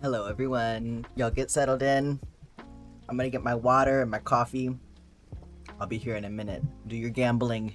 Hello everyone. Y'all get settled in. I'm gonna get my water and my coffee. I'll be here in a minute. Do your gambling.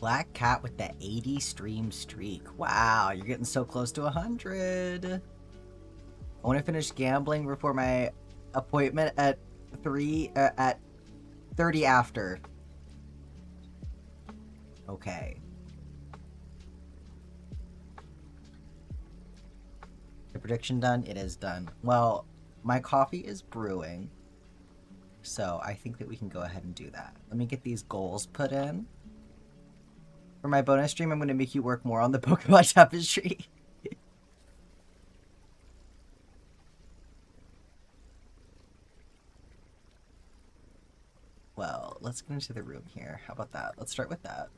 Black cat with the 80 stream streak. Wow, you're getting so close to 100. I want to finish gambling before my appointment at 30 after. Okay. The prediction done? It is done. Well, my coffee is brewing, so I think that we can go ahead and do that. Let me get these goals put in. For my bonus stream, I'm going to make you work more on the Pokemon tapestry. Well, let's get into the room here. How about that? Let's start with that.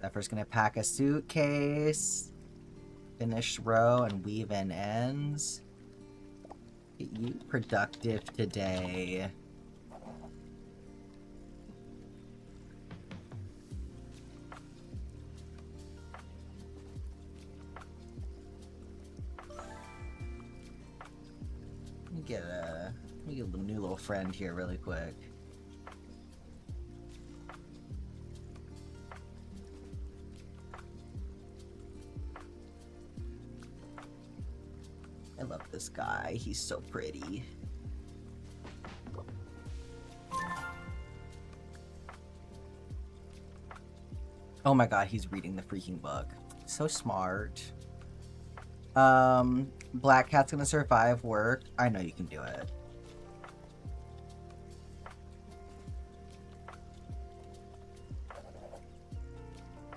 Zephyr's gonna pack a suitcase, finish row, and weave in ends. Get you productive today. Let me get a new little friend here really quick. I love this guy. He's so pretty. Oh my god, he's reading the freaking book. So smart. Black Cat's gonna survive work. I know you can do it.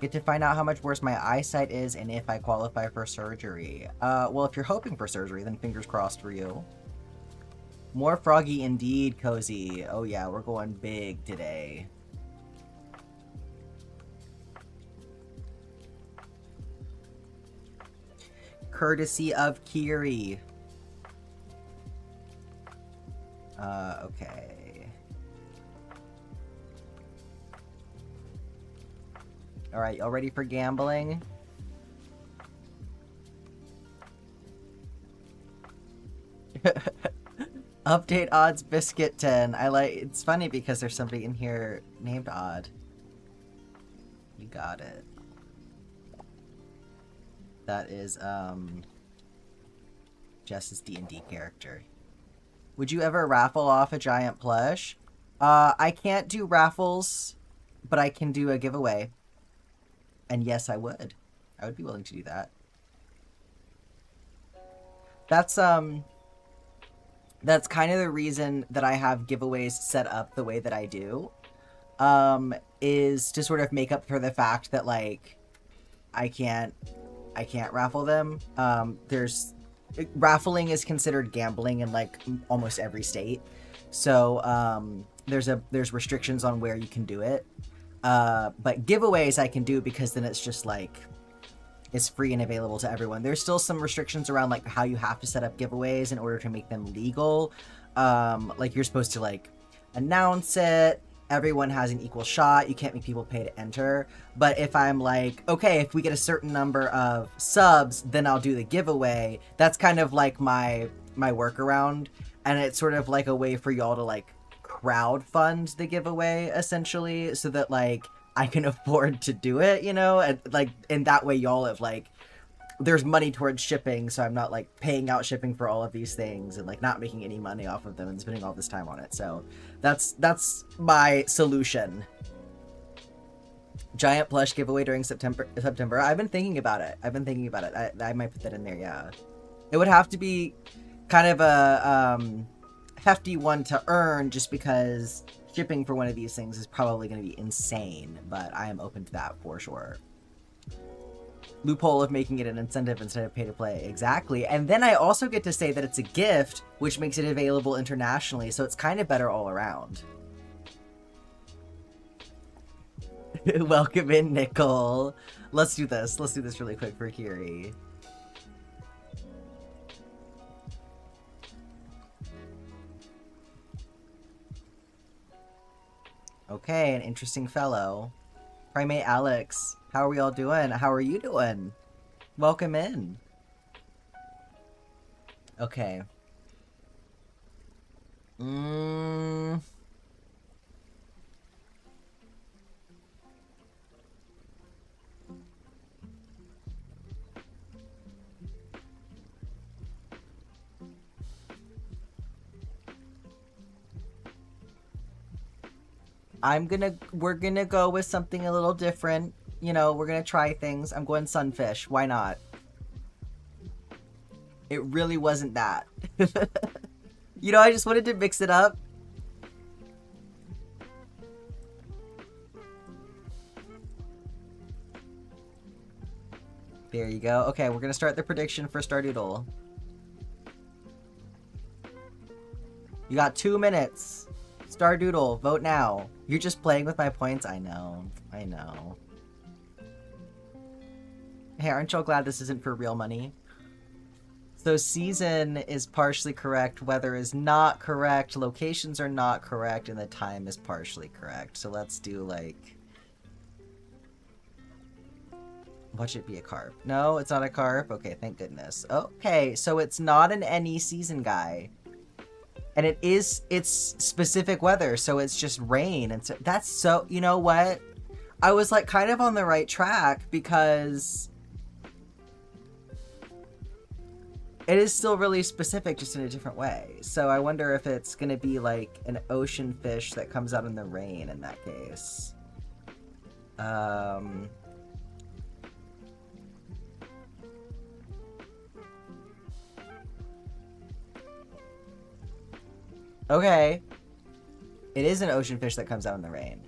Get to find out how much worse my eyesight is and if I qualify for surgery. Well, if you're hoping for surgery, then fingers crossed for you. More froggy indeed, Cozy. Oh yeah, we're going big today. Courtesy of Kiri. Okay. Alright, y'all ready for gambling? Update odds biscuit 10. It's funny because there's somebody in here named Odd. You got it. That is, Jess's D&D character. Would you ever raffle off a giant plush? I can't do raffles, but I can do a giveaway. And yes, I would. I would be willing to do that. That's kind of the reason that I have giveaways set up the way that I do. Is to sort of make up for the fact that, like, I can't raffle them. Raffling is considered gambling in, like, almost every state. So, there's restrictions on where you can do it. But giveaways I can do because then it's just like, it's free and available to everyone. There's still some restrictions around like how you have to set up giveaways in order to make them legal. Like you're supposed to like announce it. Everyone has an equal shot. You can't make people pay to enter. But if I'm like, okay, if we get a certain number of subs, then I'll do the giveaway. That's kind of like my workaround. And it's sort of like a way for y'all to like crowd fund the giveaway essentially so that like I can afford to do it, you know, and like in that way y'all have like there's money towards shipping, so I'm not like paying out shipping for all of these things and like not making any money off of them and spending all this time on it. So that's my solution. Giant plush giveaway during September. I've been thinking about it. I might put that in there. Yeah, it would have to be kind of a hefty one to earn just because shipping for one of these things is probably going to be insane, but I am open to that for sure. Loophole of making it an incentive instead of pay to play. Exactly. And then I also get to say that it's a gift, which makes it available internationally, so it's kind of better all around. Welcome in, Nicole. Let's do this. Let's do this really quick for Kiri. Okay, an interesting fellow. Primate Alex, how are we all doing? How are you doing? Welcome in. Okay. We're gonna go with something a little different. You know, we're gonna try things. I'm going sunfish. Why not? It really wasn't that. You know, I just wanted to mix it up. There you go. Okay, we're gonna start the prediction for Stardoodle. You got 2 minutes. Stardoodle, vote now. You're just playing with my points? I know. I know. Hey, aren't y'all glad this isn't for real money? So season is partially correct, weather is not correct, locations are not correct, and the time is partially correct. So let's do, like... Watch it be a carp. No, it's not a carp? Okay, thank goodness. Okay, so it's not an any season guy. And it's specific weather, so it's just rain. And so that's so... You know what? I was, like, kind of on the right track, because... it is still really specific, just in a different way. So I wonder if it's going to be like an ocean fish that comes out in the rain in that case. Okay. It is an ocean fish that comes out in the rain.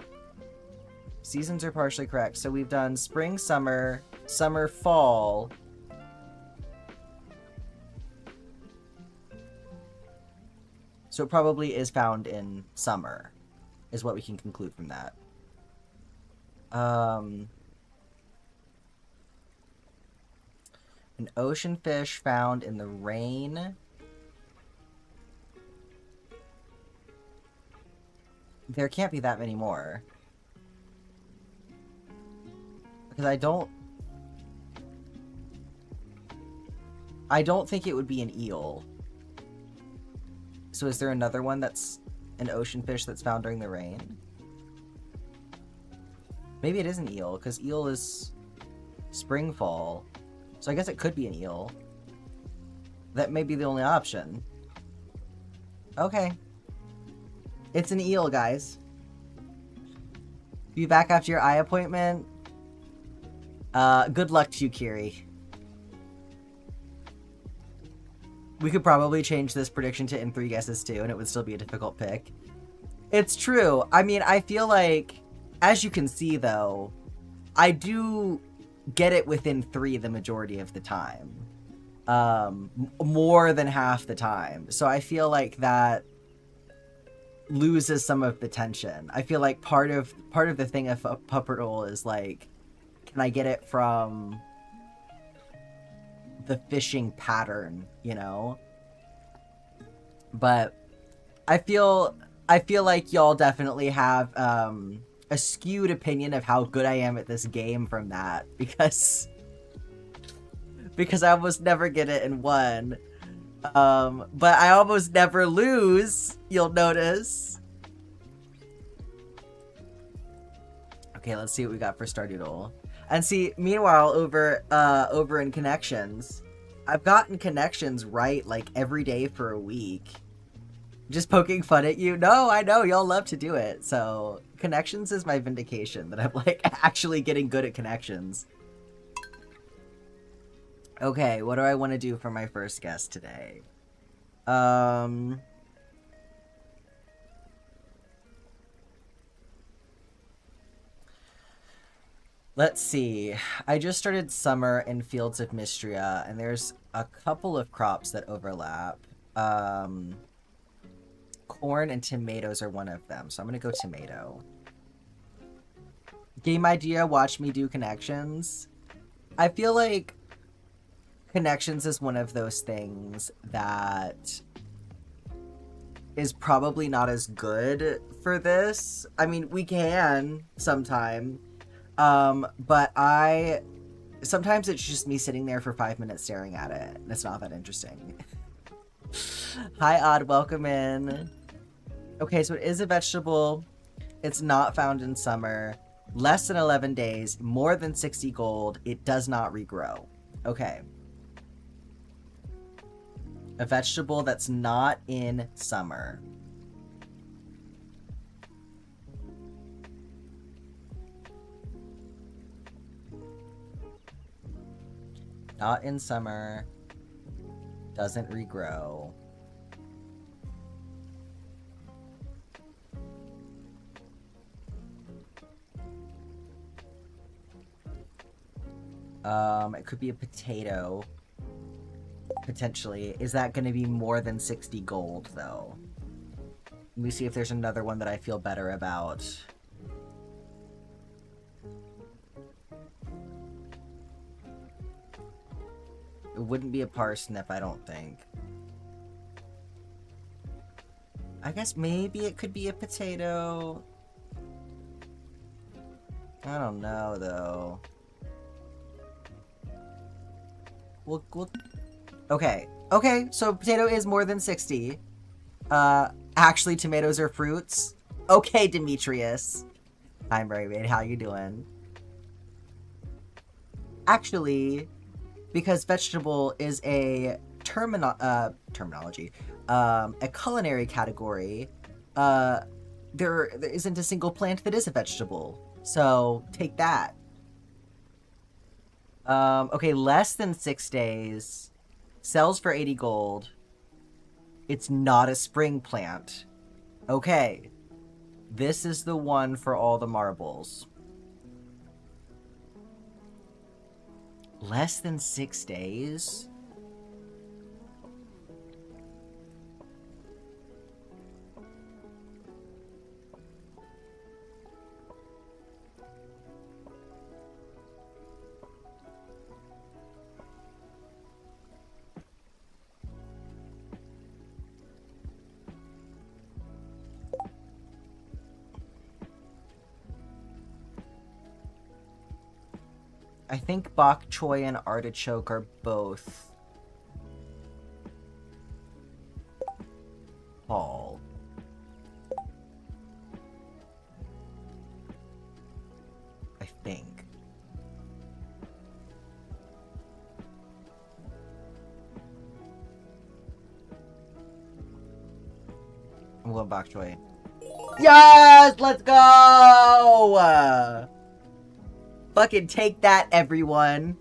Seasons are partially correct. So we've done spring, summer, summer, fall... So it probably is found in summer, is what we can conclude from that. An ocean fish found in the rain. There can't be that many more. Because I don't think it would be an eel. So is there another one that's an ocean fish that's found during the rain? Maybe it is an eel, because eel is spring, fall. So I guess it could be an eel. That may be the only option. Okay. It's an eel, guys. Be back after your eye appointment. Good luck to you, Kiri. We could probably change this prediction to in 3 guesses too, and it would still be a difficult pick. It's true. I mean, I feel like, as you can see though, I do get it within 3 the majority of the time. More than half the time. So I feel like that loses some of the tension. I feel like part of the thing of a Pupperdoll is like, can I get it from the fishing pattern, you know? But I feel like y'all definitely have a skewed opinion of how good I am at this game from that, because I almost never get it in 1. But I almost never lose, you'll notice. Okay, let's see what we got for Stardoodle. And see, meanwhile, over in Connections, I've gotten Connections right, like, every day for a week. Just poking fun at you? No, I know, y'all love to do it. So, Connections is my vindication that I'm, like, actually getting good at Connections. Okay, what do I want to do for my first guess today? Let's see. I just started summer in Fields of Mystria, and there's a couple of crops that overlap. Corn and tomatoes are one of them, so I'm gonna go tomato. Game idea, watch me do Connections. I feel like Connections is one of those things that is probably not as good for this. I mean, we can sometime. But sometimes it's just me sitting there for 5 minutes staring at it, and it's not that interesting. Hi, Odd. Welcome in. Okay, so it is a vegetable. It's not found in summer. Less than 11 days. More than 60 gold. It does not regrow. Okay. A vegetable that's not in summer. Not in summer. Doesn't regrow. It could be a potato. Potentially. Is that going to be more than 60 gold, though? Let me see if there's another one that I feel better about. It wouldn't be a parsnip, I don't think. I guess maybe it could be a potato. I don't know, though. We'll... Okay. Okay, so potato is more than 60. Actually, tomatoes are fruits. Okay, Demetrius. Hi, Mermaid. How you doing? Actually, because vegetable is a terminology, a culinary category, there isn't a single plant that is a vegetable. So, take that. Okay, less than 6 days. Sells for 80 gold. It's not a spring plant. Okay. This is the one for all the marbles. Less than 6 days? I think bok choy and artichoke are both fall. I think. I'm going bok choy. Yes! Let's go! Fucking take that, everyone.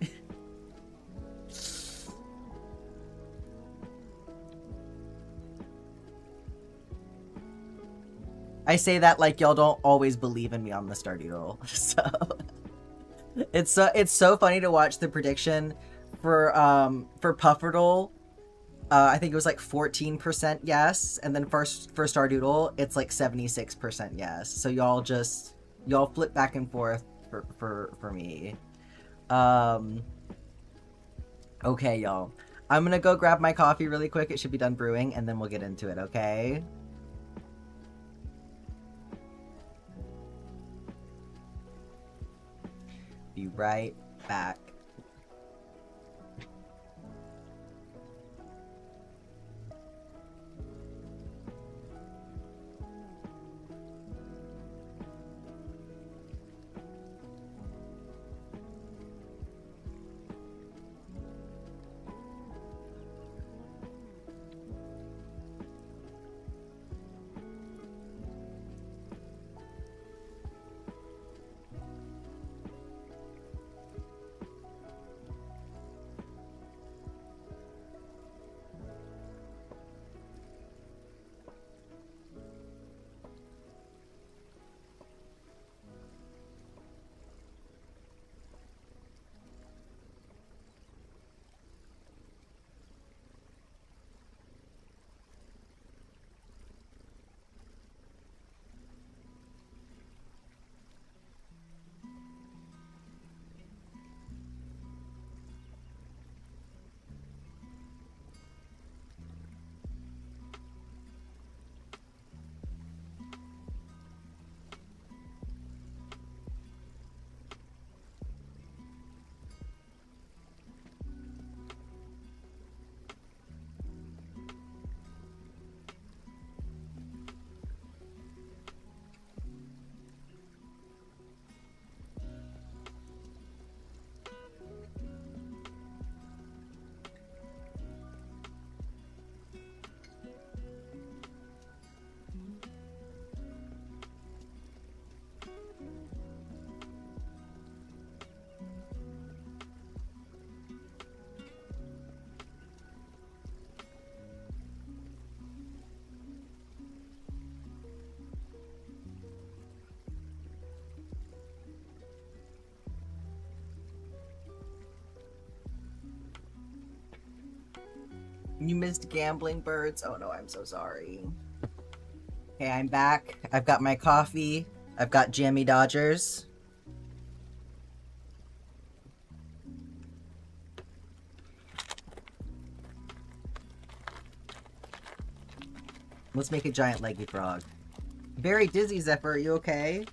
I say that like y'all don't always believe in me on the Stardoodle. So it's so funny to watch the prediction for Pufferdoodle. I think it was like 14% yes, and then for Stardoodle, it's like 76% yes. So y'all flip back and forth for me. Okay, y'all. I'm gonna go grab my coffee really quick. It should be done brewing, and then we'll get into it, okay? Be right back. You missed gambling birds? Oh no, I'm so sorry. Okay, I'm back. I've got my coffee. I've got Jammy Dodgers. Let's make a giant leggy frog. Very dizzy, Zephyr. Are you okay?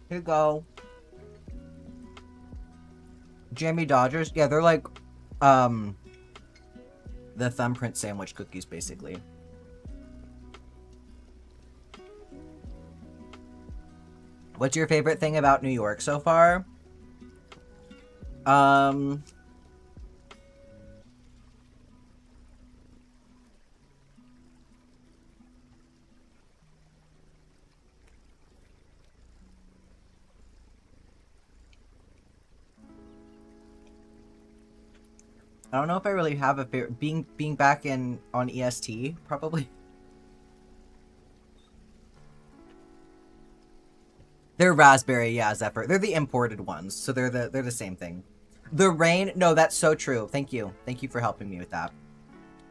Here you go. Jammy Dodgers. Yeah, they're like, the thumbprint sandwich cookies, basically. What's your favorite thing about New York so far? I don't know if I really have a favorite. Being back on EST, probably. They're raspberry, yeah, Zephyr. They're the imported ones, so they're the same thing. The rain, no, that's so true. Thank you for helping me with that.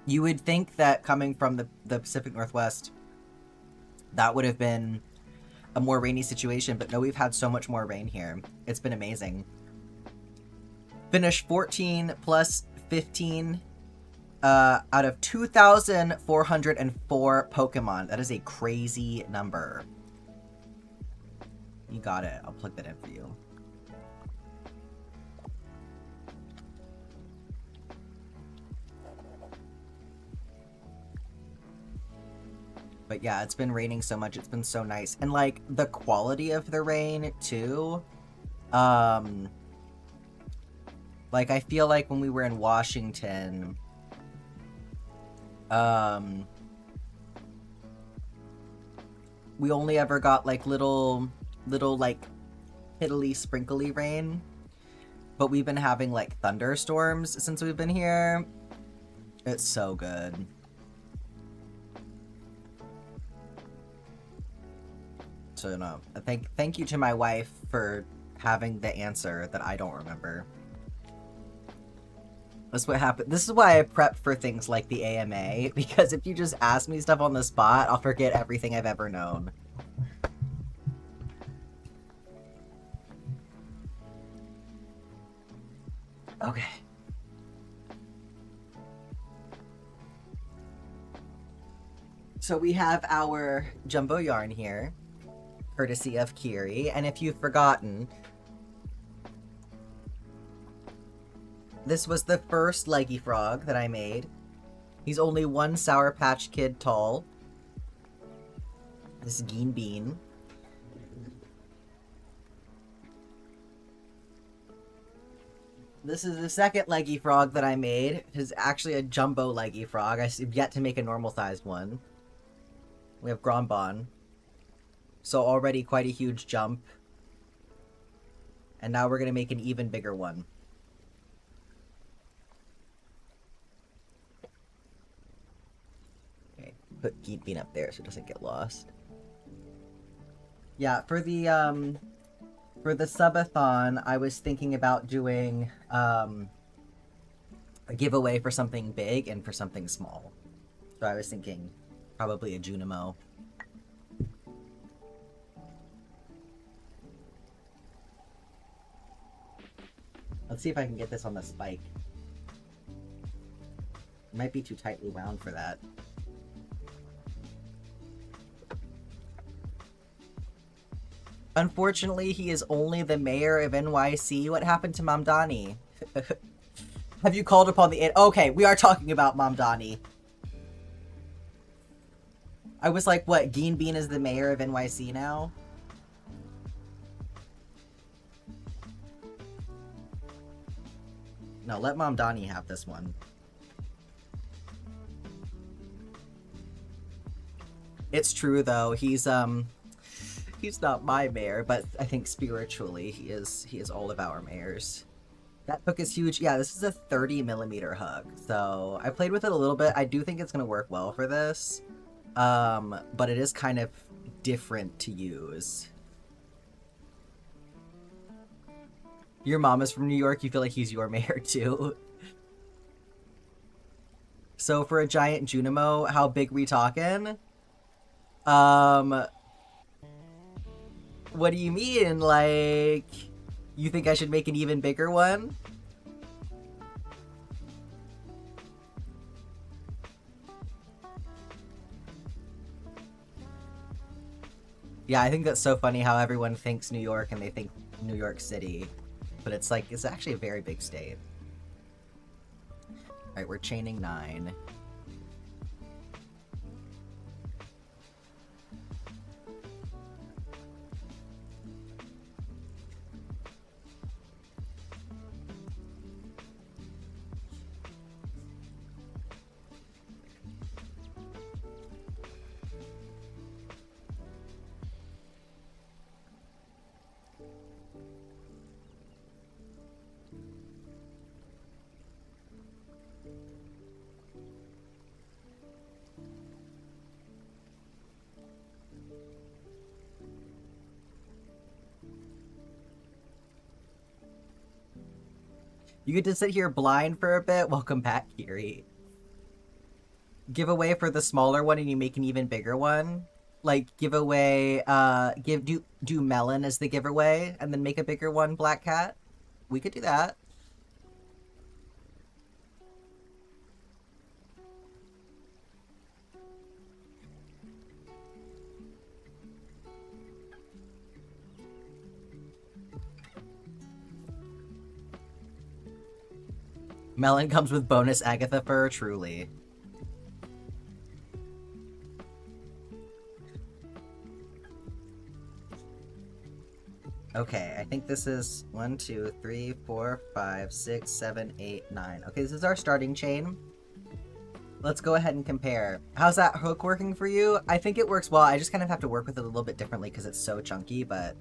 You would think that coming from the Pacific Northwest, that would have been a more rainy situation, but no, we've had so much more rain here. It's been amazing. Finished 14 plus 15 out of 2,404 Pokemon. That is a crazy number. You got it. I'll plug that in for you. But yeah, it's been raining so much. It's been so nice. And like the quality of the rain too. Like I feel like when we were in Washington, we only ever got like little like piddly sprinkly rain, but we've been having like thunderstorms since we've been here. It's so good. So no, thank you to my wife for having the answer that I don't remember. That's what happened. This is why I prep for things like the AMA, because if you just ask me stuff on the spot, I'll forget everything I've ever known. Okay. So we have our jumbo yarn here, courtesy of Kiri, and if you've forgotten, this was the first leggy frog that I made. He's only 1 Sour Patch Kid tall. This is Geen Bean. This is the second leggy frog that I made. It's actually a jumbo leggy frog. I've yet to make a normal sized one. We have Gronbon. So already quite a huge jump. And now we're going to make an even bigger one. Okay, put Geen Bean up there so it doesn't get lost. Yeah, for the subathon, I was thinking about doing a giveaway for something big and for something small. So I was thinking probably a Junimo. Let's see if I can get this on the spike. It might be too tightly wound for that. Unfortunately, he is only the mayor of NYC. What happened to Mamdani? Have you called upon the... Okay, we are talking about Mamdani. I was like, what, Geen Bean is the mayor of NYC now? No, let Mamdani have this one. It's true, though. He's not my mayor, but I think spiritually he is all of our mayors. That hook is huge. Yeah, this is a 30mm hook. So I played with it a little bit. I do think it's gonna work well for this. but it is kind of different to use. Your mom is from New York, you feel like he's your mayor too. So for a giant Junimo, how big we talking? What do you mean? Like, you think I should make an even bigger one? Yeah, I think that's so funny how everyone thinks New York and they think New York City. But it's like, it's actually a very big state. Alright, we're chaining 9. You get to sit here blind for a bit? Welcome back, Kiri. Giveaway for the smaller one and you make an even bigger one? Like, giveaway, do melon as the giveaway and then make a bigger one, Black Cat? We could do that. Melon comes with bonus Agatha fur, truly. Okay, I think this is 1, 2, 3, 4, 5, 6, 7, 8, 9. Okay, this is our starting chain. Let's go ahead and compare. How's that hook working for you? I think it works well. I just kind of have to work with it a little bit differently because it's so chunky, but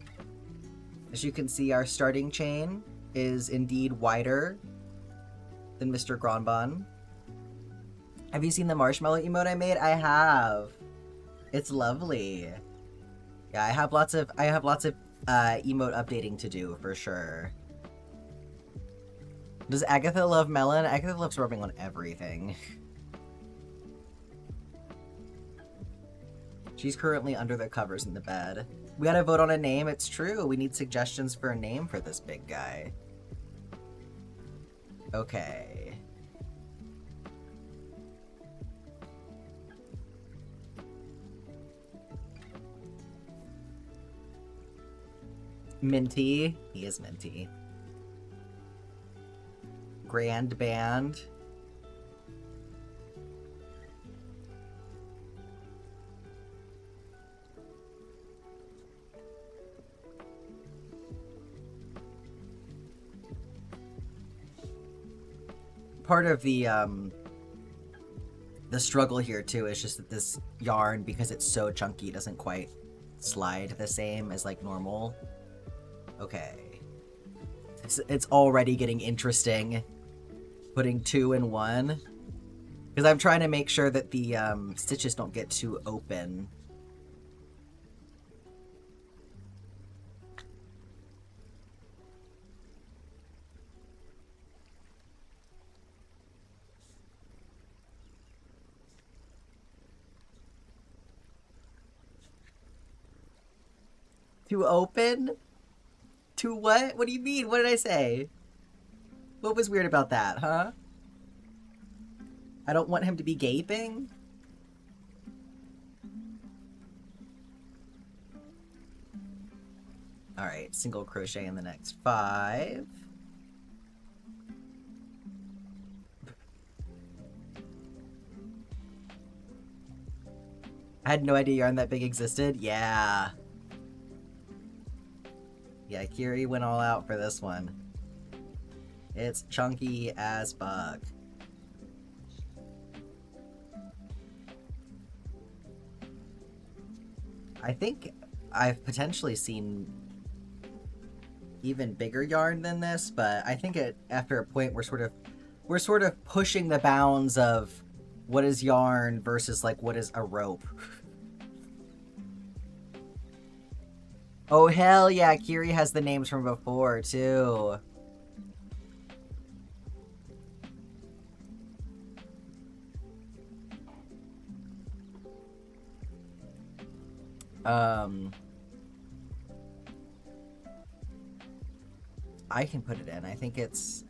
as you can see, our starting chain is indeed wider than Mr. Gronbon. Have you seen the marshmallow emote I made? I have. It's lovely. Yeah, I have lots of emote updating to do for sure. Does Agatha love melon? Agatha loves rubbing on everything. She's currently under the covers in the bed. We gotta vote on a name. It's true. We need suggestions for a name for this big guy. Okay. Minty. He is minty. Grand Band. Part of the struggle here too is just that this yarn, because it's so chunky, doesn't quite slide the same as like normal. Okay. It's already getting interesting putting 2 in 1. Because I'm trying to make sure that the stitches don't get too open. Too open? To what? What do you mean? What did I say? What was weird about that, huh? I don't want him to be gaping? Alright, single crochet in the next 5. I had no idea yarn that big existed. Yeah. Yeah, Kiri went all out for this one. It's chunky as fuck. I think I've potentially seen even bigger yarn than this, but I think after a point we're sort of pushing the bounds of what is yarn versus like what is a rope. Oh hell yeah, Kiri has the names from before too. I can put it in. I think it's...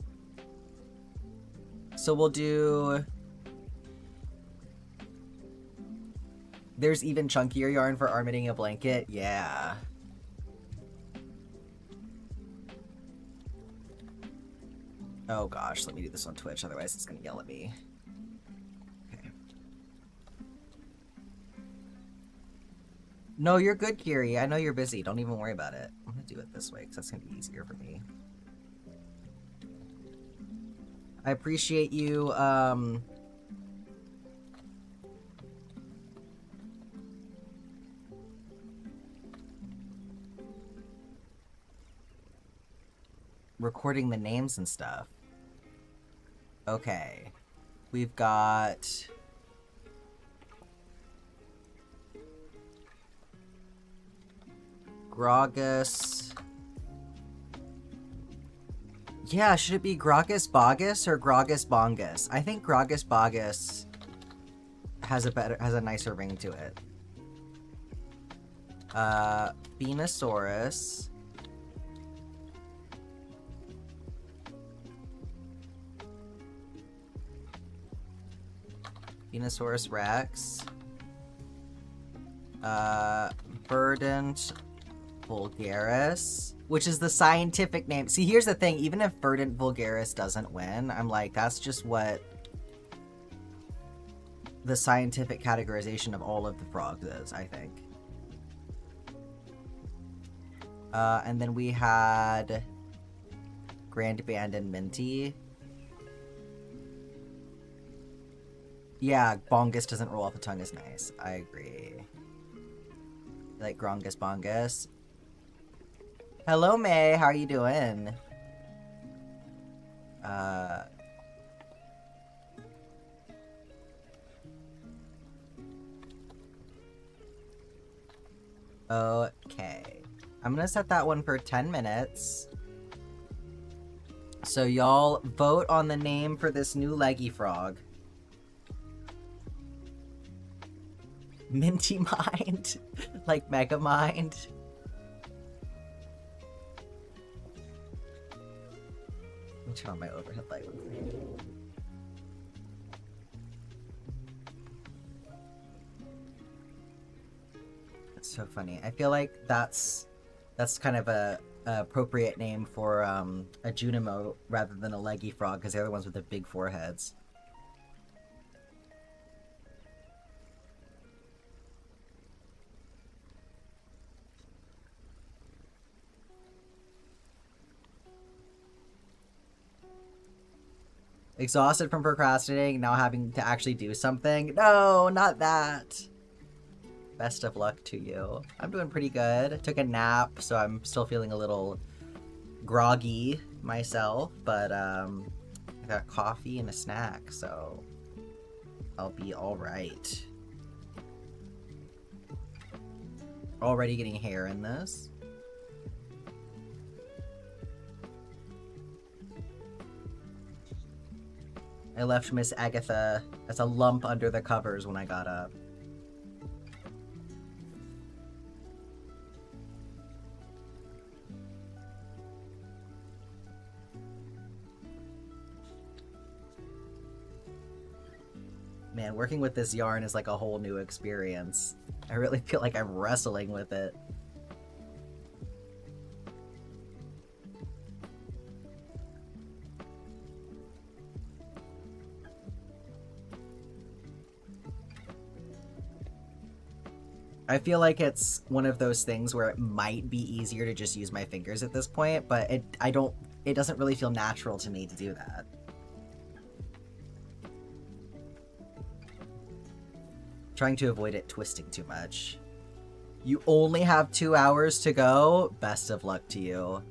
So we'll do... There's even chunkier yarn for armiting a blanket? Yeah. Oh gosh, let me do this on Twitch, otherwise it's gonna yell at me. Okay. No, you're good, Kiri. I know you're busy. Don't even worry about it. I'm gonna do it this way, because that's gonna be easier for me. I appreciate you, recording the names and stuff. Okay. We've got... Groggus. Yeah, should it be Groggus Bogus or Groggus Bongus? I think Groggus Bogus has a nicer ring to it. Venusaurus. Venusaurus Rex. Verdant Vulgaris, which is the scientific name. See, here's the thing. Even if Verdant Vulgaris doesn't win, I'm like, that's just what the scientific categorization of all of the frogs is, I think. And then we had Grand Band and Minty. Yeah, Bongus doesn't roll off the tongue is nice. I agree. Like Grongus Bongus. Hello, May. How are you doing? Okay. I'm gonna set that one for 10 minutes. So y'all vote on the name for this new Leggy frog. Minty Mind. Like Mega Mind. Let me turn on my overhead light. That's so funny. I feel like that's kind of a appropriate name for a Junimo rather than a Leggy frog, because they're the ones with the big foreheads. Exhausted from procrastinating, now having to actually do something. No, not that. Best of luck to you. I'm doing pretty good. Took a nap, so I'm still feeling a little groggy myself, but I got coffee and a snack, so I'll be alright. Already getting hair in this. I left Miss Agatha as a lump under the covers when I got up. Man, working with this yarn is like a whole new experience. I really feel like I'm wrestling with it. I feel like it's one of those things where it might be easier to just use my fingers at this point, but it doesn't really feel natural to me to do that. Trying to avoid it twisting too much. You only have 2 hours to go? Best of luck to you.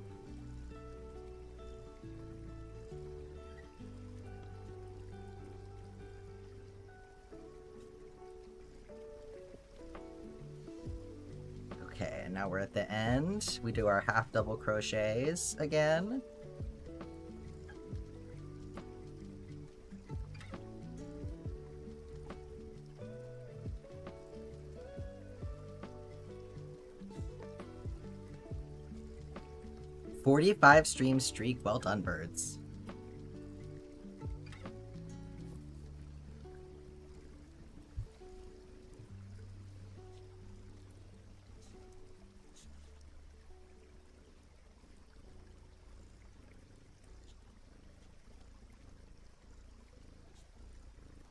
now we're at the end. We do our half double crochets again. "45 stream streak, well done, birds."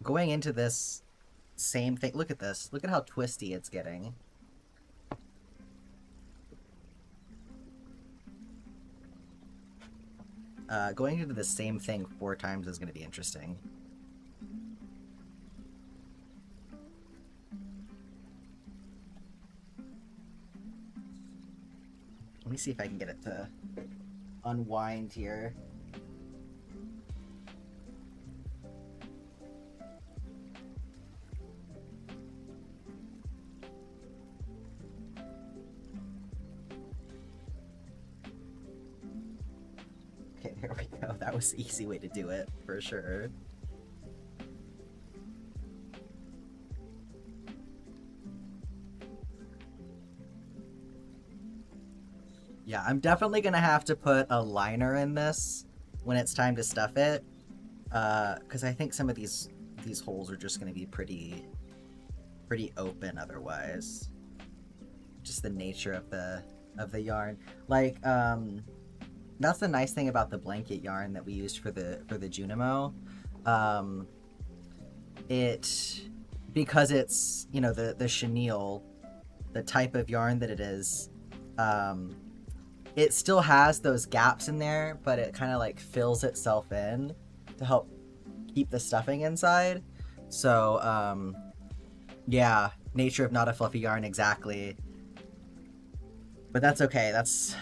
Going into this same thing, look at this. Look at how twisty it's getting. Going into the same thing 4 times is going to be interesting. Let me see if I can get it to unwind here. Okay, there we go. That was the easy way to do it, for sure. Yeah, I'm definitely gonna have to put a liner in this when it's time to stuff it, because I think some of these holes are just gonna be pretty open otherwise. Just the nature of the yarn. Like, that's the nice thing about the blanket yarn that we used for the Junimo. Because it's, you know, the chenille, the type of yarn that it is, it still has those gaps in there, but it kind of like fills itself in to help keep the stuffing inside. So, yeah, nature of not a fluffy yarn, exactly. But that's okay. That's,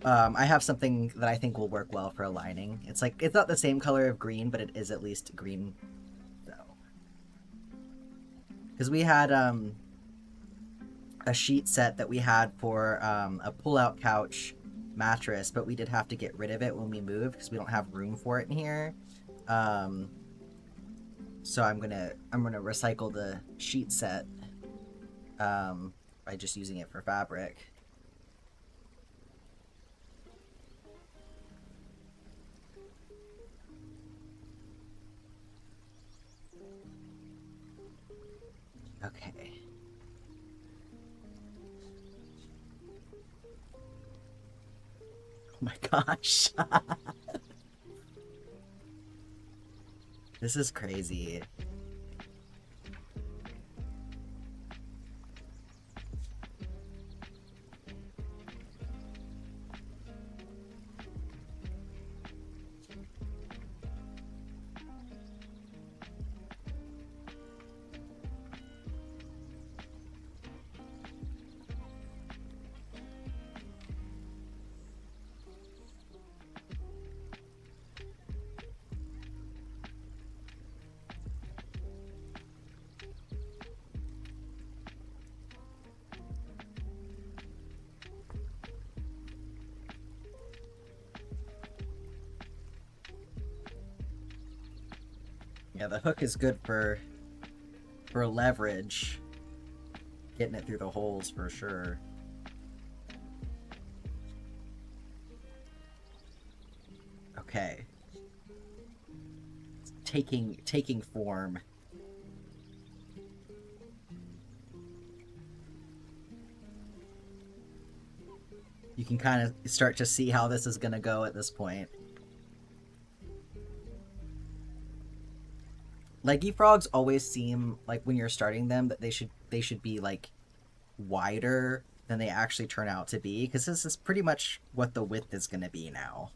I have something that I think will work well for a lining. It's like, it's not the same color of green, but it is at least green, though. Because we had, a sheet set that we had for a pull-out couch mattress, but we did have to get rid of it when we moved because we don't have room for it in here. So I'm gonna recycle the sheet set by just using it for fabric. Okay. Oh my gosh. This is crazy. Yeah, the hook is good for leverage. Getting it through the holes for sure. Okay. It's taking form. You can kind of start to see how this is gonna go at this point. Leggy frogs always seem like when you're starting them that they should be like wider than they actually turn out to be, because this is pretty much what the width is going to be now.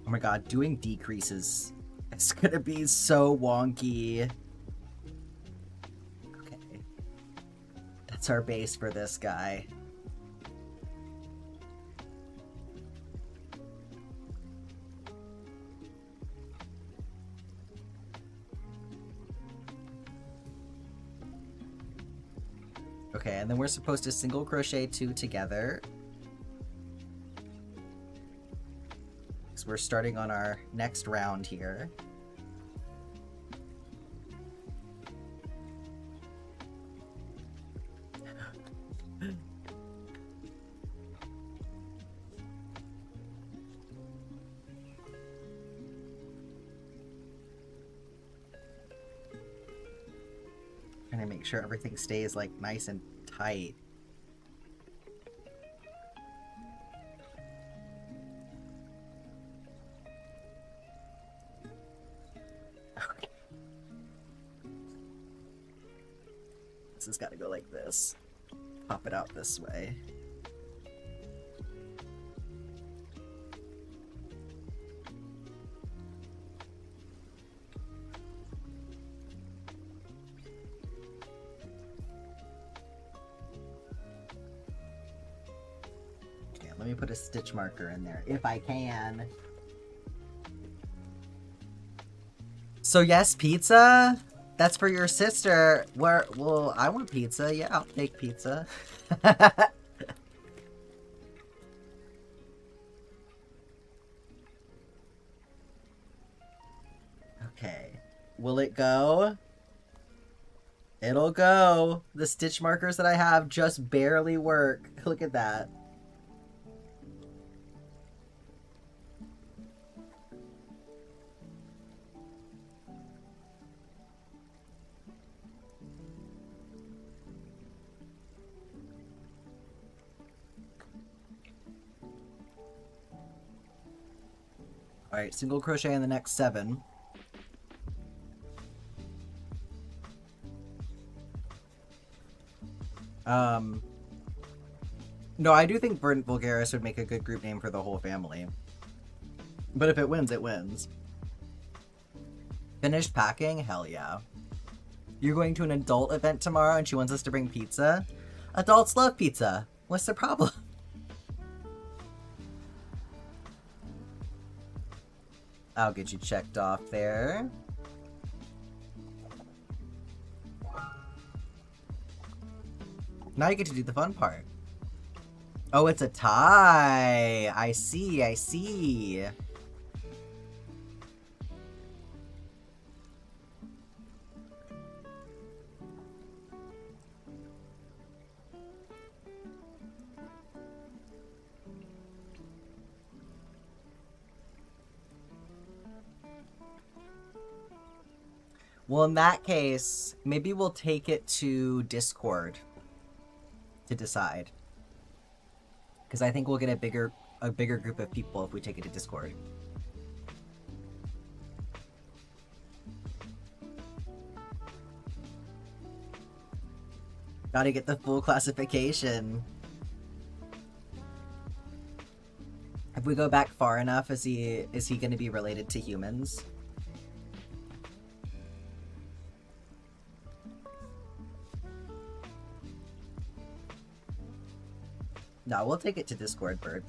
Oh my god, doing decreases, it's gonna be so wonky. Okay. That's our base for this guy. Okay, and then we're supposed to single crochet 2 together. So we're starting on our next round here. Trying to make sure everything stays like nice and tight. This has got to go like this. Pop it out this way. Okay, let me put a stitch marker in there if I can. So yes, pizza? That's for your sister. Where? Well, I want pizza. Yeah, I'll take pizza. Okay. Will it go? It'll go. The stitch markers that I have just barely work. Look at that. Alright, single crochet in the next 7. No, I do think Verdant Vulgaris would make a good group name for the whole family. But if it wins, it wins. Finished packing? Hell yeah. You're going to an adult event tomorrow and she wants us to bring pizza? Adults love pizza. What's the problem? I'll get you checked off there. Now you get to do the fun part. Oh, it's a tie. I see, I see. Well, in that case, maybe we'll take it to Discord to decide. Because I think we'll get a bigger group of people if we take it to Discord. Gotta get the full classification. If we go back far enough, is he gonna be related to humans? No, we'll take it to Discord, Bird.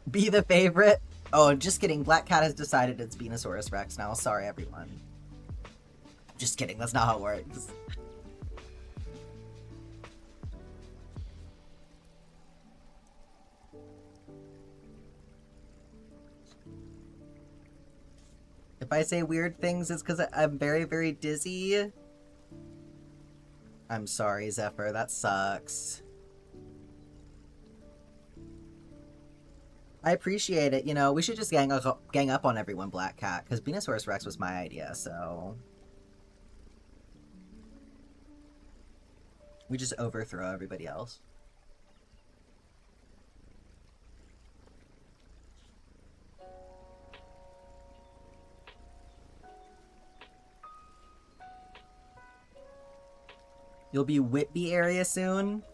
Be the favorite? Oh, just kidding. Black Cat has decided it's Venusaurus Rex now. Sorry, everyone. Just kidding. That's not how it works. If I say weird things, it's because I'm very, very dizzy. I'm sorry, Zephyr. That sucks. I appreciate it. You know, we should just gang up on everyone, Black Cat, because Venusaurus Rex was my idea, so... we just overthrow everybody else. You'll be Whitby area soon?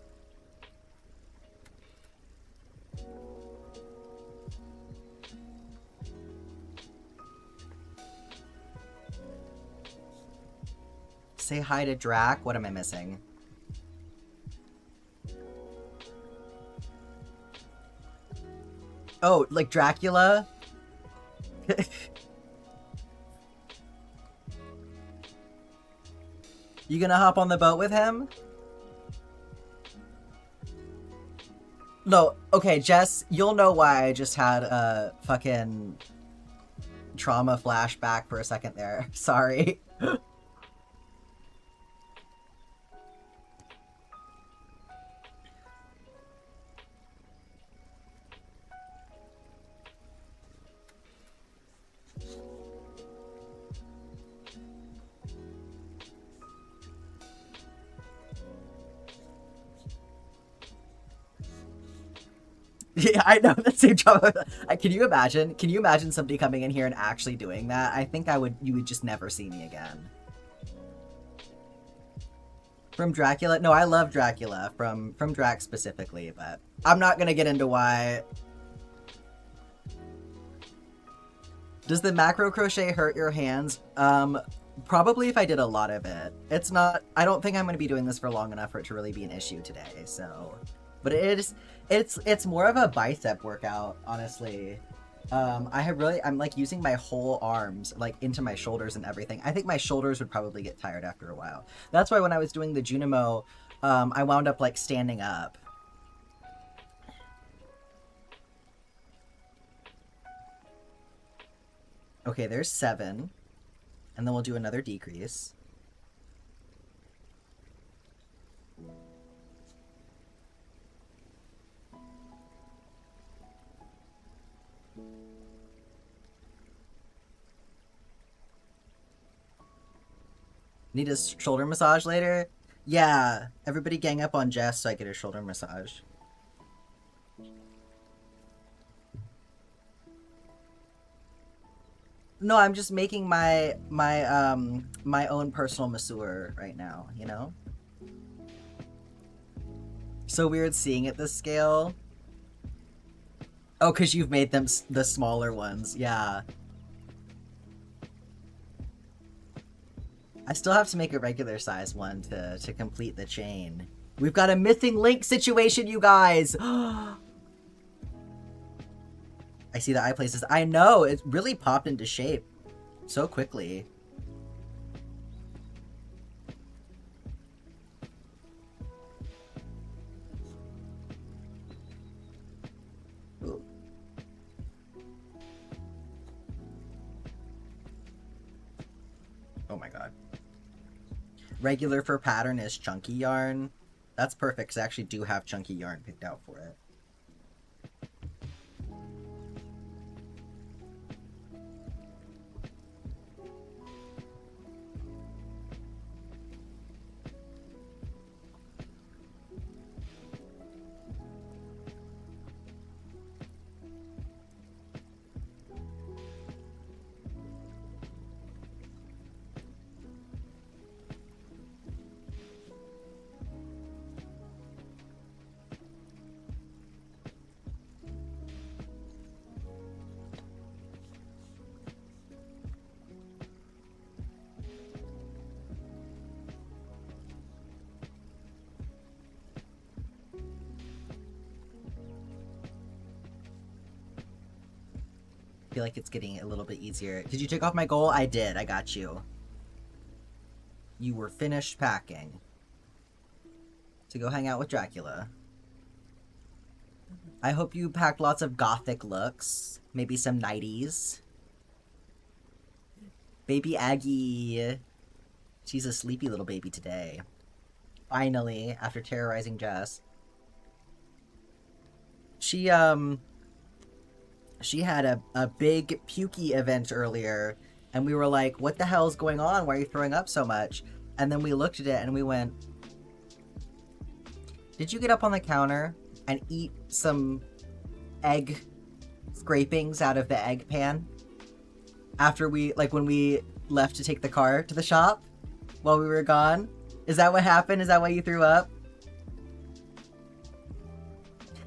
Say hi to Drac? What am I missing? Oh, like Dracula? You gonna hop on the boat with him? No, okay, Jess, you'll know why I just had a fucking trauma flashback for a second there. Sorry. Yeah, I know the same trauma. Can you imagine? Can you imagine somebody coming in here and actually doing that? I think you would just never see me again. From Dracula? No, I love Dracula from Drac specifically, but I'm not gonna get into why. Does the macro crochet hurt your hands? Probably if I did a lot of it. It's not, I don't think I'm gonna be doing this for long enough for it to really be an issue today, so. But it's more of a bicep workout, honestly. I'm like using my whole arms like into my shoulders and everything. I think my shoulders would probably get tired after a while. That's why when I was doing the Junimo, I wound up like standing up. Okay, there's 7. And then we'll do another decrease. Need a shoulder massage later? Yeah, everybody gang up on Jess so I get a shoulder massage. No, I'm just making my own personal masseur right now, you know? So weird seeing it this scale. Oh, because you've made them the smaller ones, yeah. I still have to make a regular size one to complete the chain. We've got a missing link situation, you guys! I see the eye places. I know, it really popped into shape so quickly. Ooh. Oh my god. Regular for pattern is chunky yarn. That's perfect, because I actually do have chunky yarn picked out for it. Feel like it's getting a little bit easier. Did you take off my goal? I did. I got you. You were finished packing. To go hang out with Dracula. I hope you packed lots of gothic looks. Maybe some 90s. Baby Aggie. She's a sleepy little baby today. Finally, after terrorizing Jess. She had a big pukey event earlier, and we were like, what the hell is going on? Why are you throwing up so much? And then we looked at it and we went, did you get up on the counter and eat some egg scrapings out of the egg pan? After when we left to take the car to the shop while we were gone? Is that what happened? Is that why you threw up?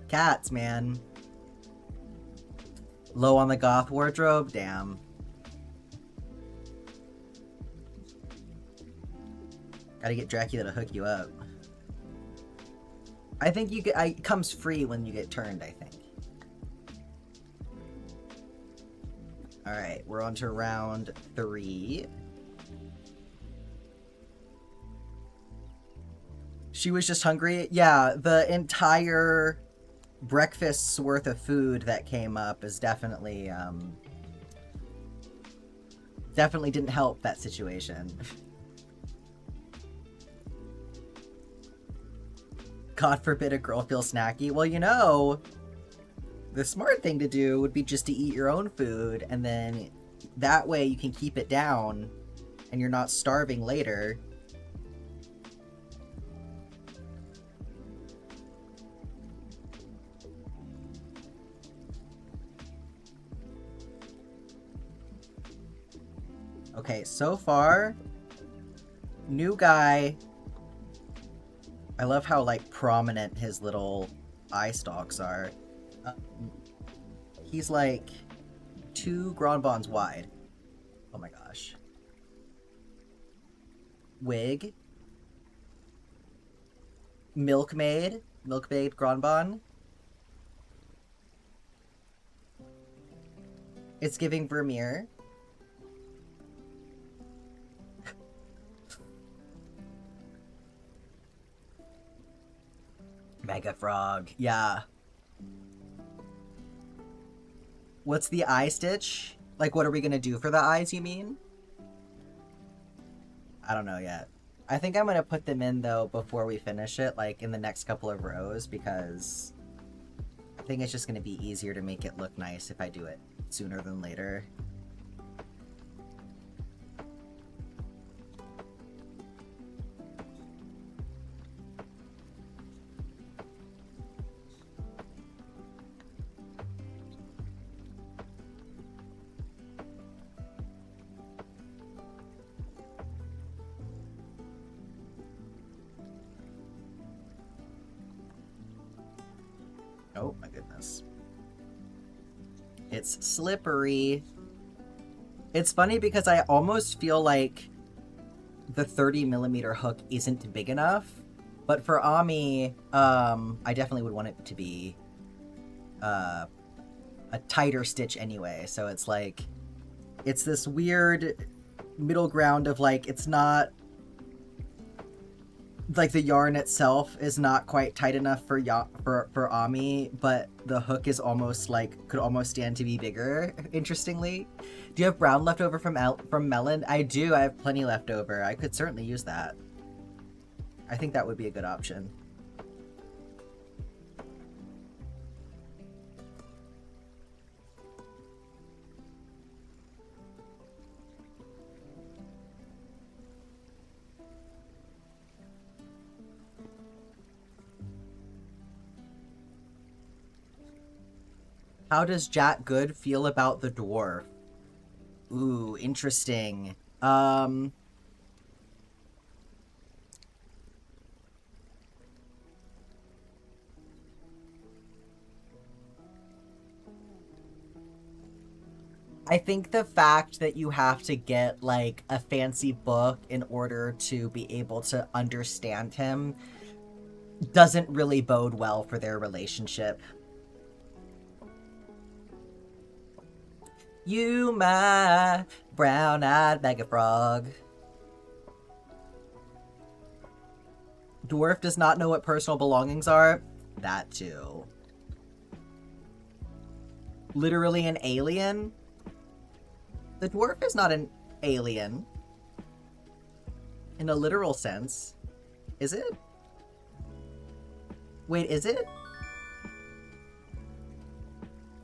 Cats, man. Low on the goth wardrobe? Damn. Gotta get Dracula to hook you up. I think it comes free when you get turned, I think. Alright, we're on to round 3. She was just hungry. Yeah, the entire breakfast's worth of food that came up is definitely, definitely didn't help that situation. God forbid a girl feels snacky. Well, you know, the smart thing to do would be just to eat your own food, and then that way you can keep it down and you're not starving later. Okay, so far, new guy. I love how, like, prominent his little eye stalks are. He's, like, 2 Gronbons wide. Oh my gosh. Wig. Milkmaid. Milkmaid Gronbon. It's giving Vermeer. Mega Frog. Yeah. What's the eye stitch? Like, what are we gonna do for the eyes, you mean? I don't know yet. I think I'm gonna put them in, though, before we finish it, like, in the next couple of rows, because I think it's just gonna be easier to make it look nice if I do it sooner than later. Oh my goodness. It's slippery. It's funny because I almost feel like the 30mm hook isn't big enough, but for Ami, I definitely would want it to be a tighter stitch anyway. So it's like, it's this weird middle ground of like, it's not like the yarn itself is not quite tight enough for Ami, but the hook is almost like, could almost stand to be bigger, interestingly. Do you have brown left over from Melon? I do, I have plenty left over. I could certainly use that. I think that would be a good option. How does Jack Good feel about the dwarf? Ooh, interesting. I think the fact that you have to get, like, a fancy book in order to be able to understand him doesn't really bode well for their relationship. You, my brown-eyed mega frog. Dwarf does not know what personal belongings are? That too. Literally an alien? The dwarf is not an alien. In a literal sense. Is it? Wait, is it?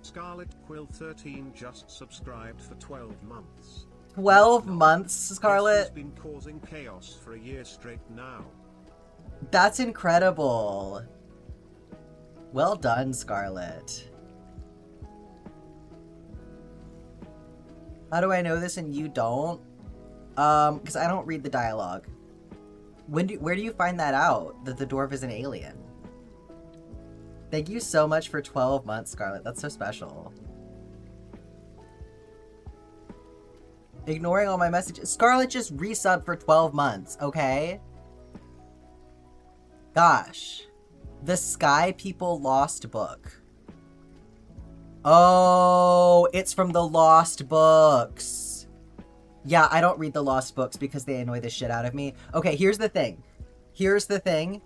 Scarlet Quill 13 just subscribed for 12 months. 12 months, Scarlet? Has been causing chaos for a year straight now. That's incredible. Well done, Scarlet. How do I know this and you don't? Because I don't read the dialogue. Where do you find that out, that the dwarf is an alien? Thank you so much for 12 months, Scarlet. That's so special. Ignoring all my messages. Scarlet just resubbed for 12 months, okay? Gosh. The Sky People Lost book. Oh, it's from the Lost Books. Yeah, I don't read the Lost Books because they annoy the shit out of me. Okay, here's the thing. Here's the thing.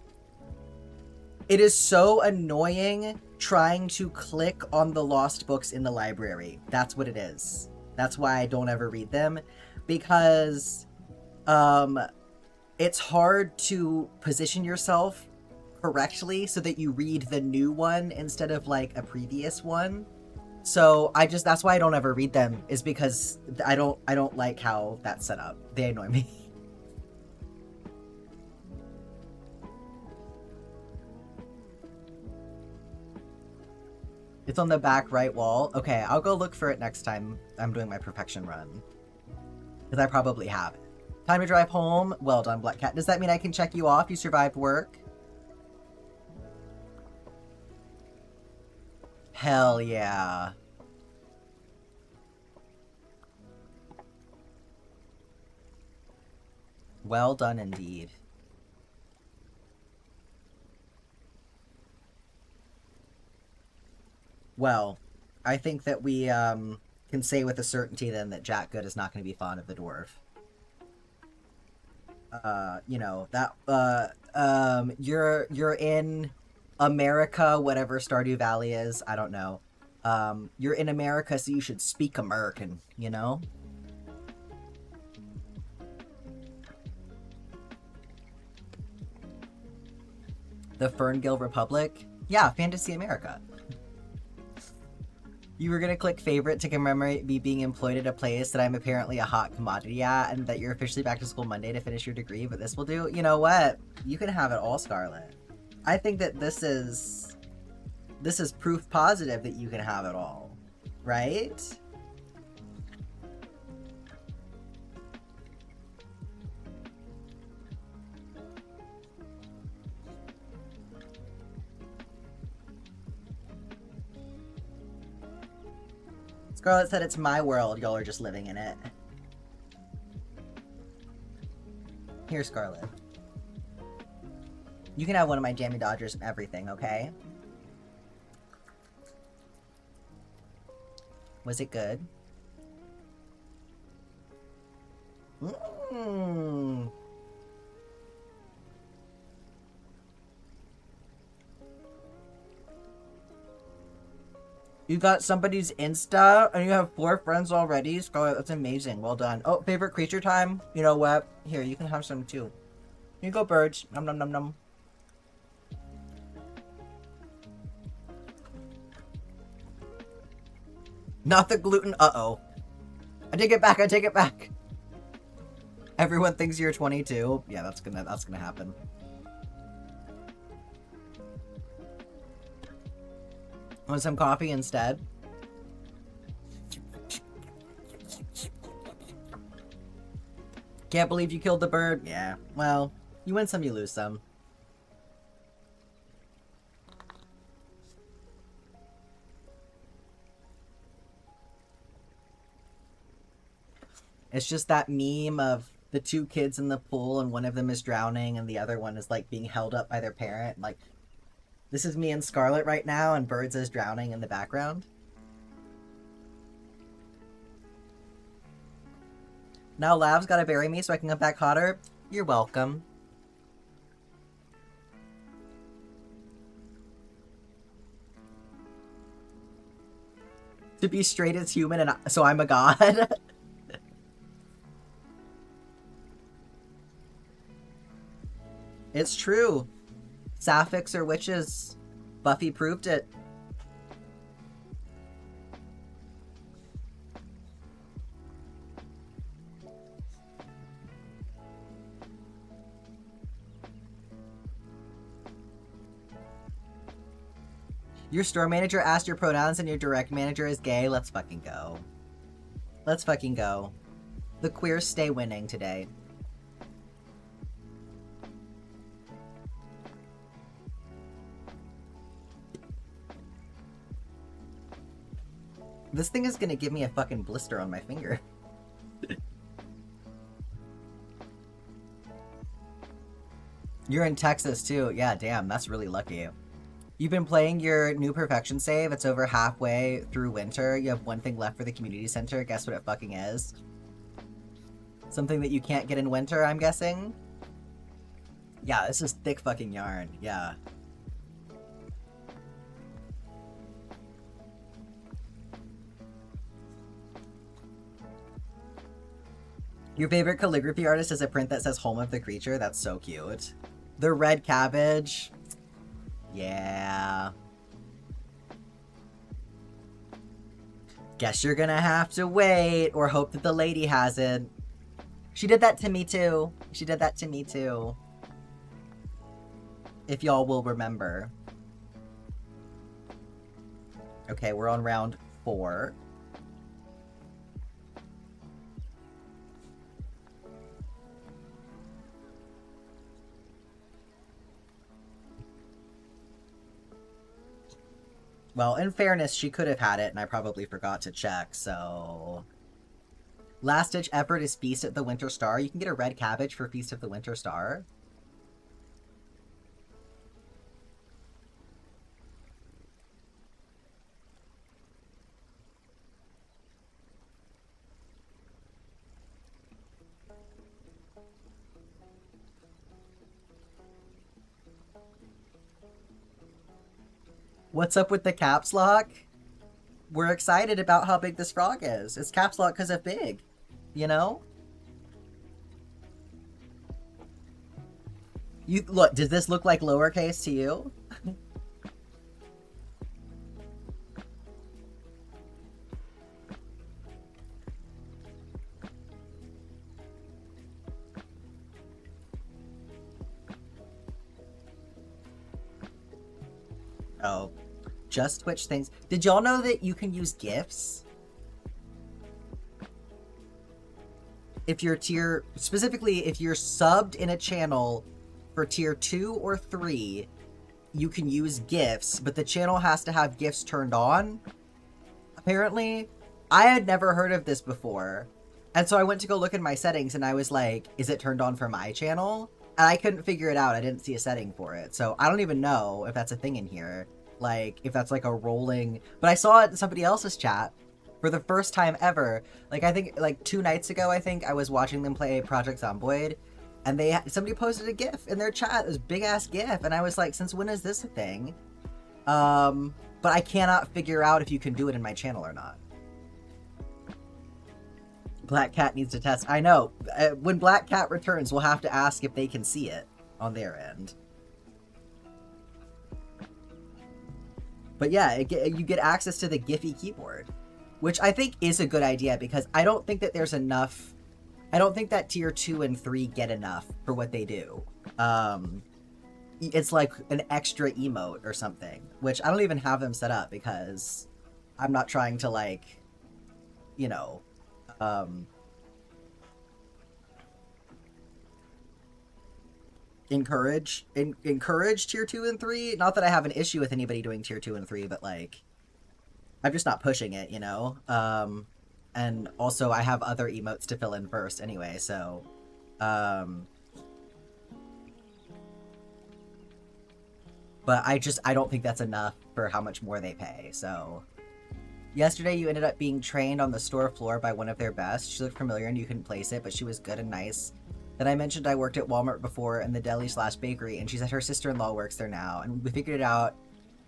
It is so annoying trying to click on the lost books in the library. That's what it is. That's why I don't ever read them, because it's hard to position yourself correctly so that you read the new one instead of like a previous one. So that's why I don't ever read them, is because I don't like how that's set up. They annoy me. It's on the back right wall. Okay, I'll go look for it next time I'm doing my perfection run, because I probably have it. Time to drive home. Well done, Black Cat. Does that mean I can check you off? You survived work? Hell yeah. Well done indeed. Well, I think that we can say with a certainty then that Jack Good is not going to be fond of the dwarf. You know, that you're in America, whatever Stardew Valley is, I don't know. You're in America, so you should speak American, you know? The Ferngill Republic? Yeah, Fantasy America. You were gonna click favorite to commemorate me being employed at a place that I'm apparently a hot commodity at, and that you're officially back to school Monday to finish your degree, but this will do? You know what? You can have it all, Scarlet. I think that this is proof positive that you can have it all, right? Scarlet said it's my world, y'all are just living in it. Here, Scarlet. You can have one of my Jammy Dodgers and everything, okay? Was it good? Mmm. You got somebody's Insta and you have 4 friends already? Scarlet, that's amazing. Well done. Oh, favorite creature time? You know what? Here, you can have some too. Here you go, birds. Nom nom nom nom. Not the gluten. Uh-oh. I take it back. I take it back. Everyone thinks you're 22. Yeah, that's gonna happen. Want some coffee instead? Can't believe you killed the bird. Yeah, well, you win some, you lose some. It's just that meme of the 2 kids in the pool and one of them is drowning and the other one is like being held up by their parent. Like, this is me and Scarlet right now, and Birds is drowning in the background. Now Lav's gotta bury me so I can come back hotter. You're welcome. To be straight as human, and so I'm a god. It's true. Sapphics are witches. Buffy proved it. Your store manager asked your pronouns and your direct manager is gay. Let's fucking go. Let's fucking go. The queers stay winning today. This thing is gonna give me a fucking blister on my finger. You're in Texas too. Yeah, damn, that's really lucky. You've been playing your new perfection save. It's over halfway through winter. You have one thing left for the community center. Guess what it fucking is? Something that you can't get in winter, I'm guessing? Yeah, this is thick fucking yarn. Yeah. Your favorite calligraphy artist is a print that says home of the creature? That's so cute. The red cabbage. Yeah. Guess you're gonna have to wait or hope that the lady has it. She did that to me too. She did that to me too. If y'all will remember. Okay, we're on round 4. Well, in fairness, she could have had it, and I probably forgot to check, so... Last ditch effort is Feast at the Winter Star. You can get a red cabbage for Feast of the Winter Star. What's up with the caps lock? We're excited about how big this frog is. It's caps lock because of big, you know? You look, does this look like lowercase to you? Oh, just Twitch things. Did y'all know that you can use GIFs? If you're tier, specifically if you're subbed in a channel for tier 2 or 3, you can use GIFs, but the channel has to have GIFs turned on, apparently. I had never heard of this before. And so I went to go look in my settings and I was like, is it turned on for my channel? And I couldn't figure it out. I didn't see a setting for it. So I don't even know if that's a thing in here. Like, if that's like a rolling... But I saw it in somebody else's chat for the first time ever. Like, I think, like, 2 nights ago, I think, I was watching them play Project Zomboid. And somebody posted a GIF in their chat. It was a big-ass GIF. And I was like, since when is this a thing? But I cannot figure out if you can do it in my channel or not. Black Cat needs to test. I know. When Black Cat returns, we'll have to ask if they can see it on their end. But yeah, you get access to the Giphy keyboard, which I think is a good idea because I don't think that there's enough. I don't think that tier 2 and 3 get enough for what they do. It's like an extra emote or something, which I don't even have them set up because I'm not trying to, like, you know, encourage tier 2 and 3. Not that I have an issue with anybody doing tier 2 and 3, but like I'm just not pushing it, you know. And also I have other emotes to fill in first anyway, so but I don't think that's enough for how much more they pay. So yesterday you ended up being trained on the store floor by one of their best. She looked familiar and you couldn't place it, but she was good and nice. Then I mentioned I worked at Walmart before in the deli/bakery, and she said her sister-in-law works there now, and we figured it out.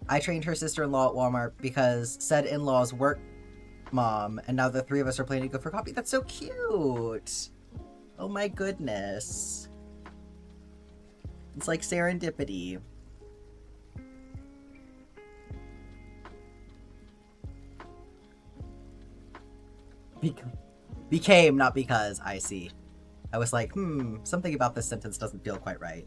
I trained her sister-in-law at Walmart because said in-laws work mom, and now the 3 of us are planning to go for coffee. That's so cute! Oh my goodness. It's like serendipity. Became, not because, I see. I was like, something about this sentence doesn't feel quite right.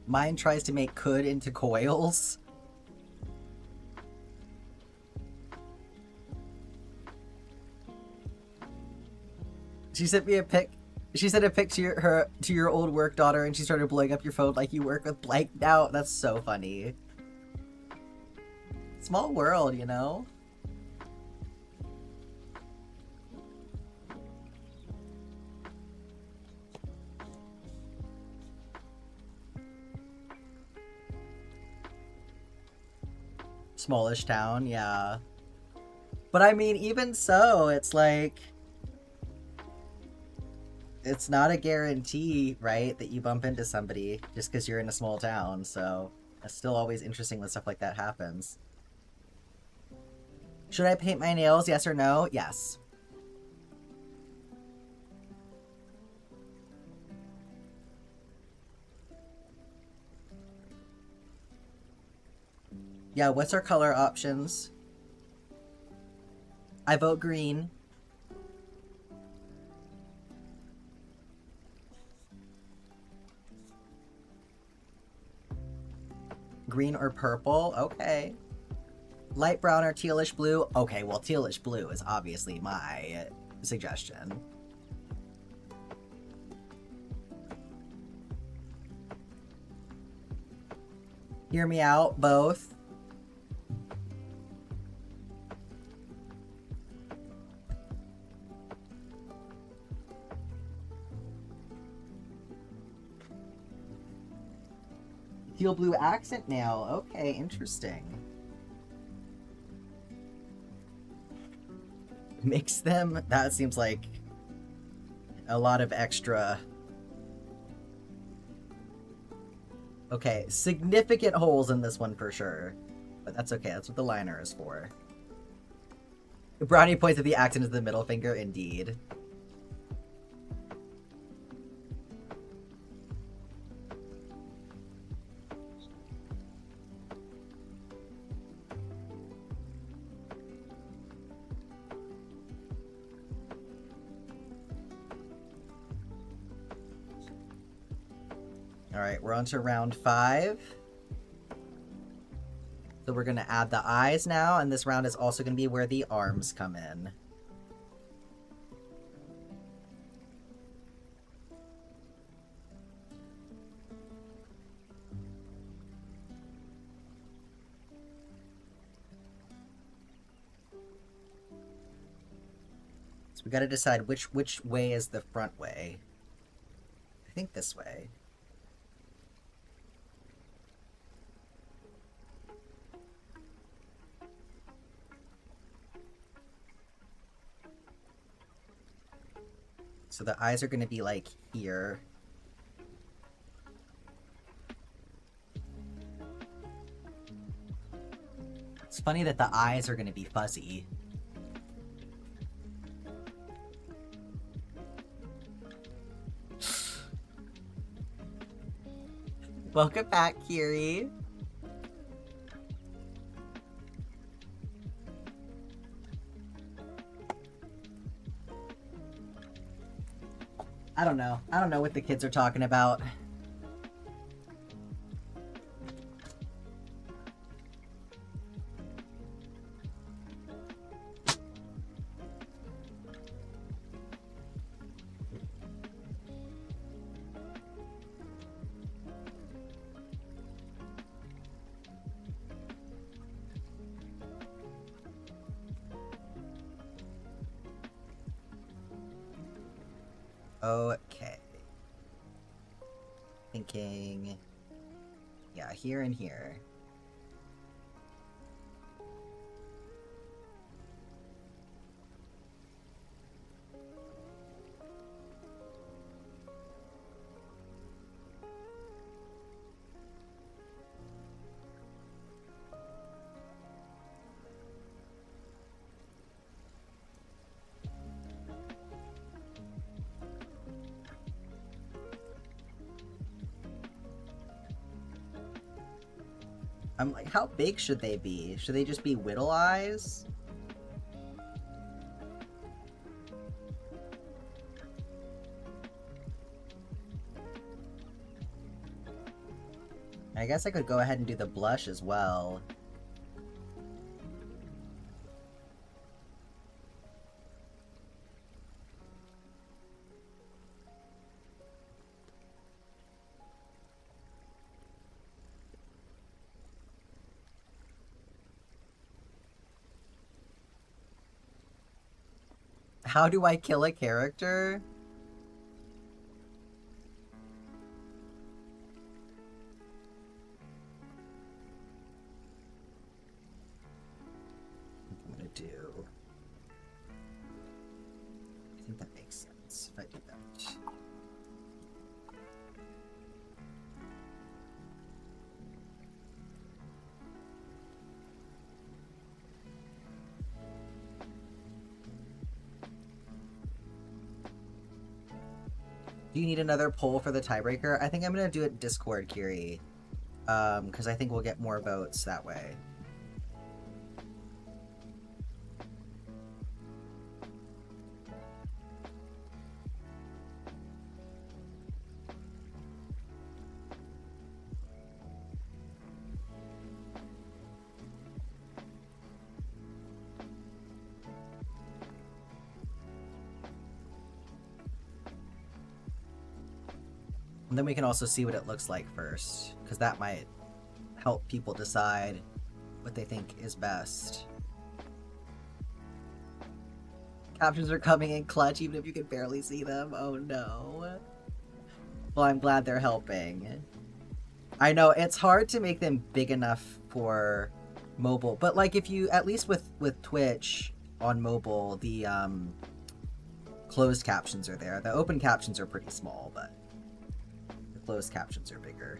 Mine tries to make could into coils. She sent me a pic. She sent a pic to your old work daughter, and she started blowing up your phone like you work with blank now. That's so funny. Small world, you know? Smallish town, yeah. But I mean, even so, it's like... It's not a guarantee, right, that you bump into somebody just because you're in a small town, so... It's still always interesting when stuff like that happens. Should I paint my nails, yes or no? Yes. Yeah, what's our color options? I vote green. Green or purple? Okay. Light brown or tealish blue? Okay, well, tealish blue is obviously my suggestion. Hear me out, both. Teal blue accent nail. Okay, interesting. Mix them? That seems like a lot of extra. Okay, significant holes in this one for sure. But that's okay, that's what the liner is for. Brownie points at the accent as the middle finger, indeed. Alright, we're on to round 5. So we're going to add the eyes now, and this round is also going to be where the arms come in. So we got to decide which way is the front way. I think this way. So the eyes are going to be like here. It's funny that the eyes are going to be fuzzy. Welcome back, Kiri. I don't know. I don't know what the kids are talking about. Okay. Thinking... Yeah, here and here. I'm like, how big should they be? Should they just be whittle eyes? I guess I could go ahead and do the blush as well. How do I kill a character? I'm gonna do. I think that makes sense if I do that. Do you need another poll for the tiebreaker? I think I'm gonna do it Discord, Kiri. Because I think we'll get more votes that way. And then we can also see what it looks like first, because that might help people decide what they think is best. Captions are coming in clutch, even if you can barely see them. Oh no. Well, I'm glad they're helping. I know, it's hard to make them big enough for mobile, but like if you, at least with Twitch on mobile, the closed captions are there. The open captions are pretty small, but the closed captions are bigger.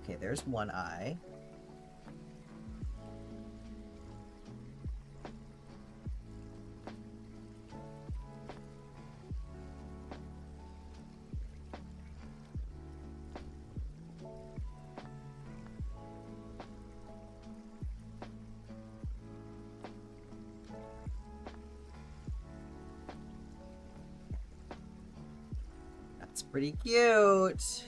Okay, there's one eye. That's pretty cute.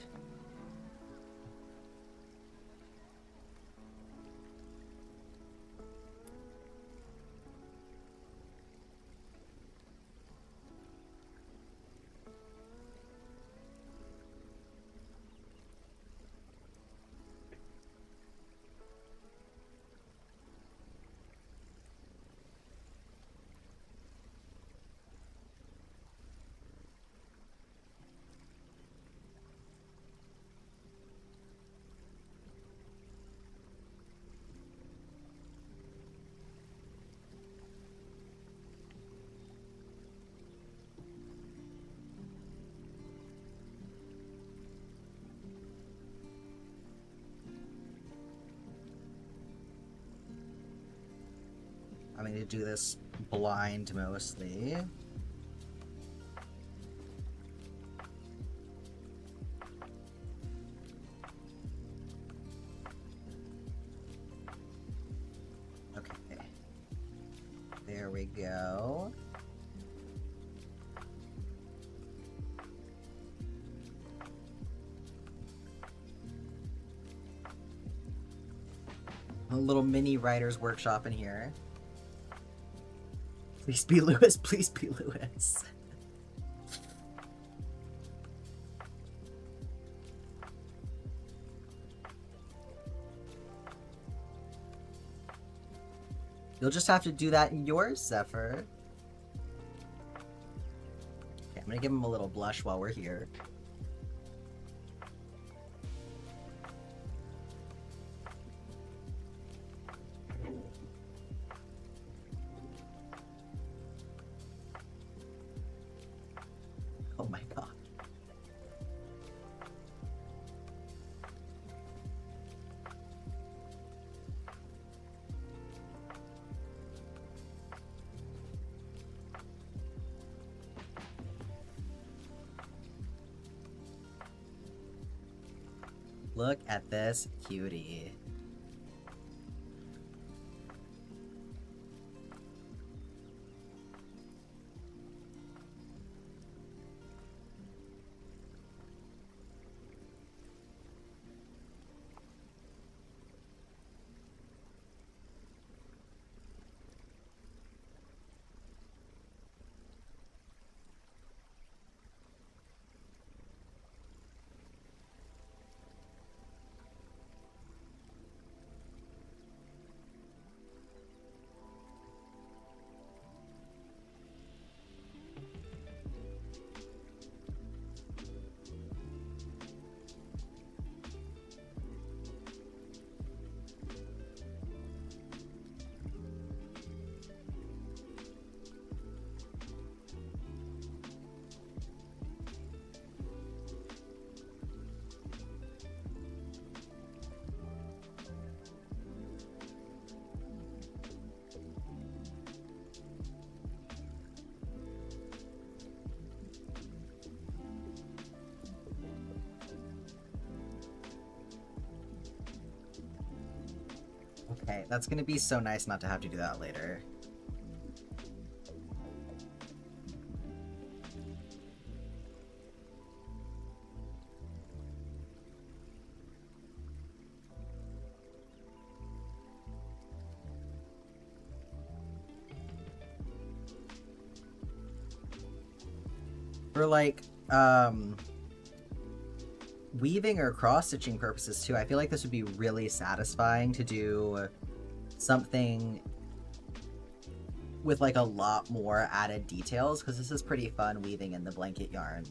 I'm going to do this blind mostly. Okay. There we go. A little mini writer's workshop in here. Please be Lewis, please be Lewis. You'll just have to do that in yours, Zephyr. Okay, I'm gonna give him a little blush while we're here. Oh my god. Look at this cutie. Okay, that's gonna be so nice not to have to do that later. For like, weaving or cross-stitching purposes too, I feel like this would be really satisfying to do something with like a lot more added details, because this is pretty fun weaving in the blanket yarn.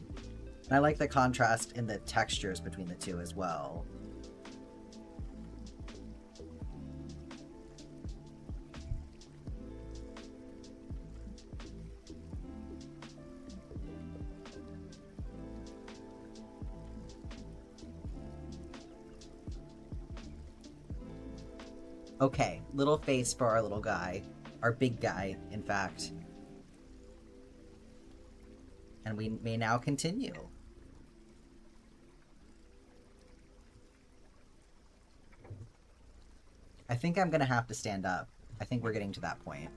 And I like the contrast in the textures between the two as well. Okay, little face for our little guy. Our big guy, in fact. And we may now continue. I think I'm gonna have to stand up. I think we're getting to that point.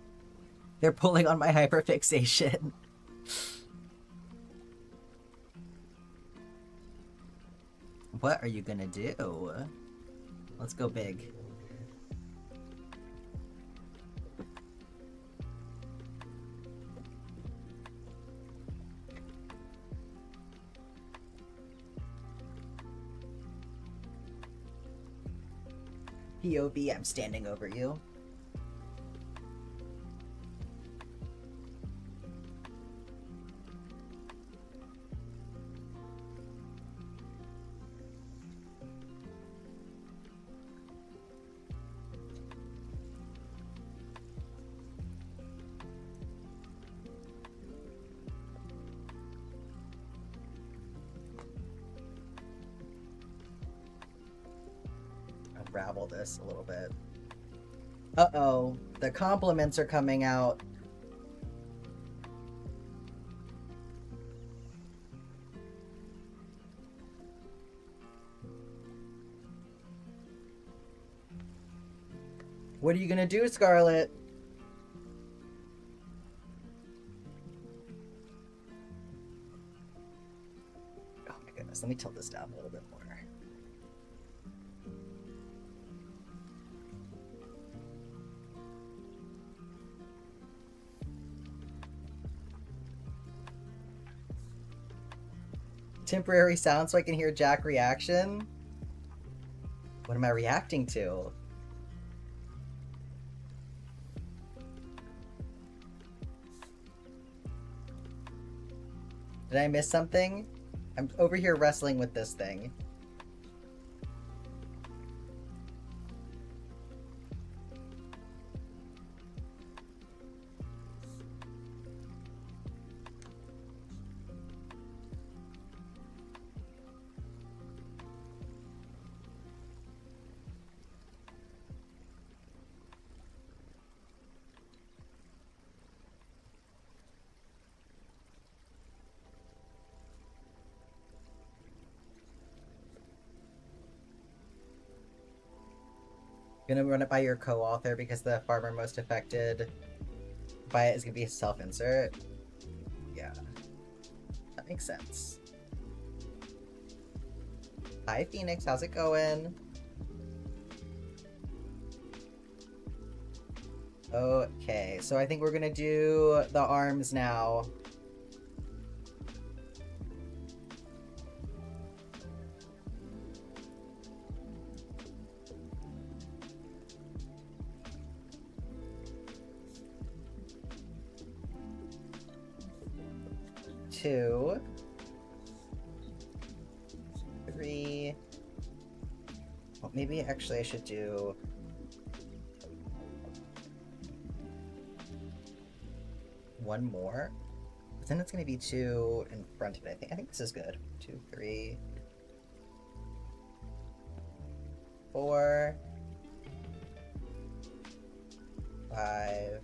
They're pulling on my hyperfixation. What are you gonna do? Let's go big. POV, I'm standing over you. Unravel this a little bit. Uh-oh, the compliments are coming out. What are you gonna do, Scarlett? Oh my goodness, let me tilt this down a little bit more. Temporary sound so I can hear Jack reaction? What am I reacting to? Did I miss something? I'm over here wrestling with this thing. Gonna run it by your co-author because the farmer most affected by it is gonna be a self-insert. Yeah, that makes sense. Hi Phoenix, how's it going? Okay, so I think we're gonna do the arms now. Two, three. Well, maybe actually I should do one more. But then it's gonna be two in front of it. I think this is good. 2, 3, 4, 5,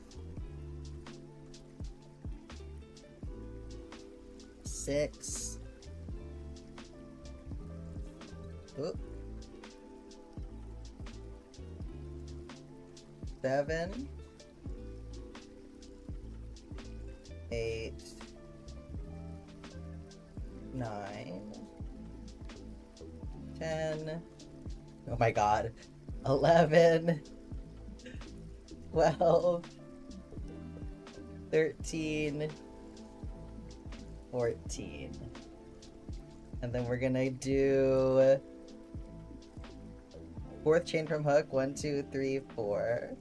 6. Oop. 7, 8, 9, 10, oh my god, 11, 12, 13, 14. And then we're gonna do 4th chain from hook, 1, 2, 3, 4.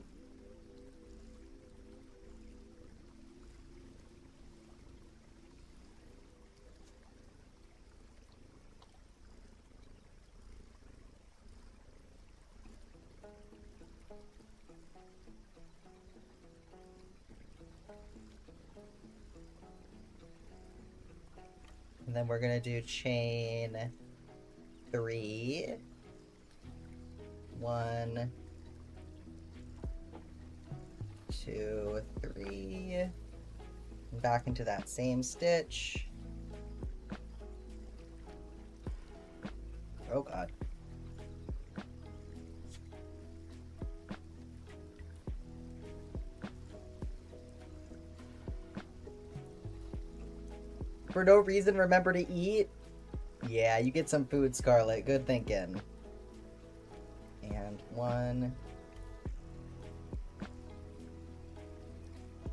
And then we're gonna do chain 3, 1, 2, 3, and back into that same stitch. Oh god. For no reason, remember to eat? Yeah, you get some food, Scarlet. Good thinking. And 1,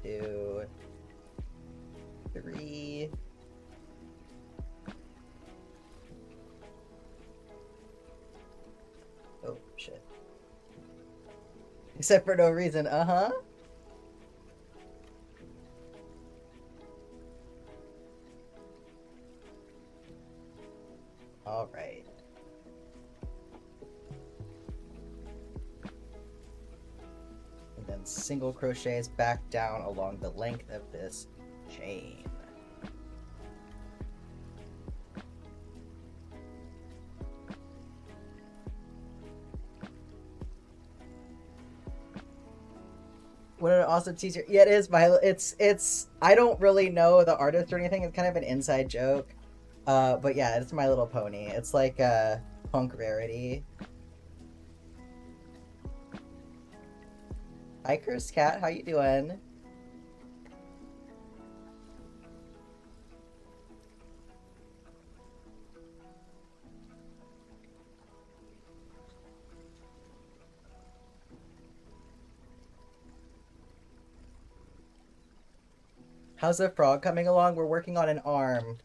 2, 3. Oh, shit. Except for no reason, uh-huh. All right. And then single crochets back down along the length of this chain. What an awesome teaser. Yeah, it is, Violet. It's I don't really know the artist or anything. It's kind of an inside joke. But yeah, it's My Little Pony. It's like a punk rarity. Hi, Cursed Cat. How you doing? How's the frog coming along? We're working on an arm.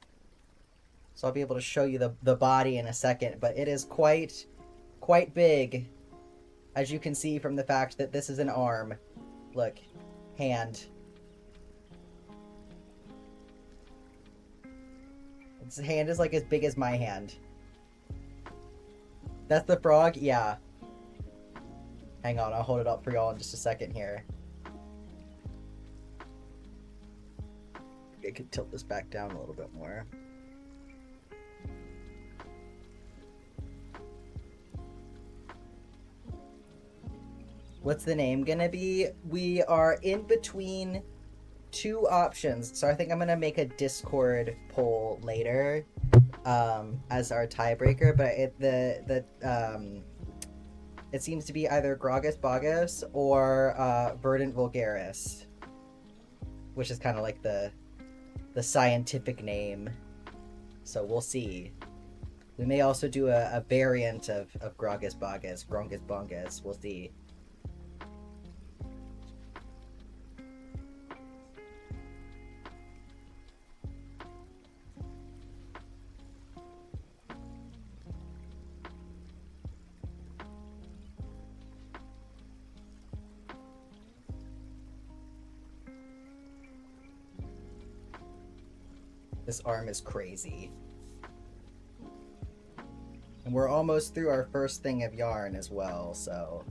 So I'll be able to show you the body in a second, but it is quite big, as you can see from the fact that this is an arm. Look, hand. Its hand is like as big as my hand. That's the frog? Yeah. Hang on, I'll hold it up for y'all in just a second here. I could tilt this back down a little bit more. What's the name gonna be? We are in between 2 options, so I think I'm gonna make a Discord poll later as our tiebreaker, but it seems to be either Gragas Bogus or Verdant Vulgaris, which is kind of like the scientific name. So we'll see. We may also do a variant of Gragas Bogus, Grongus Bongus. We'll see. This arm is crazy. And we're almost through our first thing of yarn as well, so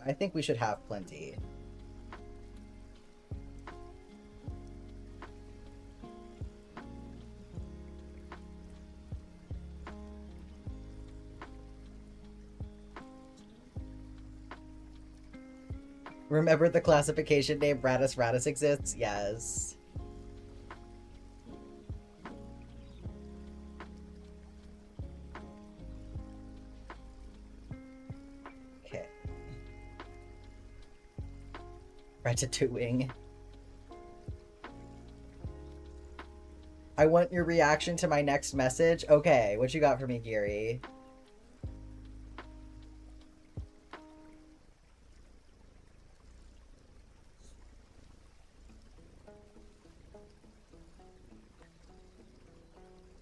I think we should have plenty. Remember the classification name Radis Radis exists? Yes. Okay. Ratatouille. I want your reaction to my next message. Okay, what you got for me, Gary?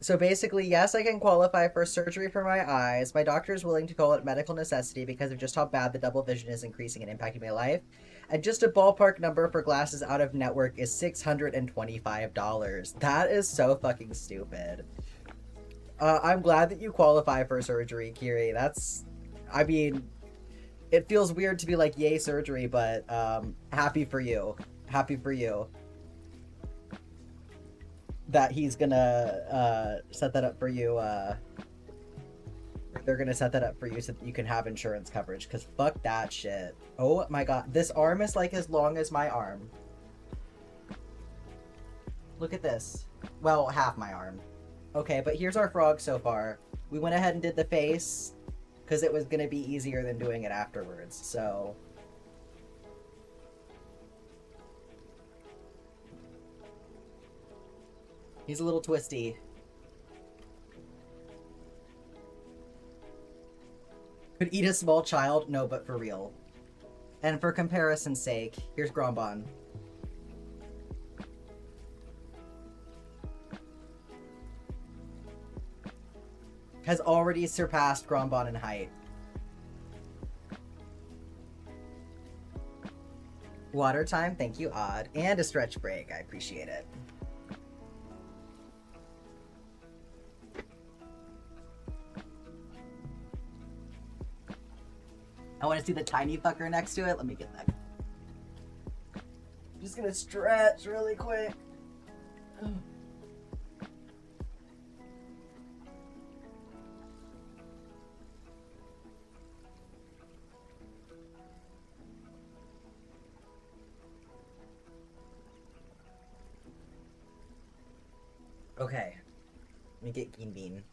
So basically, yes, I can qualify for surgery for my eyes. My doctor is willing to call it medical necessity because of just how bad the double vision is increasing and impacting my life. And just a ballpark number for glasses out of network is $625. That is so fucking stupid. I'm glad that you qualify for surgery, Kiri. That's, I mean, it feels weird to be like, yay, surgery, but happy for you. Happy for you. That he's gonna set that up for you. They're gonna set that up for you so that you can have insurance coverage. Because fuck that shit. Oh my god. This arm is like as long as my arm. Look at this. Well, half my arm. Okay, but here's our frog so far. We went ahead and did the face because it was gonna be easier than doing it afterwards. So... he's a little twisty. Could eat a small child? No, but for real. And for comparison's sake, here's Grombon. Has already surpassed Grombon in height. Water time, thank you, Odd. And a stretch break, I appreciate it. I want to see the tiny fucker next to it. Let me get that. I'm just gonna stretch really quick. Okay. Let me get Bean Bean.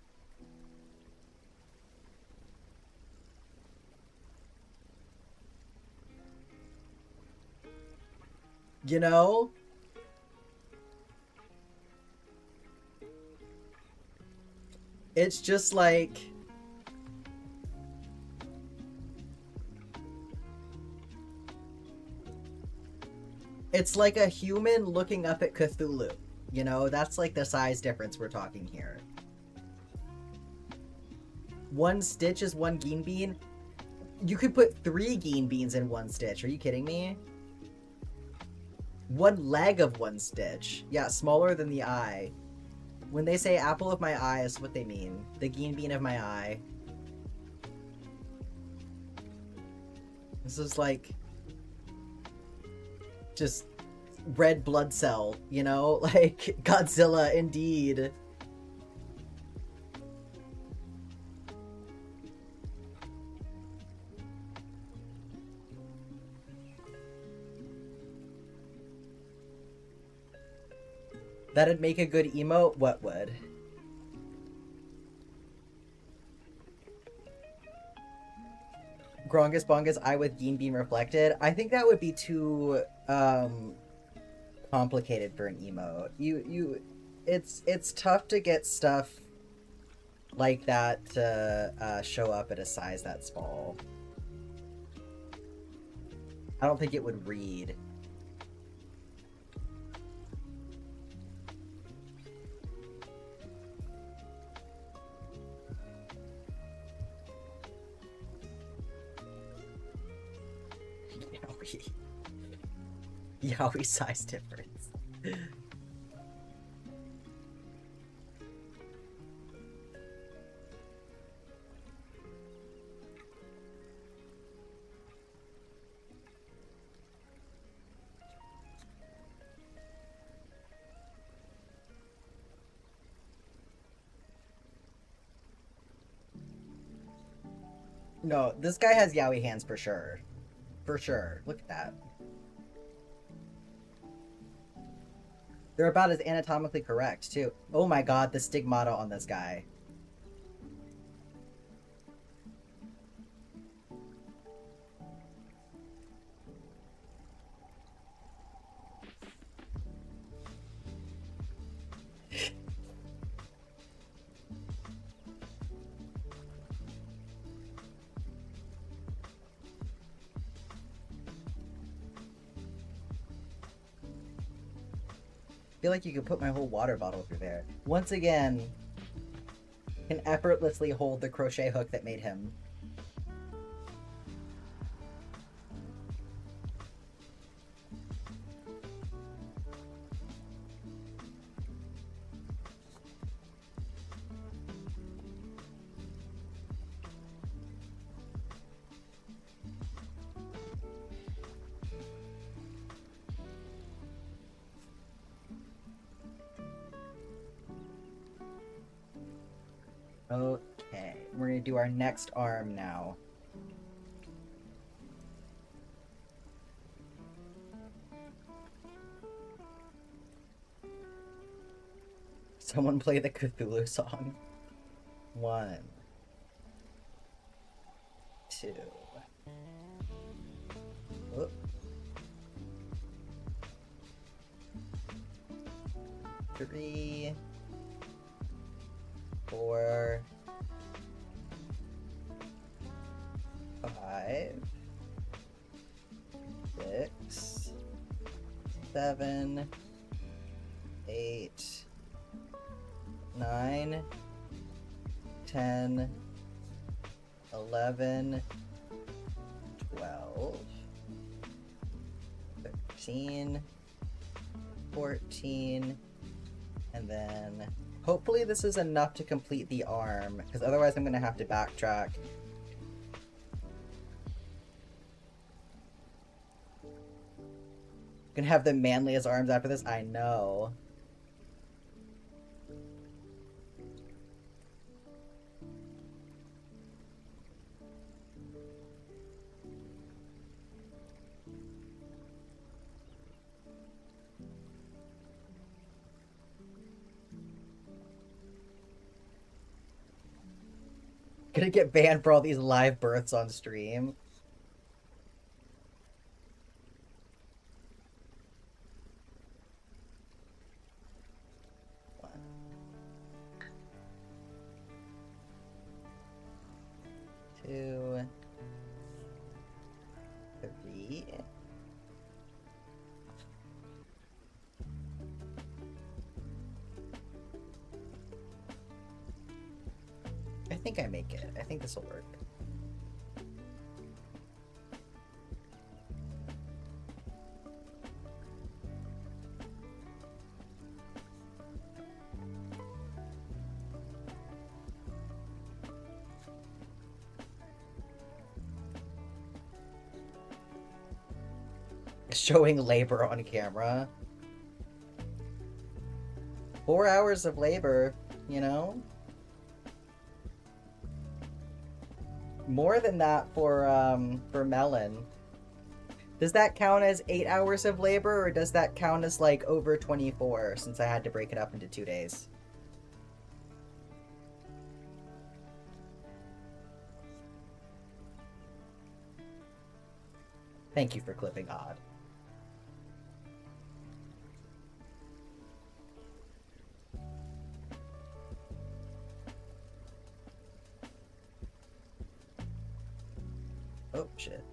You know? It's just like... it's like a human looking up at Cthulhu. You know, that's like the size difference we're talking here. One stitch is one Geen Bean? You could put 3 Geen Beans in one stitch. Are you kidding me? One leg of one stitch. Yeah, smaller than the eye. When they say apple of my eye, is what they mean. The Geen Bean of my eye. This is like... just... red blood cell, you know? Like, Godzilla, indeed. That'd make a good emote? What would? Grongus Bongus eye with Geen Bean reflected? I think that would be too, complicated for an emote. It's tough to get stuff like that to show up at a size that small. I don't think it would read. Yowie size difference. No, this guy has yaoi hands for sure. For sure. Look at that. They're about as anatomically correct, too. Oh my god, the stigmata on this guy. feel like you could put my whole water bottle through there. Once again, can effortlessly hold the crochet hook that made him. Okay, we're gonna do our next arm now. Someone play the Cthulhu song. 1, 2. Oop. 3, 4, 5, 6, 7, 8, 9, 10, 11, 12, 13, 14, and then hopefully this is enough to complete the arm, because otherwise I'm going to have to backtrack. Gonna have the manliest arms after this? I know. Gonna get banned for all these live births on stream. One, 2, 3. I think I make it. I think this will work. Showing labor on camera. 4 hours of labor, you know? More than that for Melon. Does that count as 8 hours of labor, or does that count as like over 24 since I had to break it up into 2 days? Thank you for clipping odd. Oh, shit.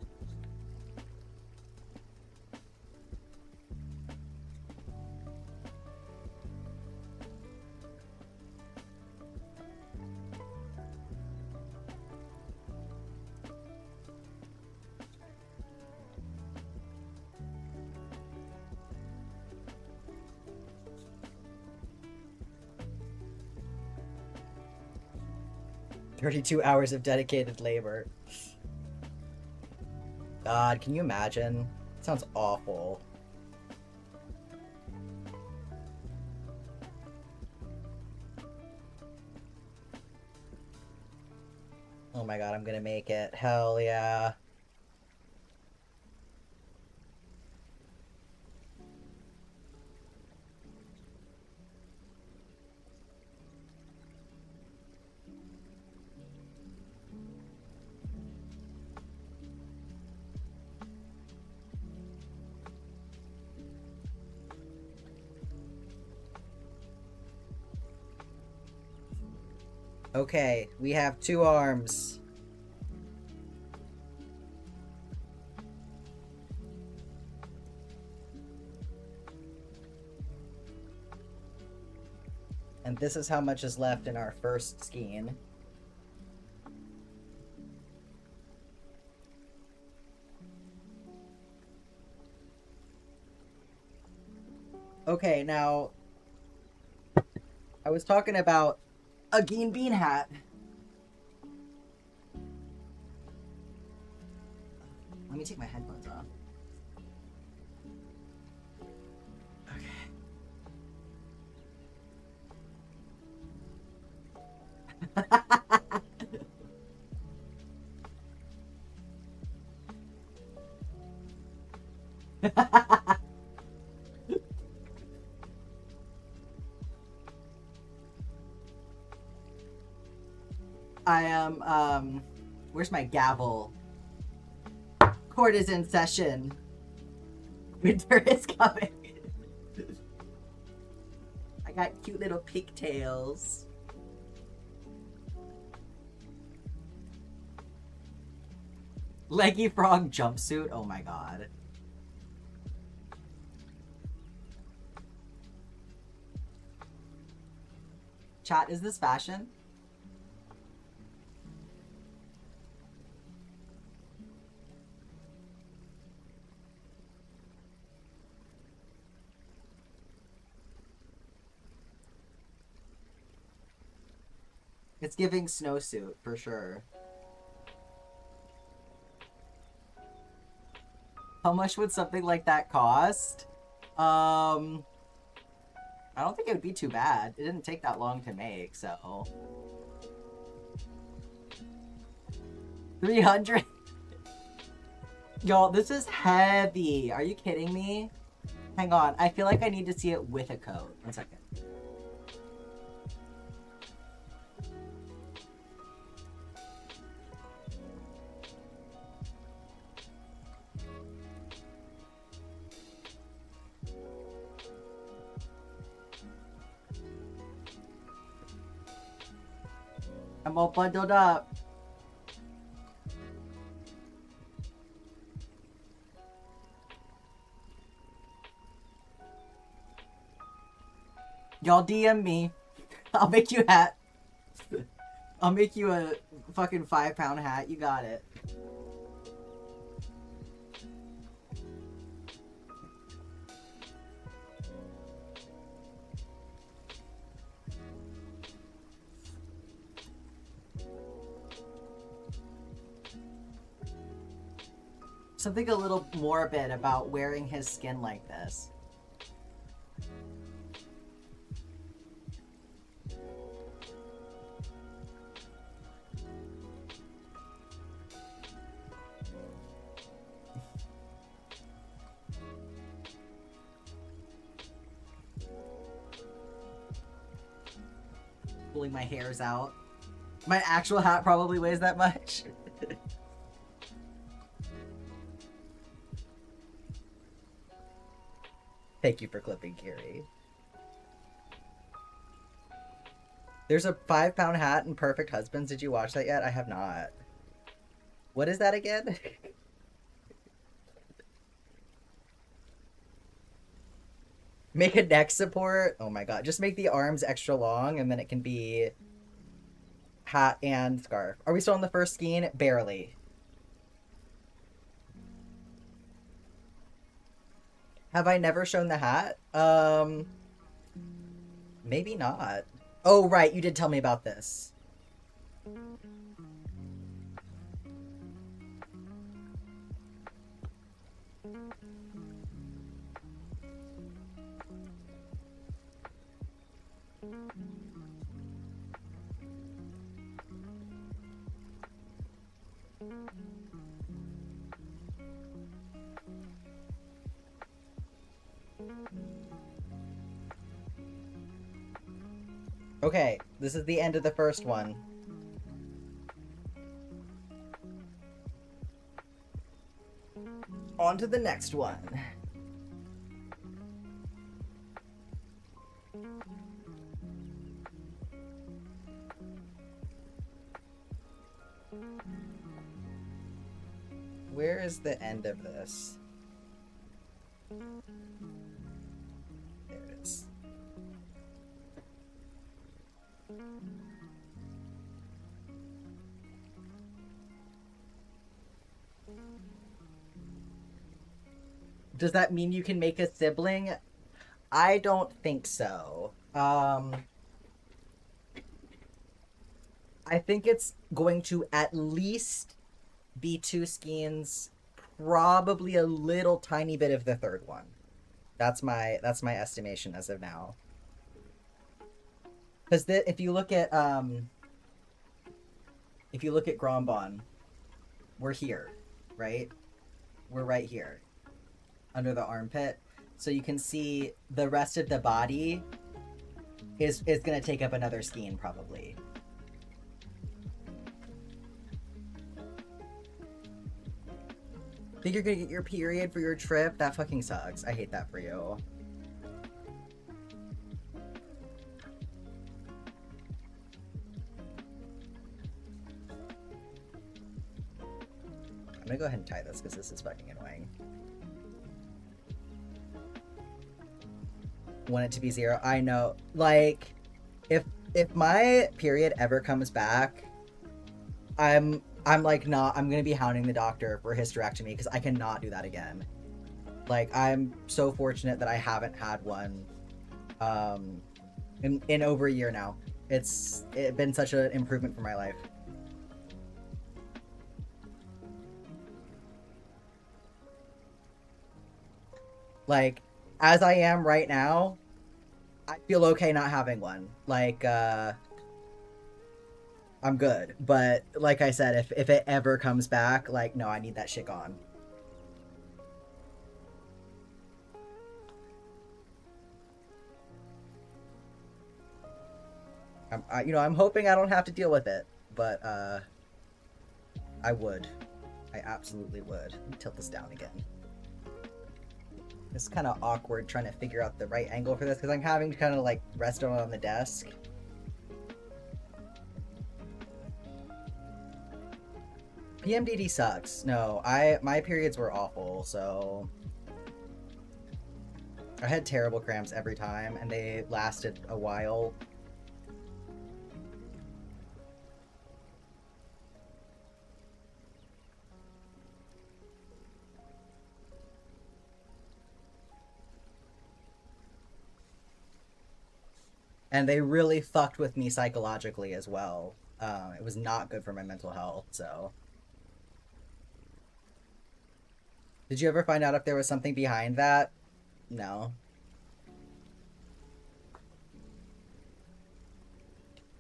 "32 hours of dedicated labor." God, can you imagine? Sounds awful. Oh my god, I'm gonna make it. Hell yeah. Okay, we have 2 arms. And this is how much is left in our first skein. Okay, now I was talking about a Geen Bean hat. Let me take my headphones off. I am, where's my gavel? Court is in session. Winter is coming. I got cute little pigtails. Leggy frog jumpsuit. Oh my god. Chat, is this fashion? It's giving snowsuit, for sure. How much would something like that cost? I don't think it would be too bad. It didn't take that long to make, so... 300? Y'all, this is heavy. Are you kidding me? Hang on. I feel like I need to see it with a coat. 1 second. I'm all bundled up. Y'all DM me. I'll make you a hat. I'll make you a fucking 5-pound hat. You got it. Something a little morbid about wearing his skin like this. Pulling my hairs out. My actual hat probably weighs that much. Thank you for clipping, Kiri. There's a 5-pound hat in Perfect Husbands. Did you watch that yet? I have not. What is that again? Make a neck support. Oh my god. Just make the arms extra long and then it can be hat and scarf. Are we still on the first skein? Barely. Have I never shown the hat? Maybe not. Oh, right. You did tell me about this. Okay, this is the end of the first one. On to the next one. Where is the end of this? There it is. Does that mean you can make a sibling? I don't think so. I think it's going to at least be 2 skeins, probably a little tiny bit of the third one. That's my estimation as of now. Because if you look at Grombon, we're here, right? We're right here, under the armpit. So you can see the rest of the body is gonna take up another skein probably. Think you're gonna get your period for your trip? That fucking sucks. I hate that for you. I'm gonna go ahead and tie this because this is fucking annoying. Want it to be 0? I know. Like, if my period ever comes back, I'm like not. I'm gonna be hounding the doctor for a hysterectomy because I cannot do that again. Like, I'm so fortunate that I haven't had one in over a year now. It's been such an improvement for my life. Like, as I am right now, I feel okay not having one. Like, I'm good. But like I said, if it ever comes back, like, no, I need that shit gone. I'm hoping I don't have to deal with it, but I would. I absolutely would. Let me tilt this down again. It's kind of awkward trying to figure out the right angle for this because I'm having to kind of like rest it on the desk. PMDD sucks. No, my periods were awful, so I had terrible cramps every time and they lasted a while. And they really fucked with me psychologically as well. It was not good for my mental health, so. Did you ever find out if there was something behind that? No.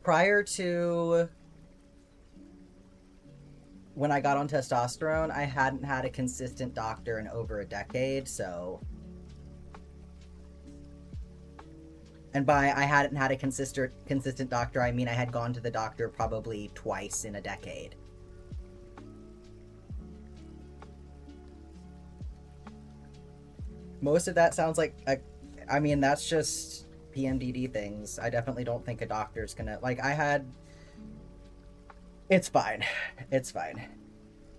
Prior to when I got on testosterone, I hadn't had a consistent doctor in over a decade, so. And by I hadn't had a consistent doctor, I mean I had gone to the doctor probably twice in a decade. Most of that sounds like I mean, that's just PMDD things. I definitely don't think a doctor's gonna, like, it's fine. It's fine.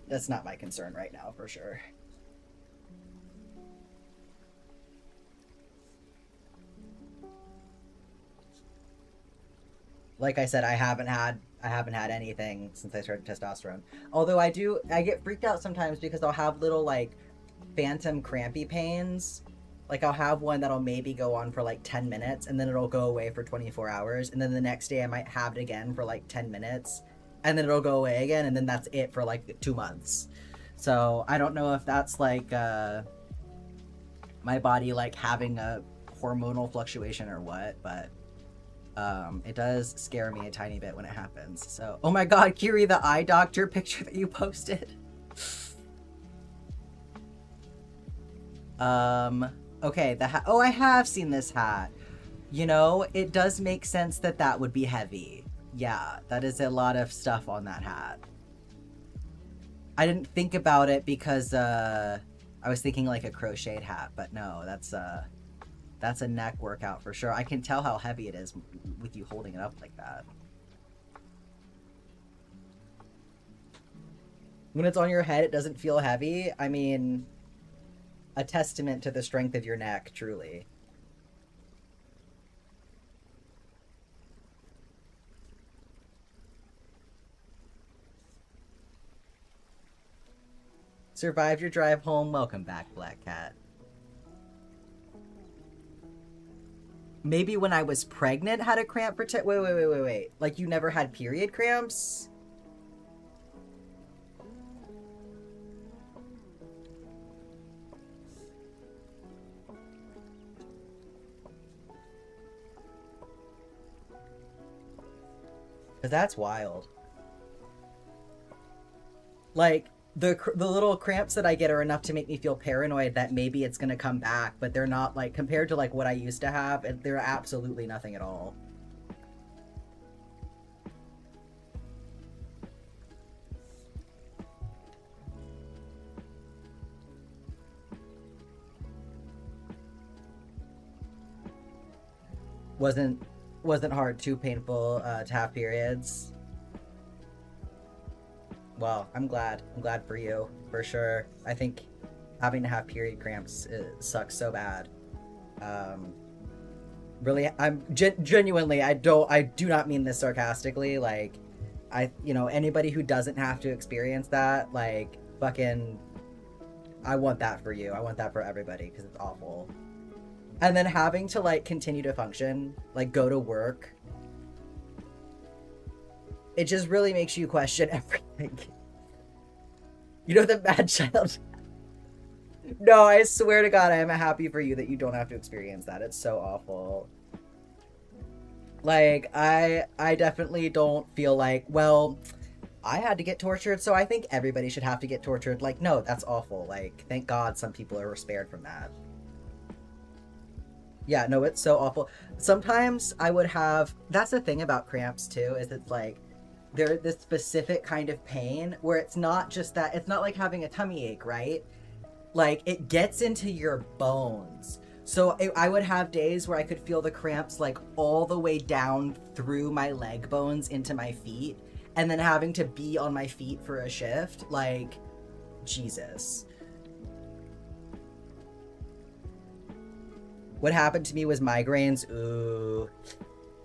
That's not my concern right now, for sure. Like I said, I haven't had anything since I started testosterone. Although I get freaked out sometimes because I'll have little like phantom crampy pains. Like I'll have one that'll maybe go on for like 10 minutes and then it'll go away for 24 hours. And then the next day I might have it again for like 10 minutes and then it'll go away again. And then that's it for like 2 months. So I don't know if that's like my body like having a hormonal fluctuation or what, but it does scare me a tiny bit when it happens. So, oh my god, Kiri, the eye doctor picture that you posted. Okay, the hat. Oh, I have seen this hat. You know, it does make sense that that would be heavy. Yeah, that is a lot of stuff on that hat. I didn't think about it because, I was thinking like a crocheted hat, but no, that's a neck workout for sure. I can tell how heavy it is with you holding it up like that. When it's on your head, it doesn't feel heavy. I mean, a testament to the strength of your neck, truly. Survived your drive home. Welcome back, Black Cat. Maybe when I was pregnant had a cramp for wait. Like you never had period cramps? Cause that's wild. Like the little cramps that I get are enough to make me feel paranoid that maybe it's gonna come back, but they're not, like, compared to like what I used to have, and they're absolutely nothing at all. Wasn't hard, too painful to have periods. Well, I'm glad for you, for sure. I think having to have period cramps sucks so bad. Really, I'm genuinely, I do not mean this sarcastically. Like, anybody who doesn't have to experience that, like, fucking, I want that for you. I want that for everybody, because it's awful. And then having to, like, continue to function, like, go to work, it just really makes you question everything. You know, the mad child. No, I swear to God, I am happy for you that you don't have to experience that. It's so awful. Like, I definitely don't feel like, well, I had to get tortured, so I think everybody should have to get tortured. Like, no, that's awful. Like, thank God some people are spared from that. Yeah, no, it's so awful. Sometimes I would have... That's the thing about cramps, too, is it's like, they're this specific kind of pain where it's not just that... It's not like having a tummy ache, right? Like, it gets into your bones. So I would have days where I could feel the cramps, like, all the way down through my leg bones into my feet. And then having to be on my feet for a shift. Like, Jesus. What happened to me was migraines. Ooh,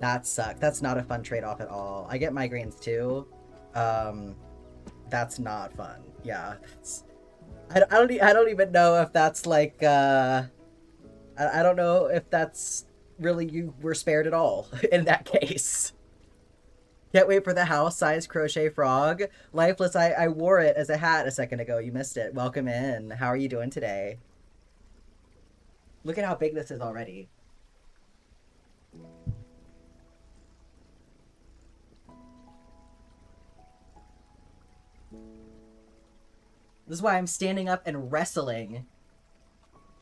that sucked. That's not a fun trade-off at all. I get migraines too. That's not fun. Yeah. I don't even know if that's like, I don't know if that's really, you were spared at all in that case. Can't wait for the house-size crochet frog. Lifeless, I wore it as a hat a second ago. You missed it. Welcome in. How are you doing today? Look at how big this is already. This is why I'm standing up and wrestling.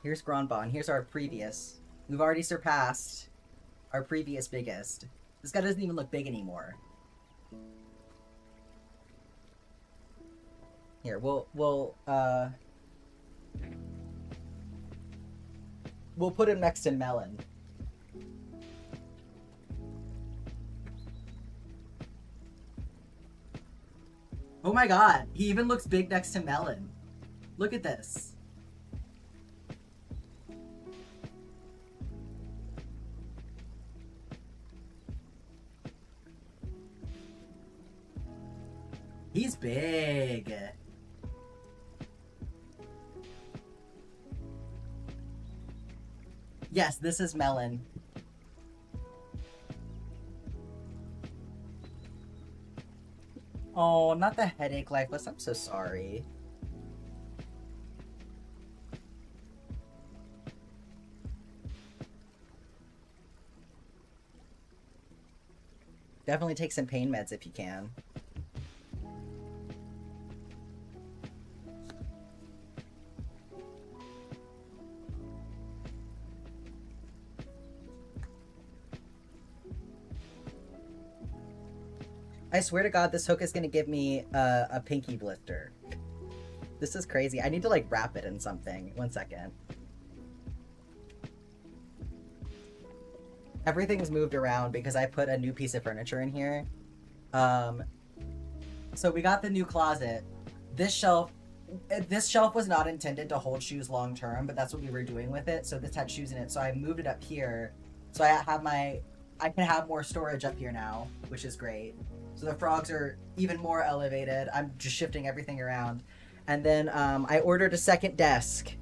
Here's Granbon. Here's our previous. We've already surpassed our previous biggest. This guy doesn't even look big anymore. Here, we'll put him next to Melon. Oh my God, he even looks big next to Melon. Look at this. He's big. Yes, this is Melon. Oh, not the headache, Lifeless. I'm so sorry. Definitely take some pain meds if you can. I swear to God, this hook is gonna give me a pinky blister. This is crazy. I need to, like, wrap it in something. 1 second. Everything's moved around because I put a new piece of furniture in here. So we got the new closet. This shelf was not intended to hold shoes long term, but that's what we were doing with it. So this had shoes in it. So I moved it up here. So I can have more storage up here now, which is great. So the frogs are even more elevated. I'm just shifting everything around. And then I ordered a second desk.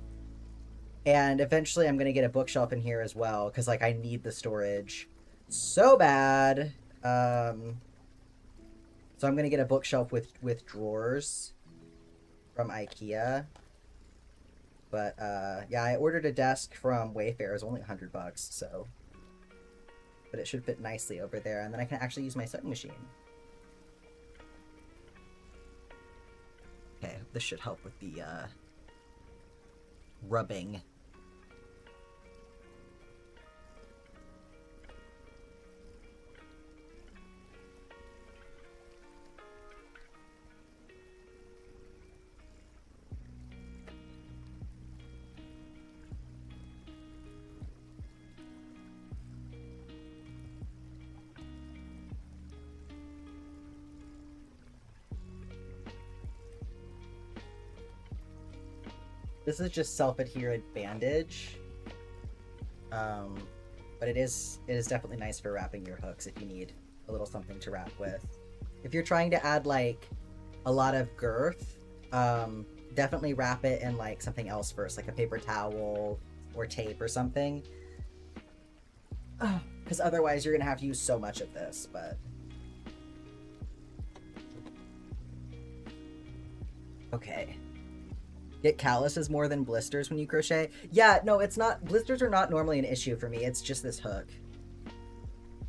And eventually I'm going to get a bookshelf in here as well, because, like, I need the storage so bad. So I'm going to get a bookshelf with drawers from IKEA. But, yeah, I ordered a desk from Wayfair. It was only $100, so... But it should fit nicely over there, and then I can actually use my sewing machine. Okay, this should help with the, rubbing. This is just self-adherent bandage. But it is definitely nice for wrapping your hooks if you need a little something to wrap with. If you're trying to add, like, a lot of girth, definitely wrap it in, like, something else first, like a paper towel or tape or something. Because otherwise you're going to have to use so much of this, but... Okay. Get calluses more than blisters when you crochet? Yeah, no, it's not. Blisters are not normally an issue for me. It's just this hook.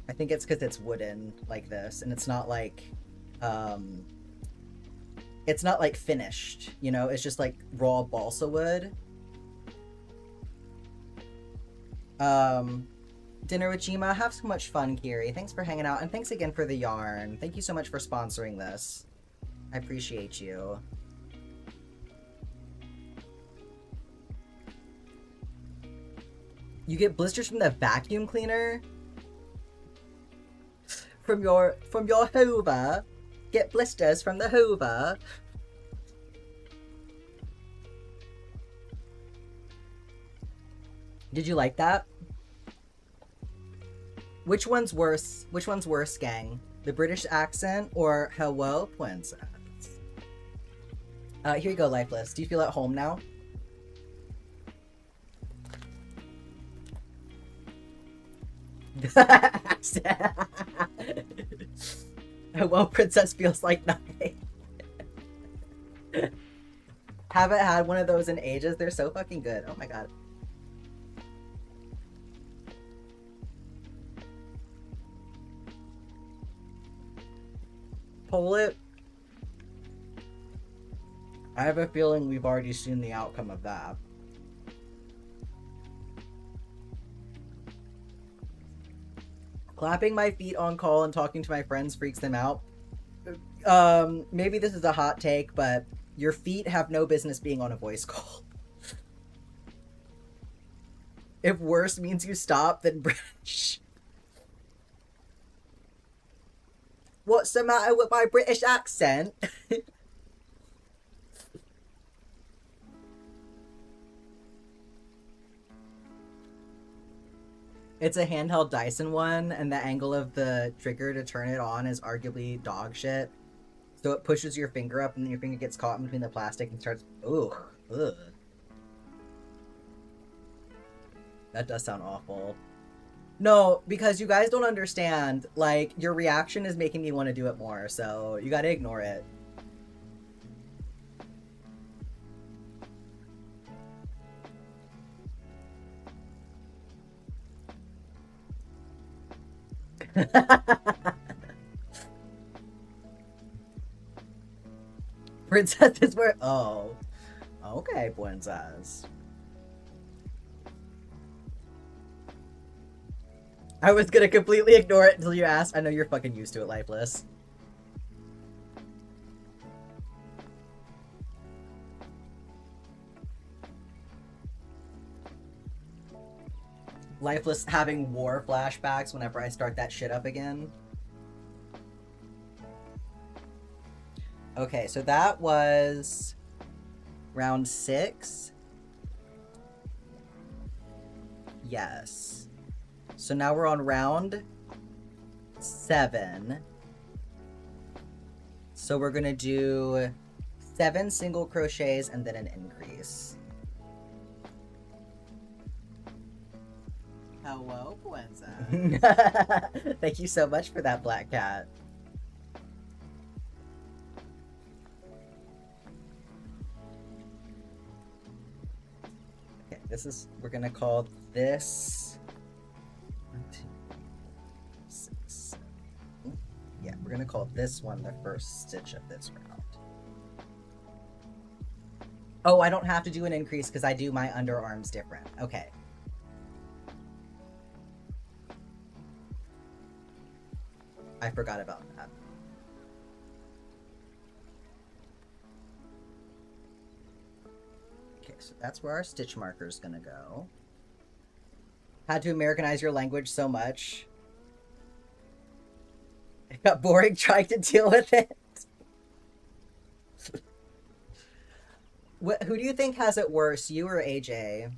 I think it's because it's wooden like this, and it's not like, it's not like finished, you know? It's just like raw balsa wood. Dinner with Jima. Have so much fun, Kiri. Thanks for hanging out, and thanks again for the yarn. Thank you so much for sponsoring this. I appreciate you. You get blisters from the vacuum cleaner? From your Hoover? Get blisters from the Hoover? Did you like that? Which one's worse? Which one's worse, gang? The British accent or hello, princess? Here you go, Lifeless. Do you feel at home now? Well, princess feels like nothing. Haven't had one of those in ages. They're so fucking good. Oh my god. Pull it. I have a feeling we've already seen the outcome of that. Clapping my feet on call and talking to my friends freaks them out. Maybe this is a hot take, but your feet have no business being on a voice call. If worse means you stop, then British. What's the matter with my British accent? It's a handheld Dyson one, and the angle of the trigger to turn it on is arguably dog shit. So it pushes your finger up, and then your finger gets caught in between the plastic and starts... Ugh. Ugh. That does sound awful. No, because you guys don't understand. Like, your reaction is making me want to do it more, so you gotta ignore it. Princesses were... Oh. Okay, princess. I was gonna completely ignore it until you asked. I know you're fucking used to it, Lifeless. Lifeless having war flashbacks whenever I start that shit up again. Okay, so that was round 6. Yes. So now we're on round 7. So we're gonna do 7 single crochets and then an increase. Hello, Gwenza. Thank you so much for that, Black Cat. Okay, we're gonna call this 1, 2, 6, 7. Yeah, we're gonna call this one the first stitch of this round. Oh, I don't have to do an increase because I do my underarms different. Okay. I forgot about that. Okay, so that's where our stitch marker is gonna go. Had to Americanize your language so much. It got boring trying to deal with it. Who do you think has it worse, you or AJ?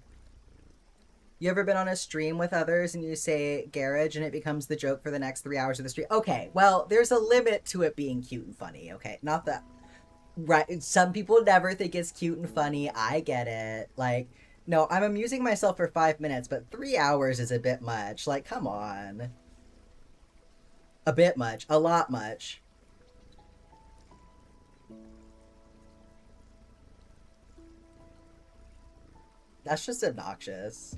You ever been on a stream with others and you say garage and it becomes the joke for the next 3 hours of the stream? Okay, well, there's a limit to it being cute and funny, okay? Not that... Right, some people never think it's cute and funny. I get it. Like, no, I'm amusing myself for 5 minutes, but 3 hours is a bit much. Like, come on. A bit much. A lot much. That's just obnoxious.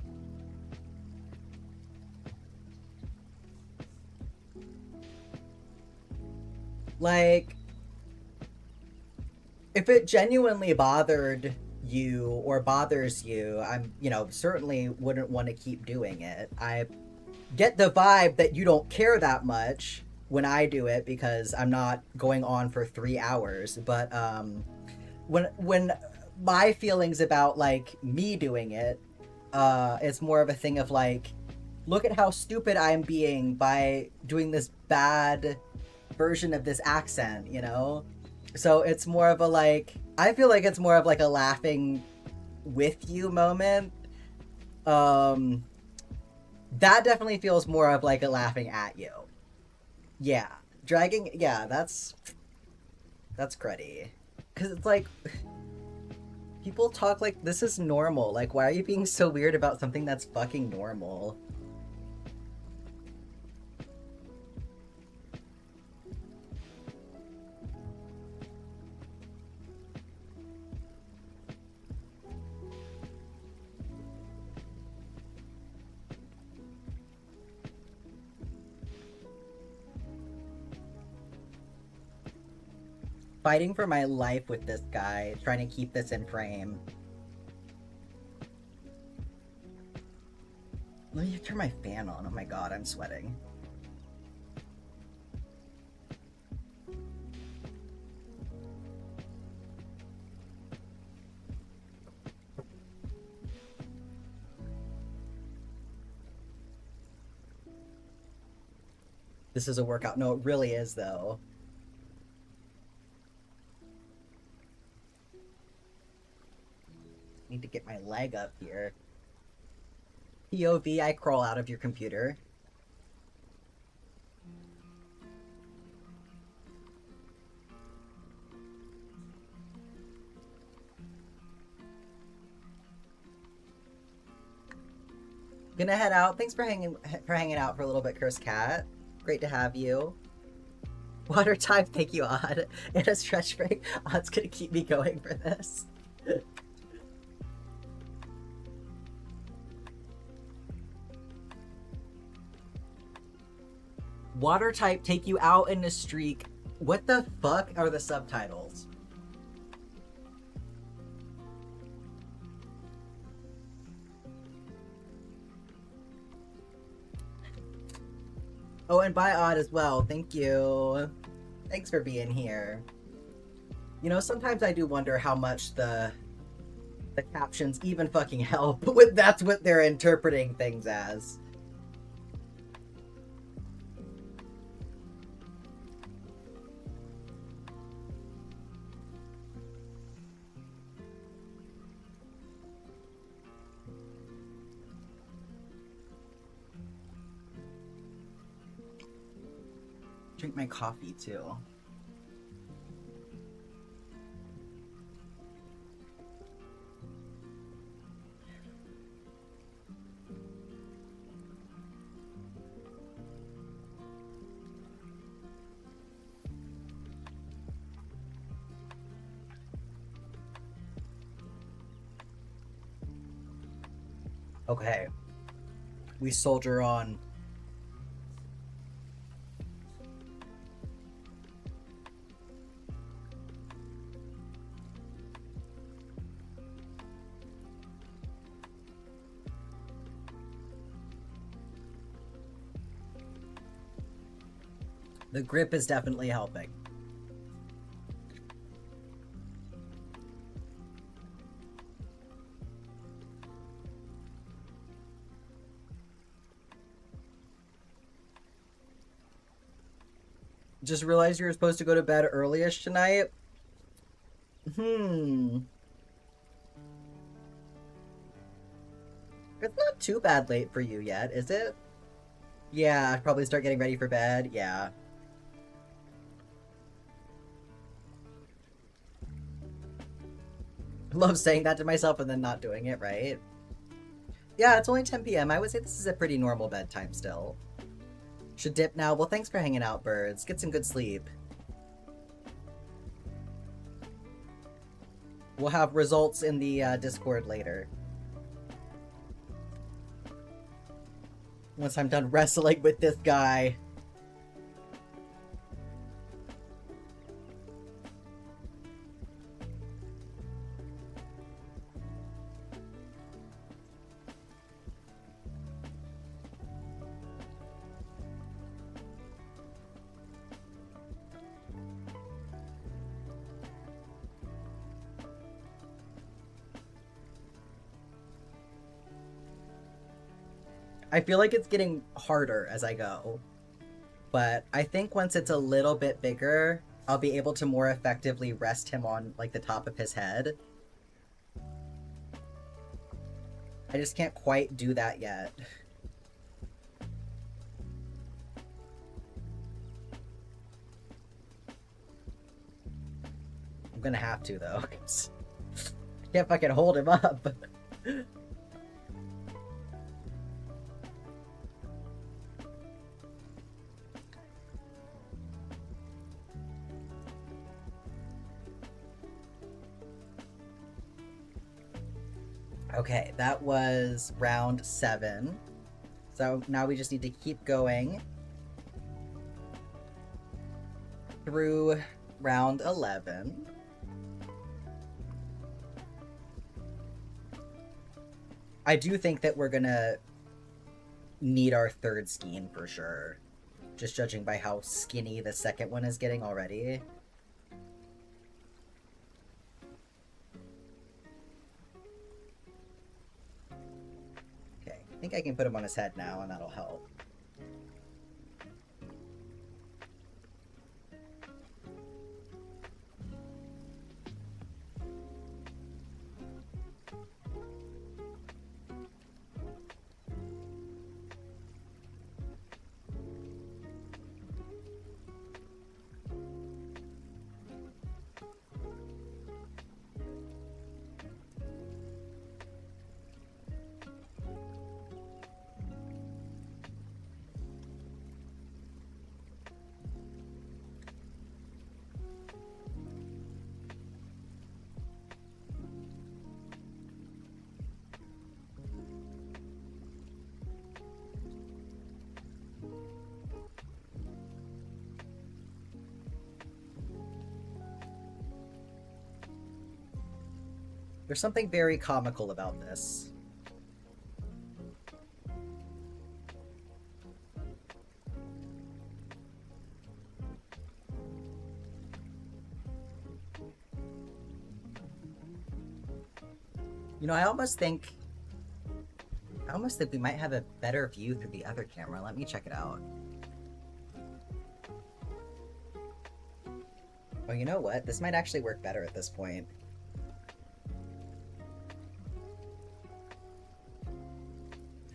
Like, if it genuinely bothered you or bothers you, I'm, certainly wouldn't want to keep doing it. I get the vibe that you don't care that much when I do it because I'm not going on for 3 hours. But when my feelings about, like, me doing it, it's more of a thing of, like, look at how stupid I'm being by doing this bad version of this accent, you know? So it's more of a, like, I feel like it's more of, like, a laughing with you moment. That definitely feels more of, like, a laughing at you. Yeah. Dragging, yeah, that's cruddy. Because it's like, people talk like this is normal. Like, why are you being so weird about something that's fucking normal? Fighting for my life with this guy, trying to keep this in frame. Let me turn my fan on. Oh my god, I'm sweating. This is a workout. No, it really is, though. Need to get my leg up here. POV, I crawl out of your computer. Gonna head out. Thanks for hanging out for a little bit, Curse Cat. Great to have you. Water time, thank you, Odd. And a stretch break. Odd's gonna keep me going for this. Water type take you out in a streak. What the fuck are the subtitles? Oh, and bye, Odd, as well. Thank you. Thanks for being here. You know, sometimes I do wonder how much the captions even fucking help when that's what they're interpreting things as. Drink my coffee too. Okay. We soldier on. The grip is definitely helping. Just realized you were supposed to go to bed early-ish tonight. It's not too bad late for you yet, is it? Yeah, I'd probably start getting ready for bed. Yeah. I love saying that to myself and then not doing it, right? Yeah, it's only 10 p.m. I would say this is a pretty normal bedtime still. Should dip now. Well, thanks for hanging out, birds. Get some good sleep. We'll have results in the Discord later. Once I'm done wrestling with this guy. I feel like it's getting harder as I go. But I think once it's a little bit bigger, I'll be able to more effectively rest him on, like, the top of his head. I just can't quite do that yet. I'm gonna have to, though. I can't fucking hold him up. Okay, that was round 7. So now we just need to keep going through round 11. I do think that we're gonna need our third skein for sure. Just judging by how skinny the second one is getting already. I think I can put him on his head now, and that'll help. There's something very comical about this. You know, I almost think we might have a better view through the other camera. Let me check it out. Oh, you know what? This might actually work better at this point.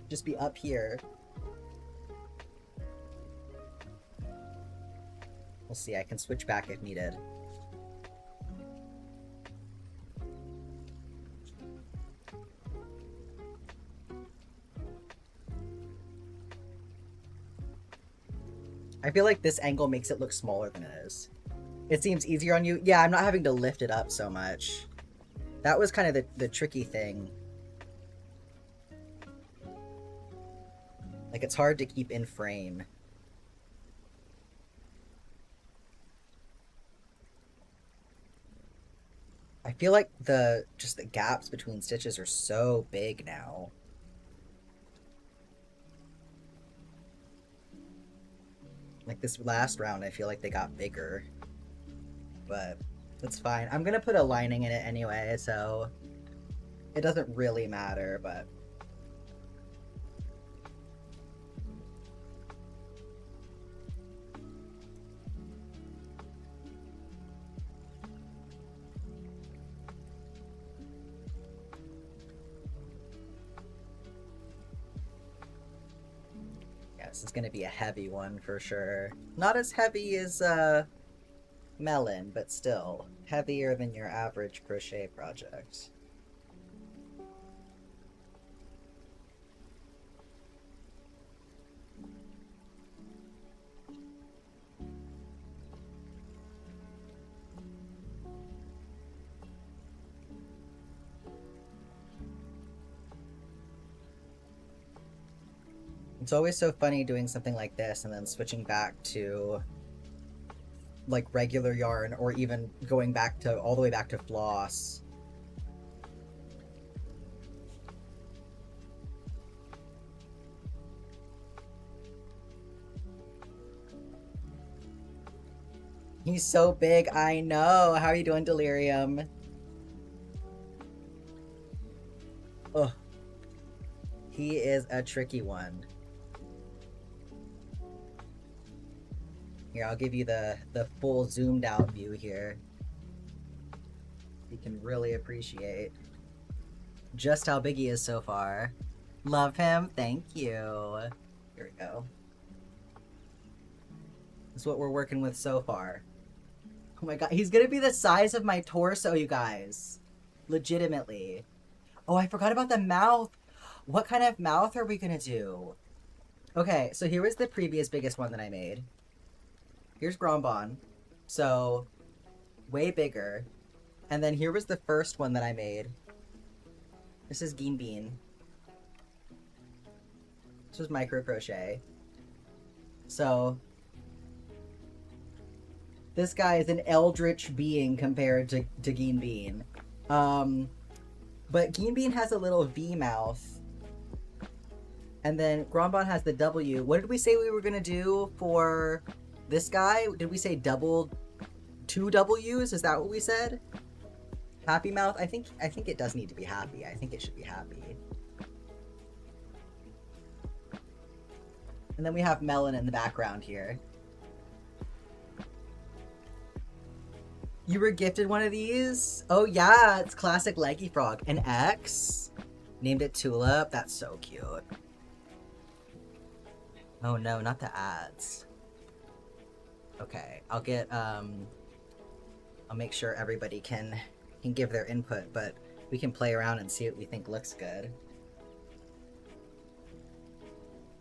Just be up here. We'll see, I can switch back if needed. I feel like this angle makes it look smaller than it is. It seems easier on you. Yeah, I'm not having to lift it up so much. That was kind of the tricky thing. Like, it's hard to keep in frame. I feel like just the gaps between stitches are so big now. Like this last round, I feel like they got bigger. But that's fine. I'm gonna put a lining in it anyway, so it doesn't really matter, but... This is going to be a heavy one for sure. Not as heavy as melon, but still heavier than your average crochet project. It's always so funny doing something like this and then switching back to like regular yarn, or even going back to all the way back to floss. He's so big, I know. How are you doing, Delirium? Ugh. He is a tricky one. Here, I'll give you the full zoomed out view here. You can really appreciate just how big he is so far. Love him, thank you. Here we go. That's what we're working with so far. Oh my god, he's gonna be the size of my torso, you guys. Legitimately. Oh, I forgot about the mouth. What kind of mouth are we gonna do? Okay, so here was the previous biggest one that I made. Here's Grombon. So, way bigger. And then here was the first one that I made. This is Geen Bean. This was micro crochet. So, this guy is an eldritch being compared to Geen Bean. But Geen Bean has a little V mouth. And then Grombon has the W. What did we say we were gonna do for this guy? Did we say two W's? Is that what we said? Happy mouth? I think it does need to be happy. I think it should be happy. And then we have Melon in the background here. You were gifted one of these? Oh yeah, it's classic Leggy Frog. An X? Named it Tulip? That's so cute. Oh no, not the ads. Okay, I'll make sure everybody can give their input, but we can play around and see what we think looks good.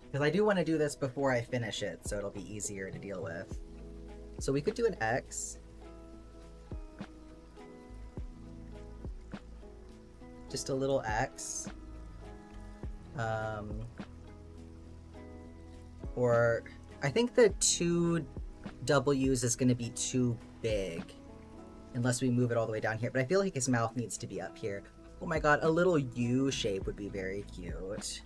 Because I do want to do this before I finish it, so it'll be easier to deal with. So we could do an X. Just a little X. Or I think the two W's is going to be too big unless we move it all the way down here, but I feel like his mouth needs to be up here. Oh my god, a little U shape would be very cute.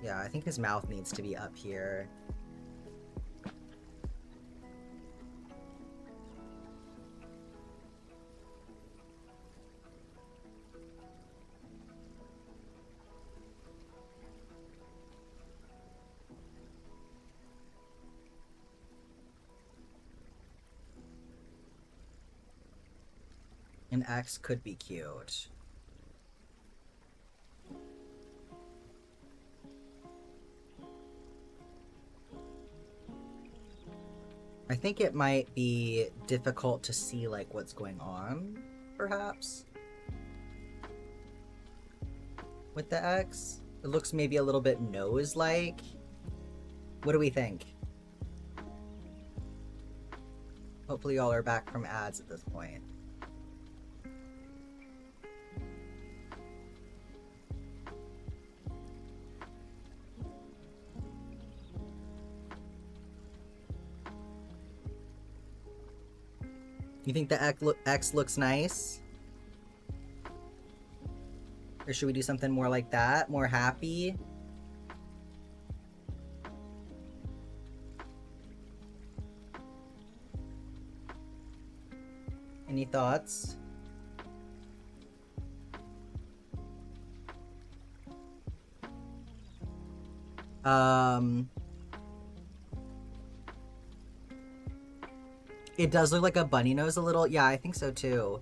Yeah, I think his mouth needs to be up here. An X could be cute. I think it might be difficult to see like what's going on, perhaps, with the X. It looks maybe a little bit nose-like. What do we think? Hopefully y'all are back from ads at this point. You think the X looks nice? Or should we do something more like that? More happy? Any thoughts? It does look like a bunny nose a little. Yeah, I think so too.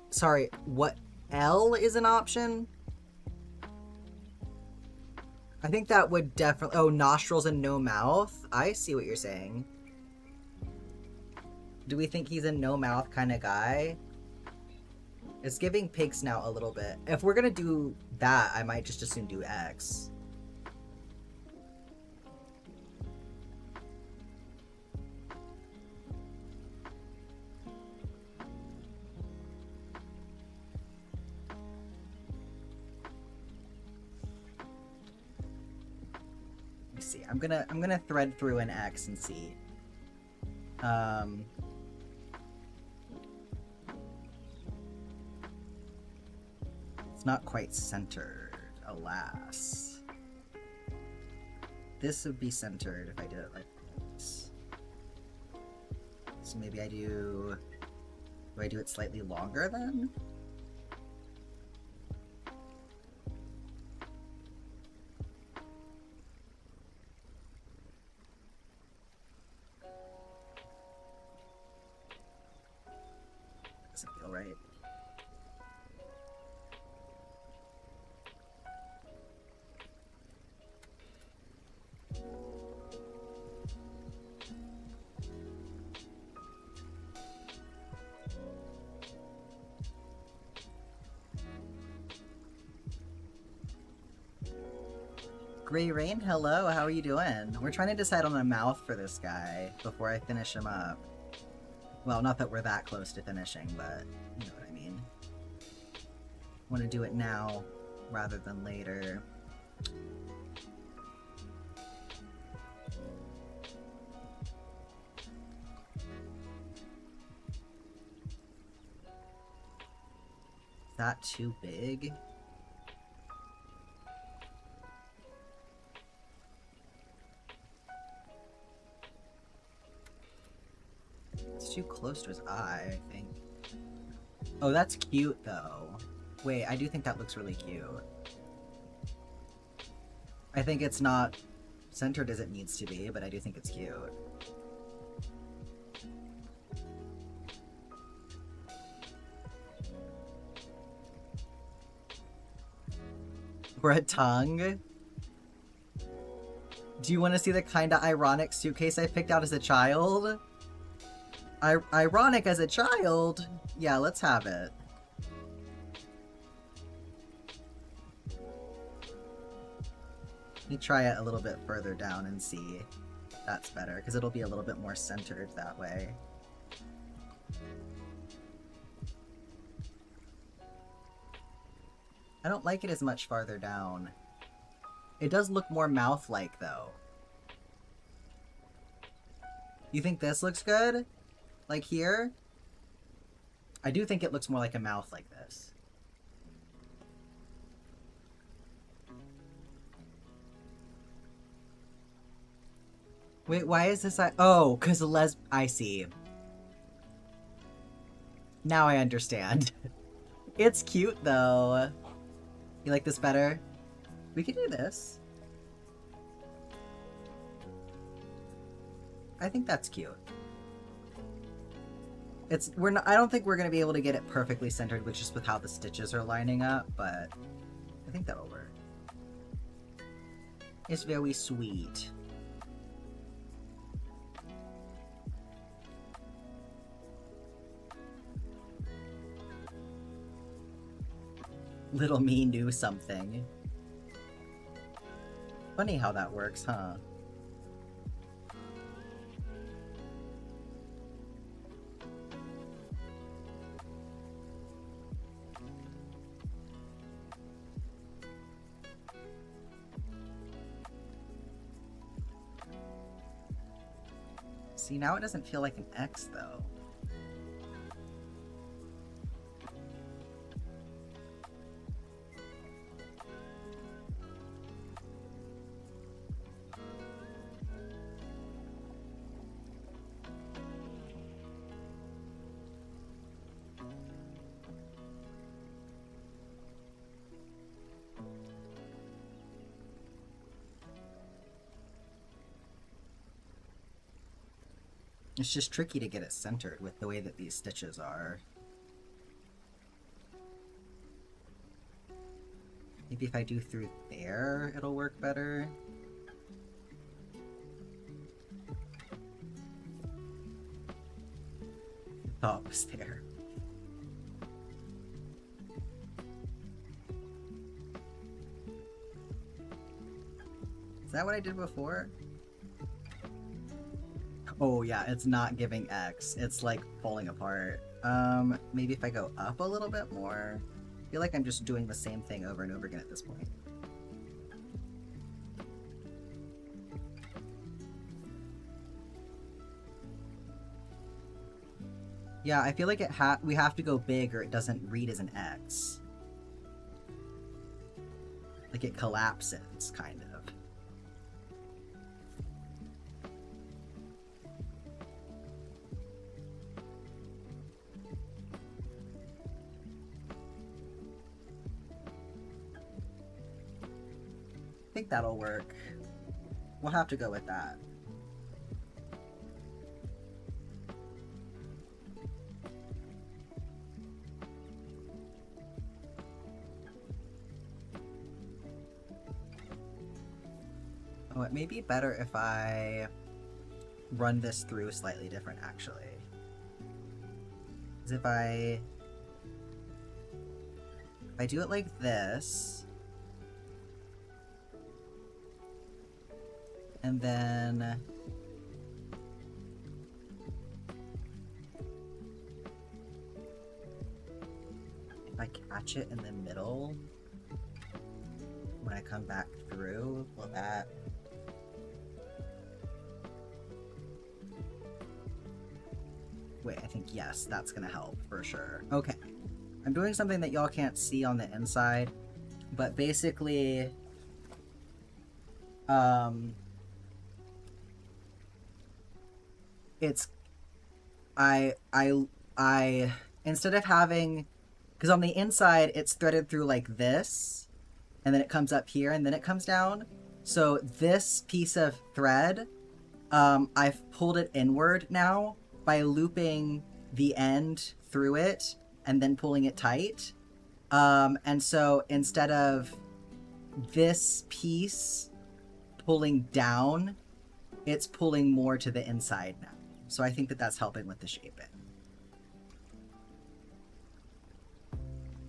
Sorry, what? L is an option? I think that would definitely... Oh, nostrils and no mouth? I see what you're saying. Do we think he's a no mouth kind of guy? It's giving pig snout a little bit. If we're gonna do that, I might just as soon do X. See, I'm gonna thread through an X and see. It's not quite centered, alas. This would be centered if I did it like this. So maybe I do I do it slightly longer then? Doesn't feel right. Gray Rain, hello, how are you doing? We're trying to decide on a mouth for this guy before I finish him up. Well, not that we're that close to finishing, but you know what I mean. Want to do it now rather than later. Is that too big? It's too close to his eye, I think. Oh, that's cute, though. Wait, I do think that looks really cute. I think it's not centered as it needs to be, but I do think it's cute. For a tongue? Do you want to see the kinda ironic suitcase I picked out as a child? Ironic as a child? Yeah, let's have it. Let me try it a little bit further down and see. That's better, because it'll be a little bit more centered that way. I don't like it as much farther down. It does look more mouth-like, though. You think this looks good? Like here? I do think it looks more like a mouth like this. Wait, why is this? Oh, because I see. Now I understand. It's cute, though. You like this better? We could do this. I think that's cute. I don't think we're gonna be able to get it perfectly centered with just with how the stitches are lining up, but I think that'll work. It's very sweet. Little me knew something. Funny how that works, huh? See, now it doesn't feel like an X though. It's just tricky to get it centered with the way that these stitches are. Maybe if I do through there, it'll work better. I thought it was there. Is that what I did before? Oh yeah, it's not giving X. It's like falling apart. Maybe if I go up a little bit more. I feel like I'm just doing the same thing over and over again at this point. Yeah, I feel like we have to go big or it doesn't read as an X. Like it collapses, kind of. I think that'll work. We'll have to go with that. Oh, it may be better if I run this through slightly different, actually. Because if I do it like this, and then if I catch it in the middle when I come back through, will that... Wait, I think yes, that's gonna help for sure. Okay. I'm doing something that y'all can't see on the inside, but basically, it's, I, instead of having, because on the inside, it's threaded through like this, and then it comes up here, and then it comes down. So this piece of thread, I've pulled it inward now by looping the end through it and then pulling it tight. And so instead of this piece pulling down, it's pulling more to the inside now. So I think that that's helping with the shaping.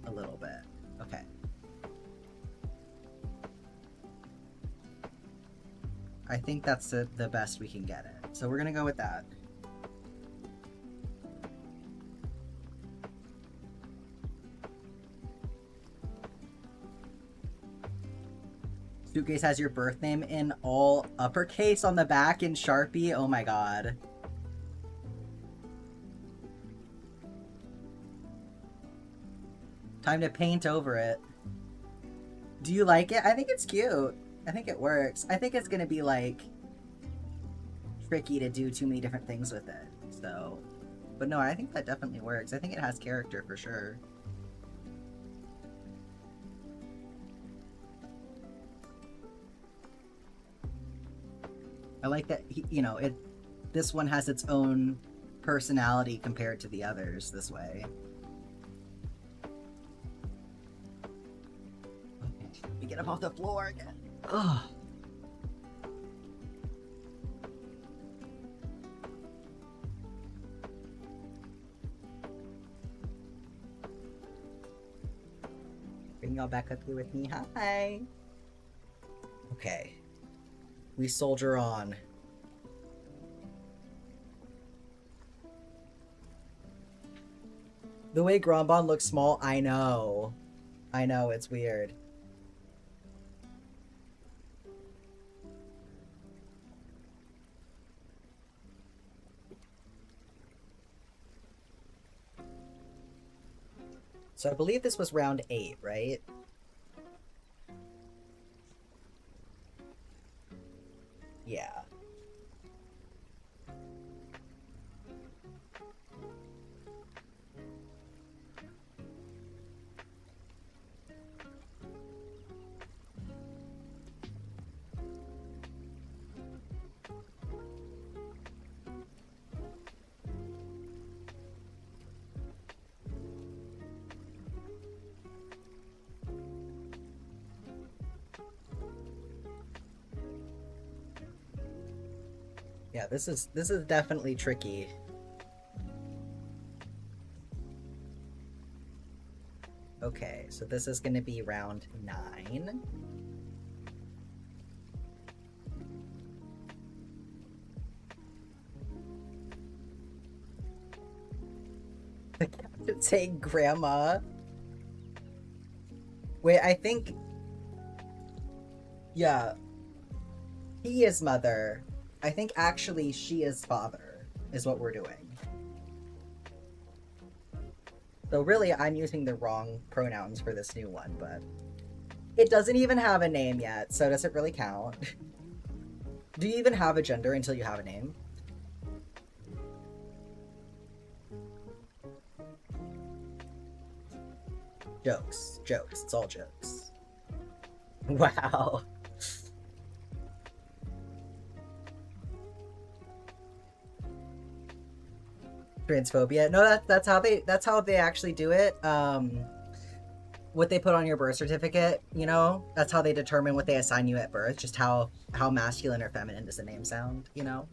A little bit. Okay. I think that's the best we can get it. So we're gonna go with that. Suitcase has your birth name in all uppercase on the back in Sharpie. Oh my god. Time to paint over it. Do you like it? I think it's cute. I think it works. I think it's gonna be like tricky to do too many different things with it. So, but no, I think that definitely works. I think it has character for sure. I like that, you know, this one has its own personality compared to the others this way. Okay, let me get up off the floor again. Ugh. Bring y'all back up here with me. Hi. Okay. We soldier on. The way Granbon looks small, I know. I know, it's weird. So I believe this was round 8, right? Yeah. Yeah, this is definitely tricky. Okay, so this is going to be round 9. The captain saying grandma. Wait, I think... Yeah. He is mother. I think actually she is father, is what we're doing. So really, I'm using the wrong pronouns for this new one, but... It doesn't even have a name yet, so does it really count? Do you even have a gender until you have a name? Jokes. Jokes. It's all jokes. Wow. Transphobia. No, that's how they actually do it. What they put on your birth certificate, you know? That's how they determine what they assign you at birth, just how masculine or feminine does the name sound, you know?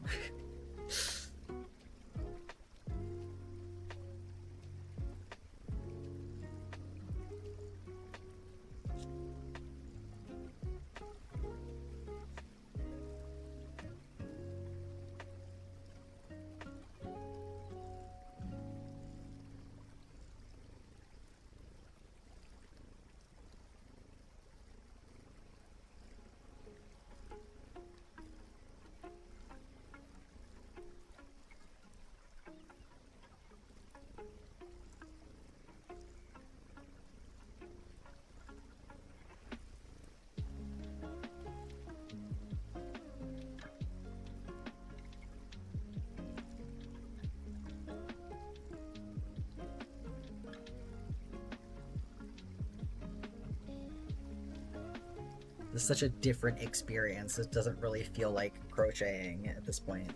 It's such a different experience. It doesn't really feel like crocheting at this point.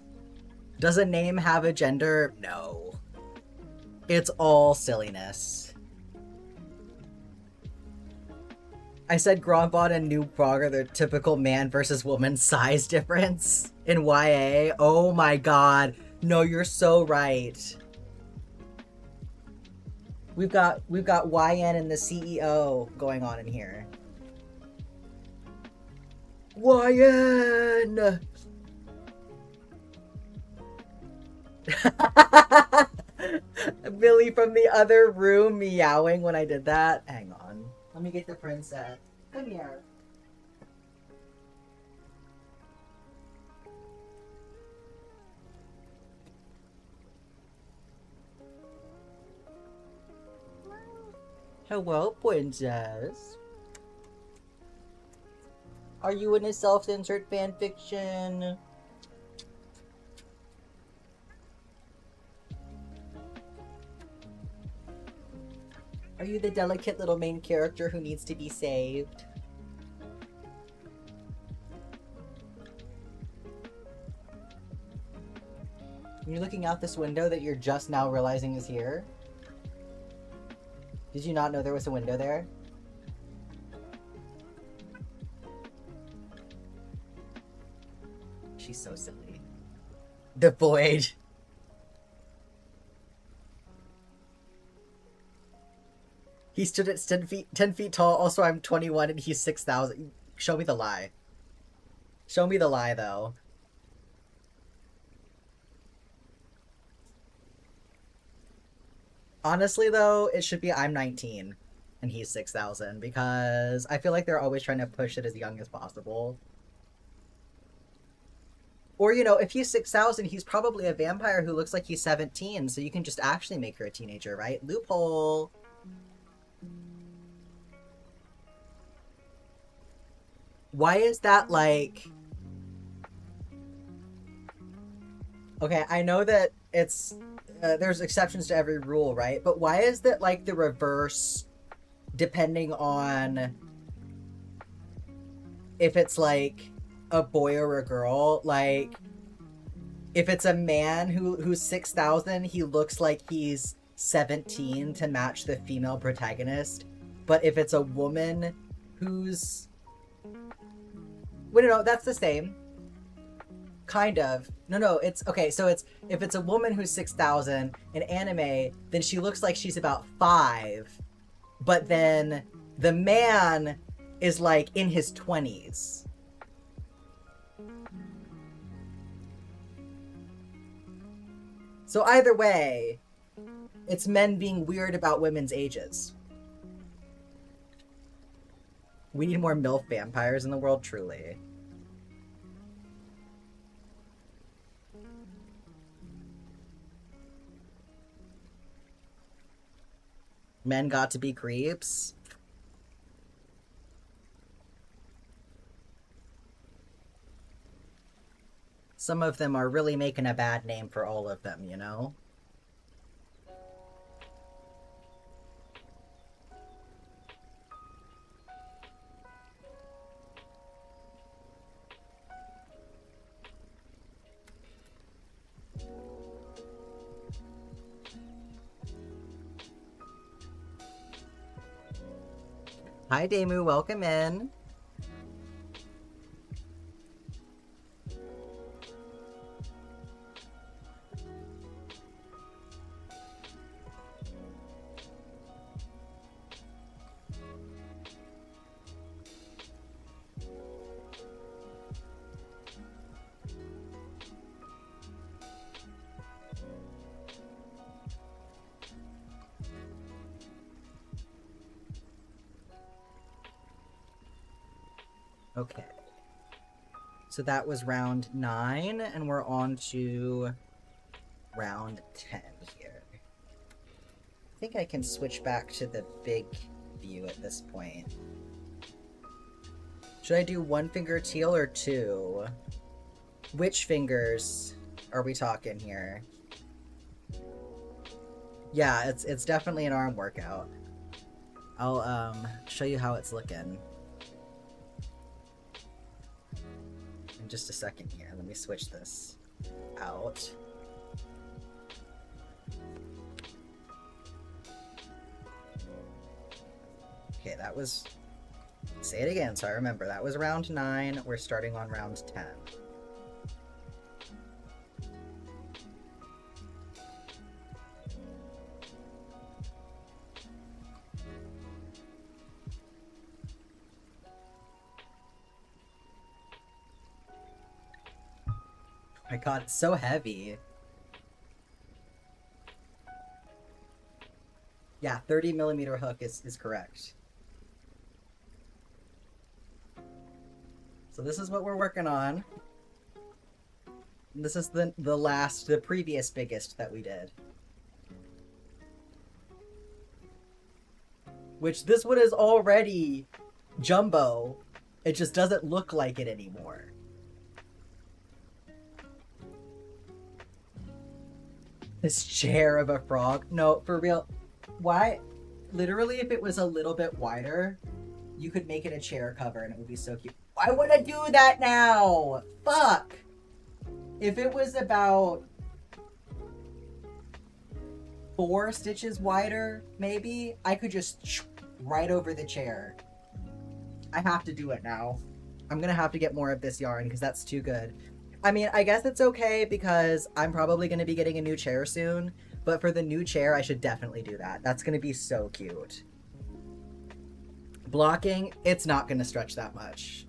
Does a name have a gender? No. It's all silliness. I said Grandbot and New Prog are the typical man versus woman size difference in YA. Oh my god. No, you're so right. We've got YN and the CEO going on in here. YN! Billy from the other room meowing when I did that. Hang on. Let me get the princess. Come here. Hello, princess. Are you in a self-censored fanfiction? Are you the delicate little main character who needs to be saved? You're looking out this window that you're just now realizing is here? Did you not know there was a window there? She's so silly. The void. He stood at 10 feet tall. Also, I'm 21 and he's 6,000. Show me the lie. Show me the lie, though. Honestly, though, it should be I'm 19 and he's 6,000 because I feel like they're always trying to push it as young as possible. Or, you know, if he's 6,000, he's probably a vampire who looks like he's 17, so you can just actually make her a teenager, right? Loophole! Why is that like... Okay, I know that it's... there's exceptions to every rule, right? But why is that like the reverse depending on if it's like a boy or a girl? Like, if it's a man who's 6,000, he looks like he's 17 to match the female protagonist. But if it's a woman who's... Wait, no, that's the same. Kind of. No, it's... Okay, so it's... If it's a woman who's 6,000 in anime, then she looks like she's about 5. But then the man is like in his 20s. So either way, it's men being weird about women's ages. We need more MILF vampires in the world, truly. Men got to be creeps. Some of them are really making a bad name for all of them, you know? Hi, Demu. Welcome in. Okay. So that was round 9, and we're on to round 10 here. I think I can switch back to the big view at this point. Should I do 1 finger teal or 2? Which fingers are we talking here? Yeah, it's definitely an arm workout. I'll show you how it's looking. In just a second here. Let me switch this out. Okay, that was... Say it again so I remember. That was round 9. We're starting on round 10. Oh my god, it's so heavy. Yeah, 30mm hook is correct. So this is what we're working on. This is the previous biggest that we did. Which this one is already jumbo. It just doesn't look like it anymore. This chair of a frog. No, for real. Why? Literally, if it was a little bit wider, you could make it a chair cover and it would be so cute. I want to do that now! Fuck! If it was about 4 stitches wider, maybe, I could just right over the chair. I have to do it now. I'm gonna have to get more of this yarn because that's too good. I mean, I guess it's okay because I'm probably going to be getting a new chair soon, but for the new chair, I should definitely do that. That's going to be so cute. Blocking, it's not going to stretch that much.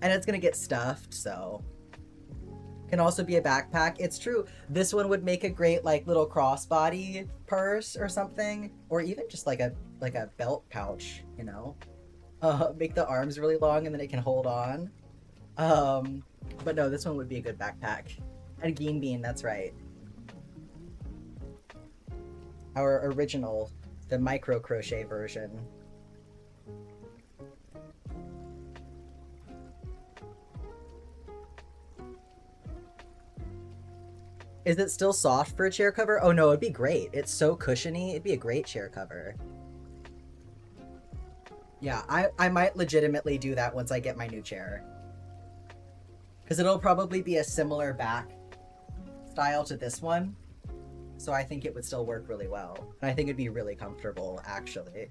And it's going to get stuffed, so... Can also be a backpack. It's true. This one would make a great, like, little crossbody purse or something. Or even just like a belt pouch, you know? Make the arms really long and then it can hold on. But no, this one would be a good backpack. And Geen Bean, that's right. Our original The micro crochet version. Is it still soft for a chair cover? Oh no, it'd be great. It's so cushiony. It'd be a great chair cover. Yeah, I might legitimately do that once I get my new chair. Because it'll probably be a similar back style to this one. So I think it would still work really well. And I think it'd be really comfortable, actually.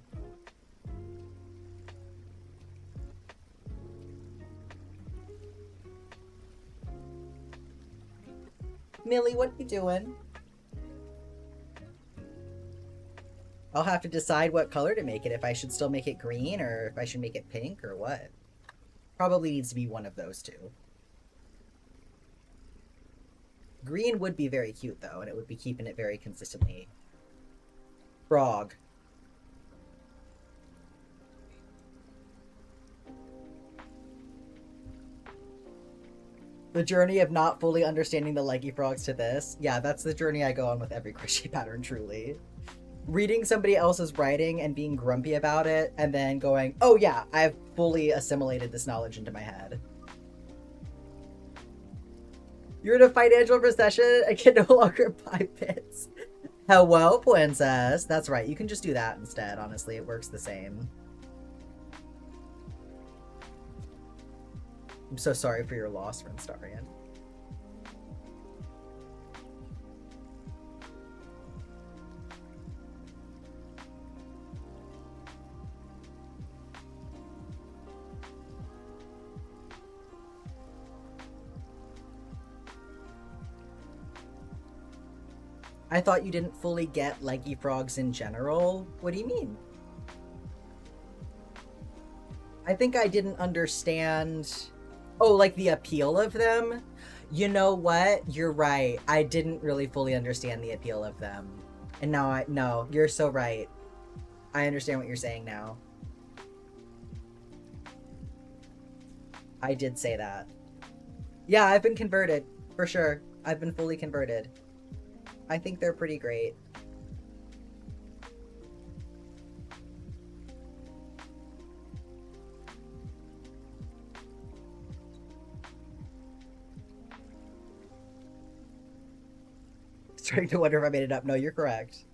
Millie, what are you doing? I'll have to decide what color to make it, if I should still make it green or if I should make it pink or what. Probably needs to be one of those two. Green would be very cute though, and it would be keeping it very consistently. Frog. The journey of not fully understanding the leggy frogs to this. Yeah, that's the journey I go on with every crochet pattern, truly. Reading somebody else's writing and being grumpy about it, and then going, oh yeah, I've fully assimilated this knowledge into my head. You're in a financial recession and can no longer buy bits. Hello, princess. That's right, you can just do that instead, honestly. It works the same. I'm so sorry for your loss, Renstarian. I thought you didn't fully get leggy frogs in general. What do you mean? I think I didn't understand... Oh, like the appeal of them? You know what? You're right. I didn't really fully understand the appeal of them. And now no, you're so right. I understand what you're saying now. I did say that. Yeah, I've been converted, for sure. I've been fully converted. I think they're pretty great. Starting to wonder if I made it up. No, you're correct.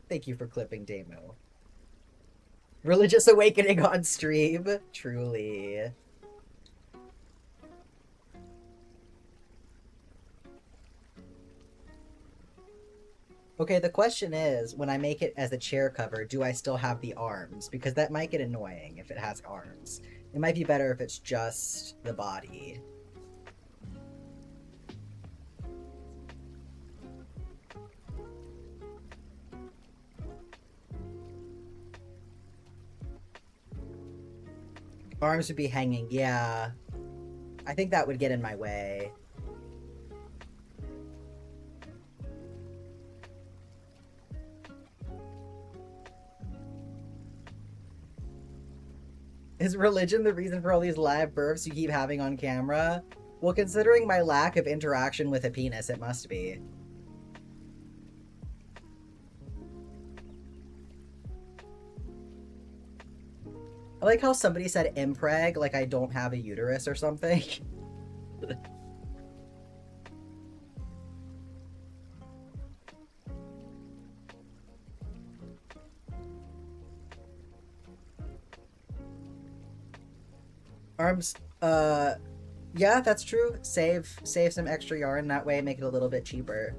Thank you for clipping, Damo. Religious awakening on stream. Truly. Okay, the question is, when I make it as a chair cover, do I still have the arms? Because that might get annoying if it has arms. It might be better if it's just the body. Arms would be hanging, yeah. I think that would get in my way. Is religion the reason for all these live births you keep having on camera? Well, considering my lack of interaction with a penis, it must be. I like how somebody said impreg, like I don't have a uterus or something. Arms, yeah, that's true. Save some extra yarn that way, make it a little bit cheaper.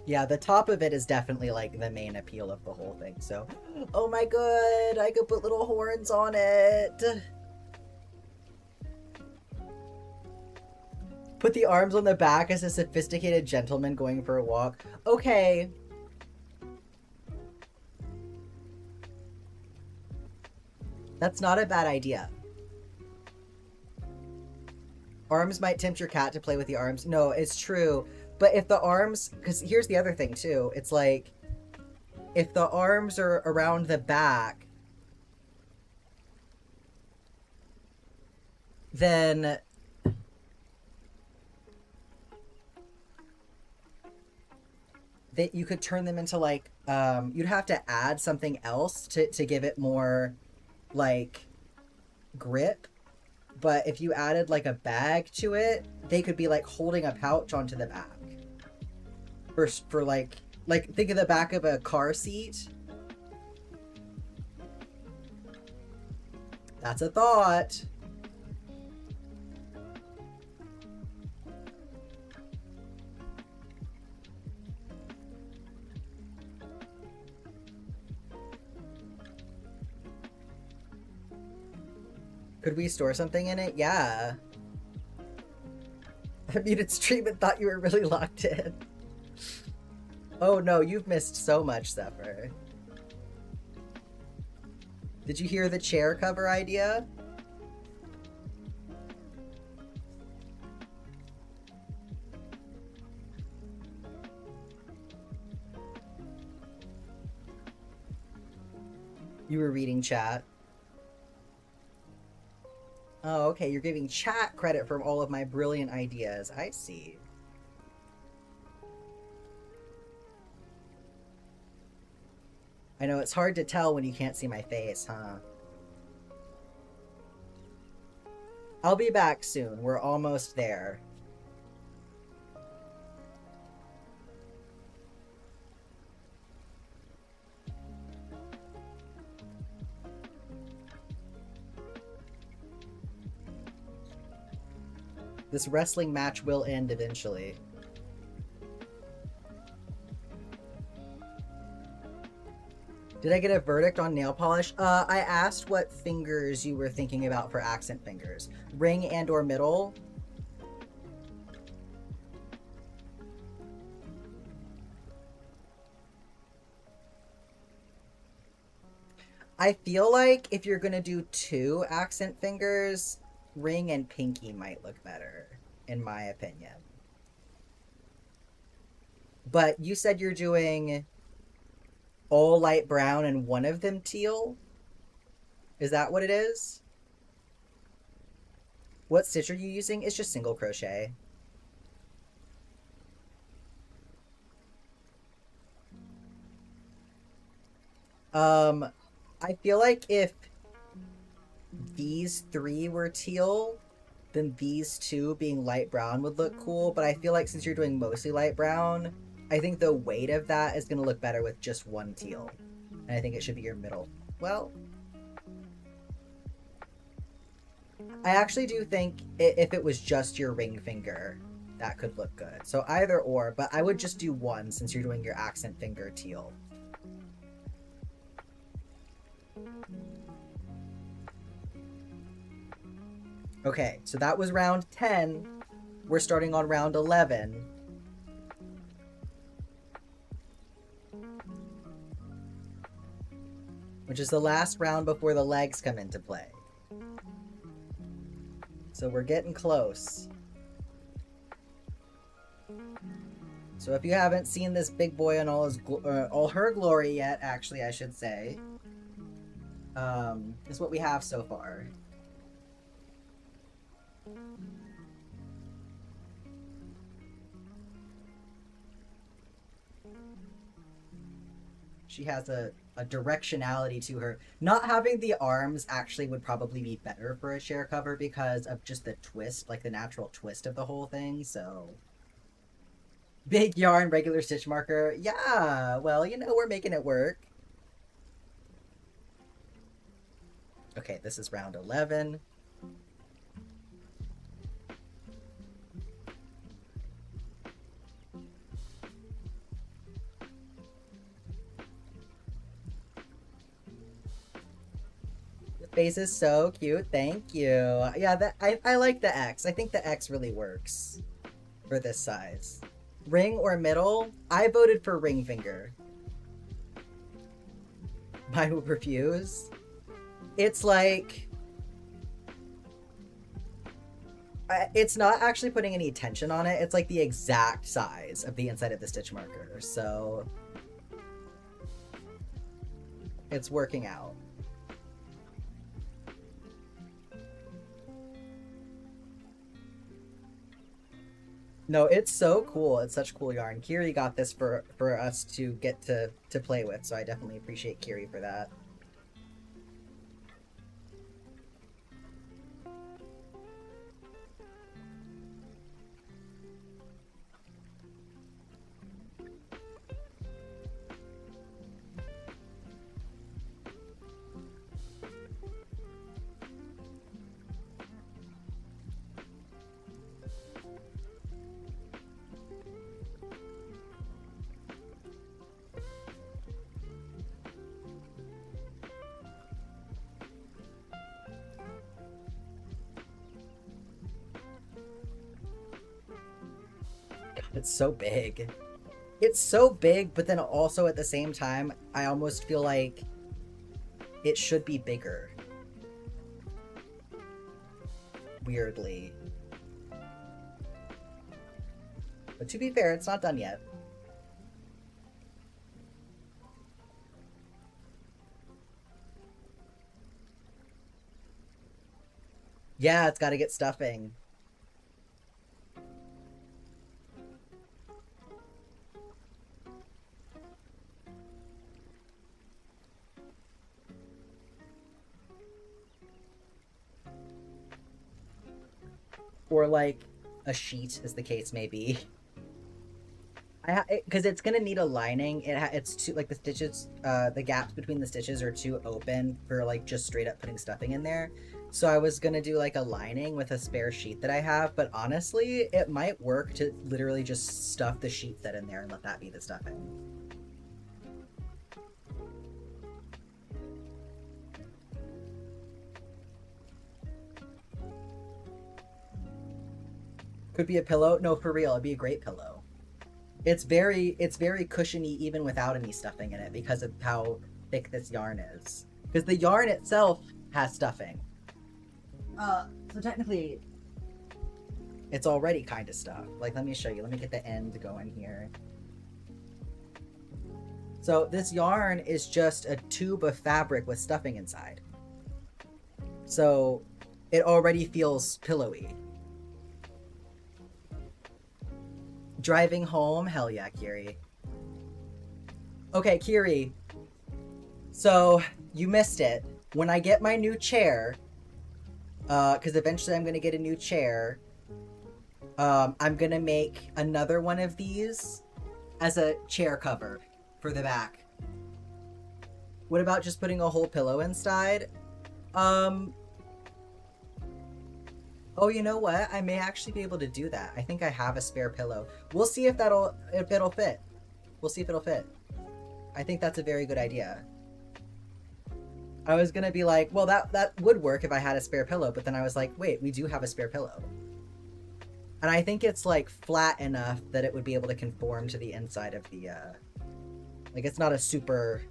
Yeah, the top of it is definitely like the main appeal of the whole thing. So, oh my god, I could put little horns on it. Put the arms on the back as a sophisticated gentleman going for a walk. Okay. That's not a bad idea. Arms might tempt your cat to play with the arms. No, it's true. But if the arms, because here's the other thing too, it's like, if the arms are around the back, then that you could turn them into like, you'd have to add something else to give it more like grip. But if you added like a bag to it, they could be like holding a pouch onto the back. For like think of the back of a car seat. That's a thought. Could we store something in it? Yeah. I muted stream and thought you were really locked in. Oh no, you've missed so much, Zephyr. Did you hear the chair cover idea? You were reading chat. Oh, okay, you're giving chat credit for all of my brilliant ideas. I see. I know, it's hard to tell when you can't see my face, huh? I'll be back soon. We're almost there. This wrestling match will end eventually. Did I get a verdict on nail polish? I asked what fingers you were thinking about for accent fingers. Ring and or middle? I feel like if you're gonna do 2 accent fingers, ring and pinky might look better, in my opinion. But you said you're doing all light brown and one of them teal? Is that what it is? What stitch are you using? It's just single crochet. I feel like if these 3 were teal, then these 2 being light brown would look cool, but I feel like since you're doing mostly light brown, I think the weight of that is going to look better with just 1 teal. And I think it should be your middle. Well, I actually do think if it was just your ring finger, that could look good. So either or, but I would just do 1 since you're doing your accent finger teal. Okay, so that was round 10. We're starting on round 11. Which is the last round before the legs come into play. So we're getting close. So if you haven't seen this big boy in all her glory yet, actually I should say, this is what we have so far. She has a directionality to her. Not having the arms actually would probably be better for a share cover because of just the twist, like the natural twist of the whole thing, so. Big yarn, regular stitch marker. Yeah, well, you know, we're making it work. Okay, this is round 11. Face is so cute. Thank you. Yeah, I like the X. I think the X really works for this size. Ring or middle? I voted for ring finger. Mine will refuse. It's like It's not actually putting any tension on it. It's like the exact size of the inside of the stitch marker. So it's working out. No, it's so cool. It's such cool yarn. Kiri got this for us to get to play with, so I definitely appreciate Kiri for that. It's so big. It's so big, but then also at the same time, I almost feel like it should be bigger. Weirdly. But to be fair, it's not done yet. Yeah, it's got to get stuffing. Or like a sheet, as the case may be. Because it's gonna need a lining. It's too, like, the stitches, the gaps between the stitches are too open for like just straight up putting stuffing in there. So I was gonna do like a lining with a spare sheet that I have, but honestly, it might work to literally just stuff the sheet set in there and let that be the stuffing. Could be a pillow. No, for real, it'd be a great pillow. It's very cushiony even without any stuffing in it because of how thick this yarn is. Because the yarn itself has stuffing. So technically, it's already kind of stuffed. Like, let me show you. Let me get the end going here. So this yarn is just a tube of fabric with stuffing inside. So it already feels pillowy. Driving home? Hell yeah, Kiri. Okay, Kiri. So, you missed it. When I get my new chair, because eventually I'm going to get a new chair, I'm going to make another one of these as a chair cover for the back. What about just putting a whole pillow inside? Oh, you know what? I may actually be able to do that. I think I have a spare pillow. We'll see if it'll fit. We'll see if it'll fit. I think that's a very good idea. I was gonna be like, well, that would work if I had a spare pillow, but then I was like, wait, we do have a spare pillow. And I think it's like flat enough that it would be able to conform to the inside of the, like, it's not a super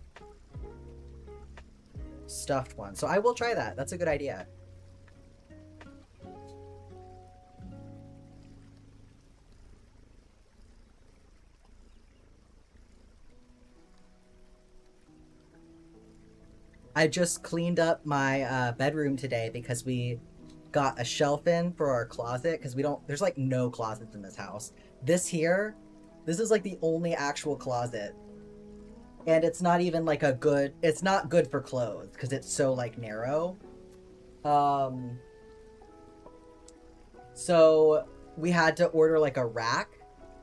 stuffed one. So I will try that. That's a good idea. I just cleaned up my bedroom today because we got a shelf in for our closet because there's like no closets in this house. This is like the only actual closet. And it's not even like it's not good for clothes because it's so like narrow. So we had to order like a rack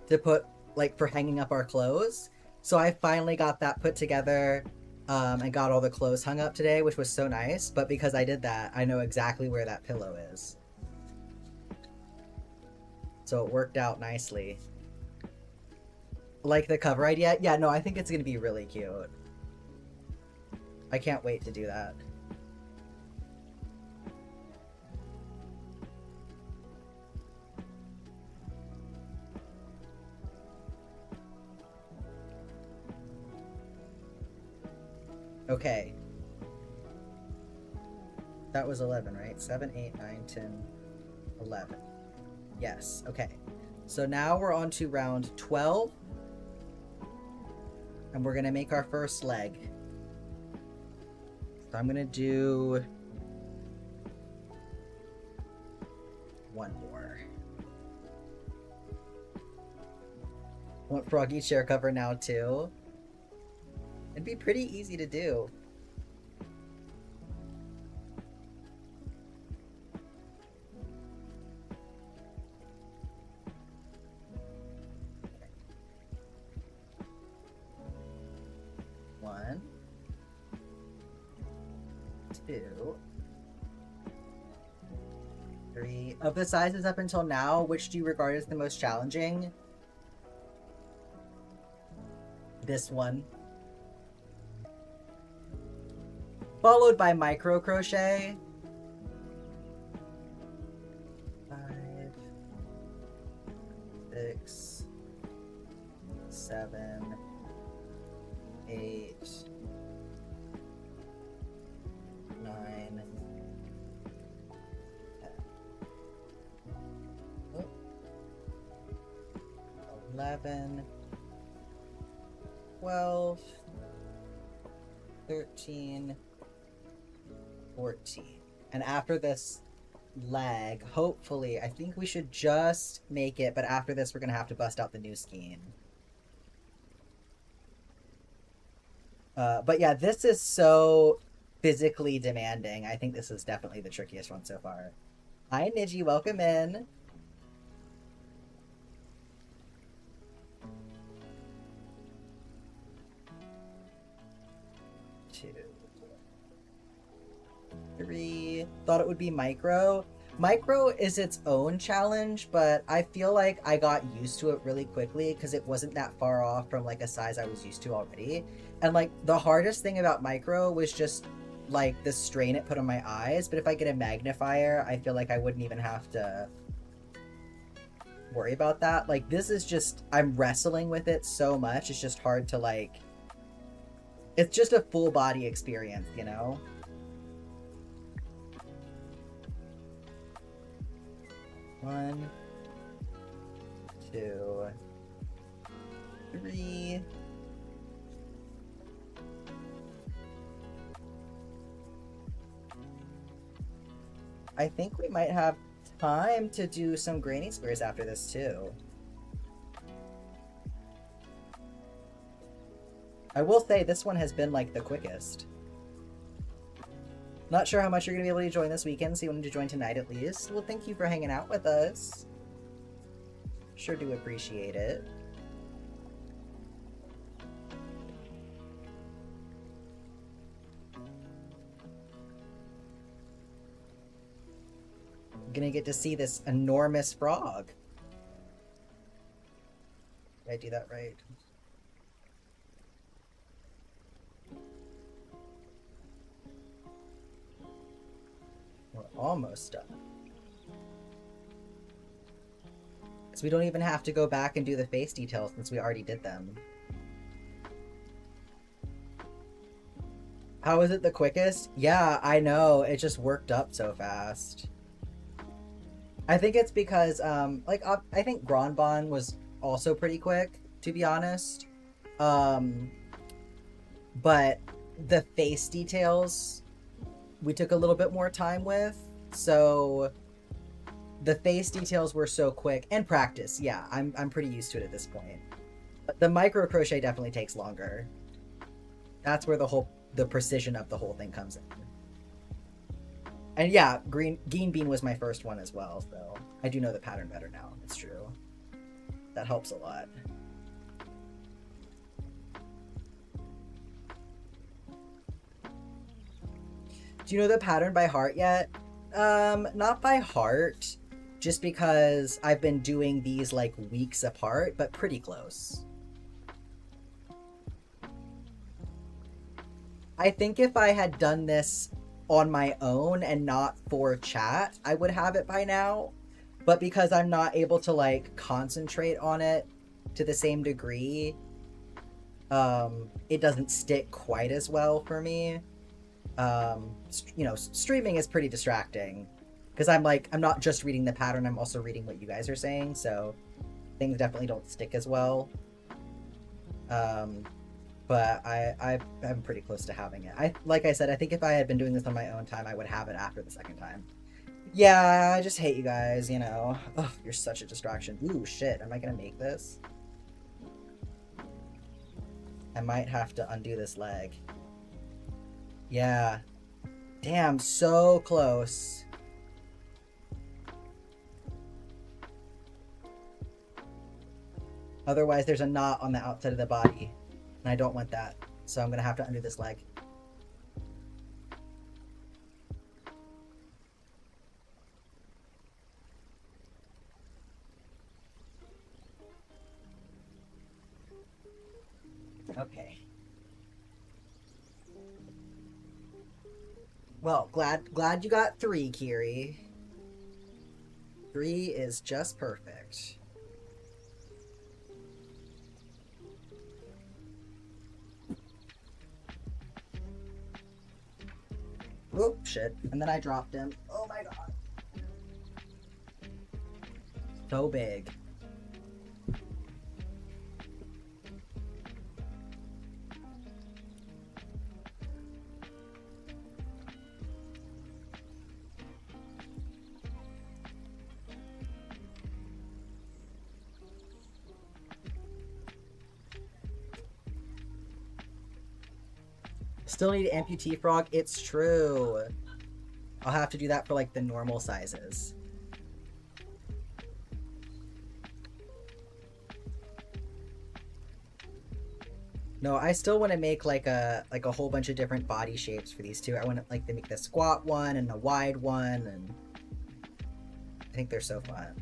to put like for hanging up our clothes. So I finally got that put together. And got all the clothes hung up today, which was so nice. But because I did that, I know exactly where that pillow is. So it worked out nicely. Like the cover idea? Yeah, no, I think it's going to be really cute. I can't wait to do that. Okay. That was 11, right? 7, 8, 9, 10, 11. Yes, okay. So now we're on to round 12. And we're gonna make our first leg. So I'm gonna do one more. Want Froggy chair cover now too? It'd be pretty easy to do. One, two, three. Of the sizes up until now, which do you regard as the most challenging? This one. Followed by micro crochet. 5, 6, 7, 8, 9, 10. Oh. 11, 12, 13, 14. And after this leg, hopefully, I think we should just make it, but after this we're gonna have to bust out the new skein. But yeah, this is so physically demanding. I think this is definitely the trickiest one so far. Hi Niji, welcome in. Two, 3. Thought it would be micro. Micro is its own challenge, but I feel like I got used to it really quickly because it wasn't that far off from like a size I was used to already. And like the hardest thing about micro was just like the strain it put on my eyes, but if I get a magnifier, I feel like I wouldn't even have to worry about that. Like this is just, I'm wrestling with it so much, it's just hard to like, it's just a full body experience, you know? One, 2, 3. I think we might have time to do some granny squares after this too. I will say this one has been like the quickest. Not sure how much you're going to be able to join this weekend, so you wanted to join tonight at least. Well, thank you for hanging out with us. Sure do appreciate it. I'm gonna get to see this enormous frog. Did I do that right? We're almost done. Because we don't even have to go back and do the face details since we already did them. How is it the quickest? Yeah, I know. It just worked up so fast. I think it's because, I think Granbon was also pretty quick, to be honest. But the face details we took a little bit more time with, so the face details were so quick, and practice. Yeah, I'm pretty used to it at this point. But the micro crochet definitely takes longer. That's where the precision of the whole thing comes in. And yeah, Green Bean was my first one as well, so I do know the pattern better now. It's true. That helps a lot. Do you know the pattern by heart yet? Not by heart, just because I've been doing these like weeks apart, but pretty close. I think if I had done this on my own and not for chat, I would have it by now. But because I'm not able to like concentrate on it to the same degree, it doesn't stick quite as well for me. You know, streaming is pretty distracting. because I'm not just reading the pattern, I'm also reading what you guys are saying, so things definitely don't stick as well. But I'm pretty close to having it. Like I said, I think if I had been doing this on my own time, I would have it after the second time. Yeah, I just hate you guys, you know. Ugh, you're such a distraction. Ooh, shit, am I gonna make this? I might have to undo this leg. Yeah. Damn, so close. Otherwise, there's a knot on the outside of the body, and I don't want that. So I'm gonna have to undo this leg. Okay. Well, glad you got 3, Kiri. 3 is just perfect. Whoop, shit. And then I dropped him. Oh my god. So big. Still need amputee frog? It's true. I'll have to do that for like the normal sizes. No, I still want to make like a whole bunch of different body shapes for these two. I want to like to make the squat one and the wide one, and I think they're so fun.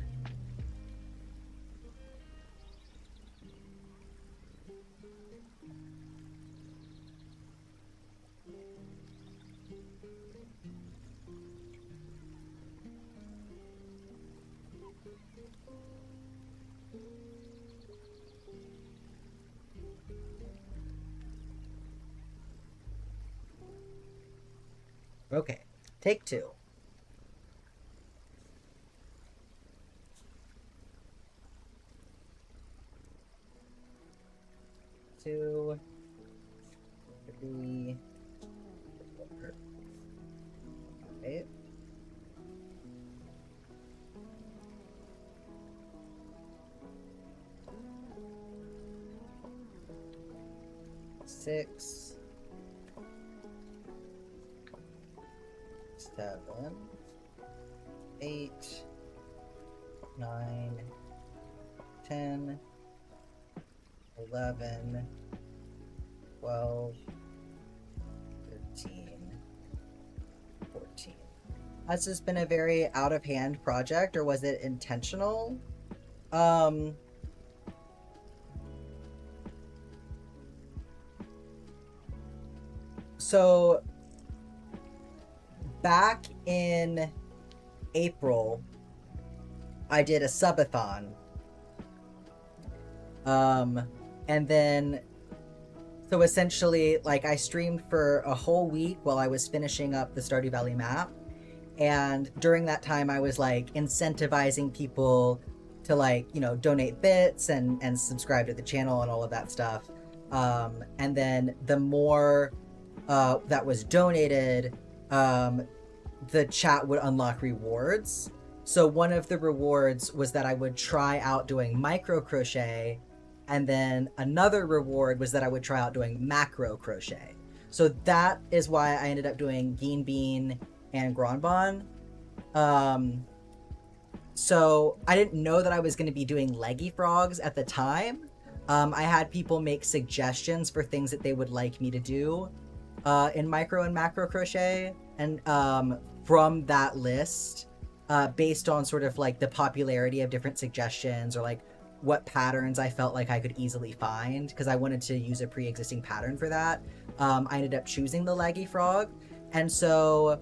Okay, take 2. Two, 3, 4. Okay. 6, 7, 8, 9, 10, 11, 12, 13, 14. Has this been a very out of hand project, or was it intentional? So back in April, I did a subathon. And then, so essentially, like, I streamed for a whole week while I was finishing up the Stardew Valley map. And during that time, I was, like, incentivizing people to, like, you know, donate bits and subscribe to the channel and all of that stuff. And then the more that was donated, the chat would unlock rewards. So one of the rewards was that I would try out doing micro crochet, and then another reward was that I would try out doing macro crochet. So that is why I ended up doing Geen Bean and Granbon. So I didn't know that I was going to be doing Leggy frogs at the time. I had people make suggestions for things that they would like me to do in micro and macro crochet, and from that list, based on sort of like the popularity of different suggestions, or like what patterns I felt like I could easily find, because I wanted to use a pre-existing pattern for that, I ended up choosing the Leggy frog. And so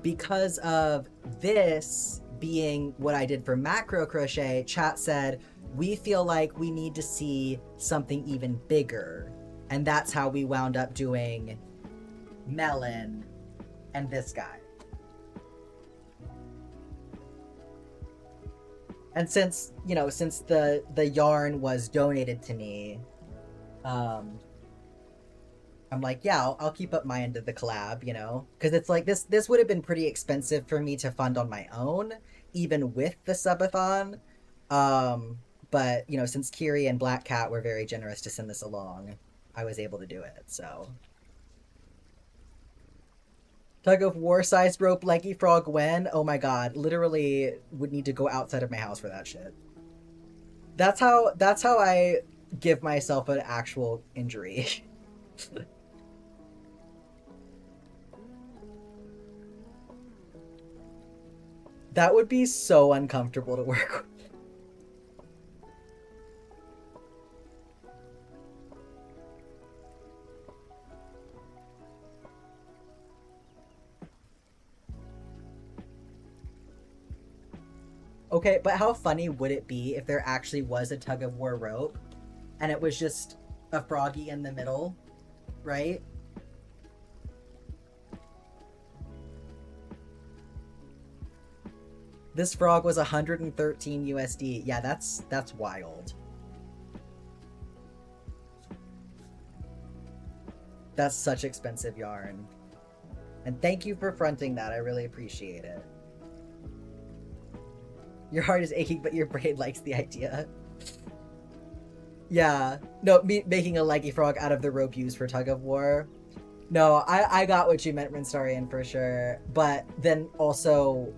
because of this being what I did for macro crochet, chat said, we feel like we need to see something even bigger. And that's how we wound up doing Melon and this guy. And since, you know, since the yarn was donated to me, I'm like, yeah, I'll keep up my end of the collab, you know, because it's like this would have been pretty expensive for me to fund on my own, even with the subathon. Um, but you know, since Kiri and Black Cat were very generous to send this along, I was able to do it. So, tug of war sized rope leggy frog when? Oh my god, literally would need to go outside of my house for that shit. That's how I give myself an actual injury. That would be so uncomfortable to work with. Okay, but how funny would it be if there actually was a tug of war rope and it was just a froggy in the middle, right? This frog was 113 USD. Yeah, that's wild. That's such expensive yarn. And thank you for fronting that. I really appreciate it. Your heart is aching, but your brain likes the idea. Yeah. No, me making a leggy frog out of the rope used for tug of war. No, I got what you meant, Rinstarian, for sure. But then also...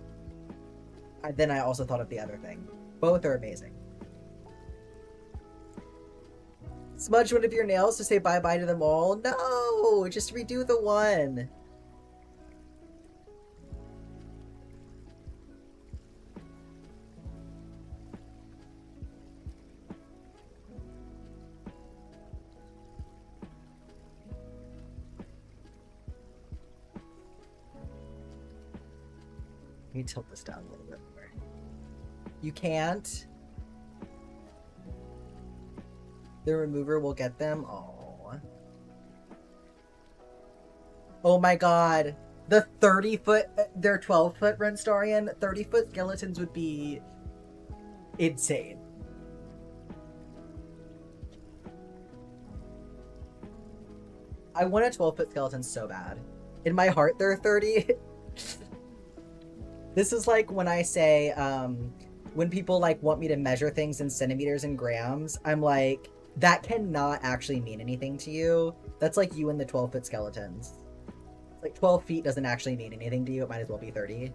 Then I also thought of the other thing. Both are amazing. Smudge one of your nails to say bye-bye to them all? No! Just redo the one. Let me tilt this down a little bit more. You can't? The remover will get them? Oh. Oh my god. The 30-foot... They're 12-foot Renstarian. 30-foot skeletons would be... insane. I want a 12-foot skeleton so bad. In my heart, they're 30. This is like when I say, when people like want me to measure things in centimeters and grams, I'm like, that cannot actually mean anything to you. That's like you and the 12-foot skeletons. It's like 12 feet doesn't actually mean anything to you. It might as well be 30.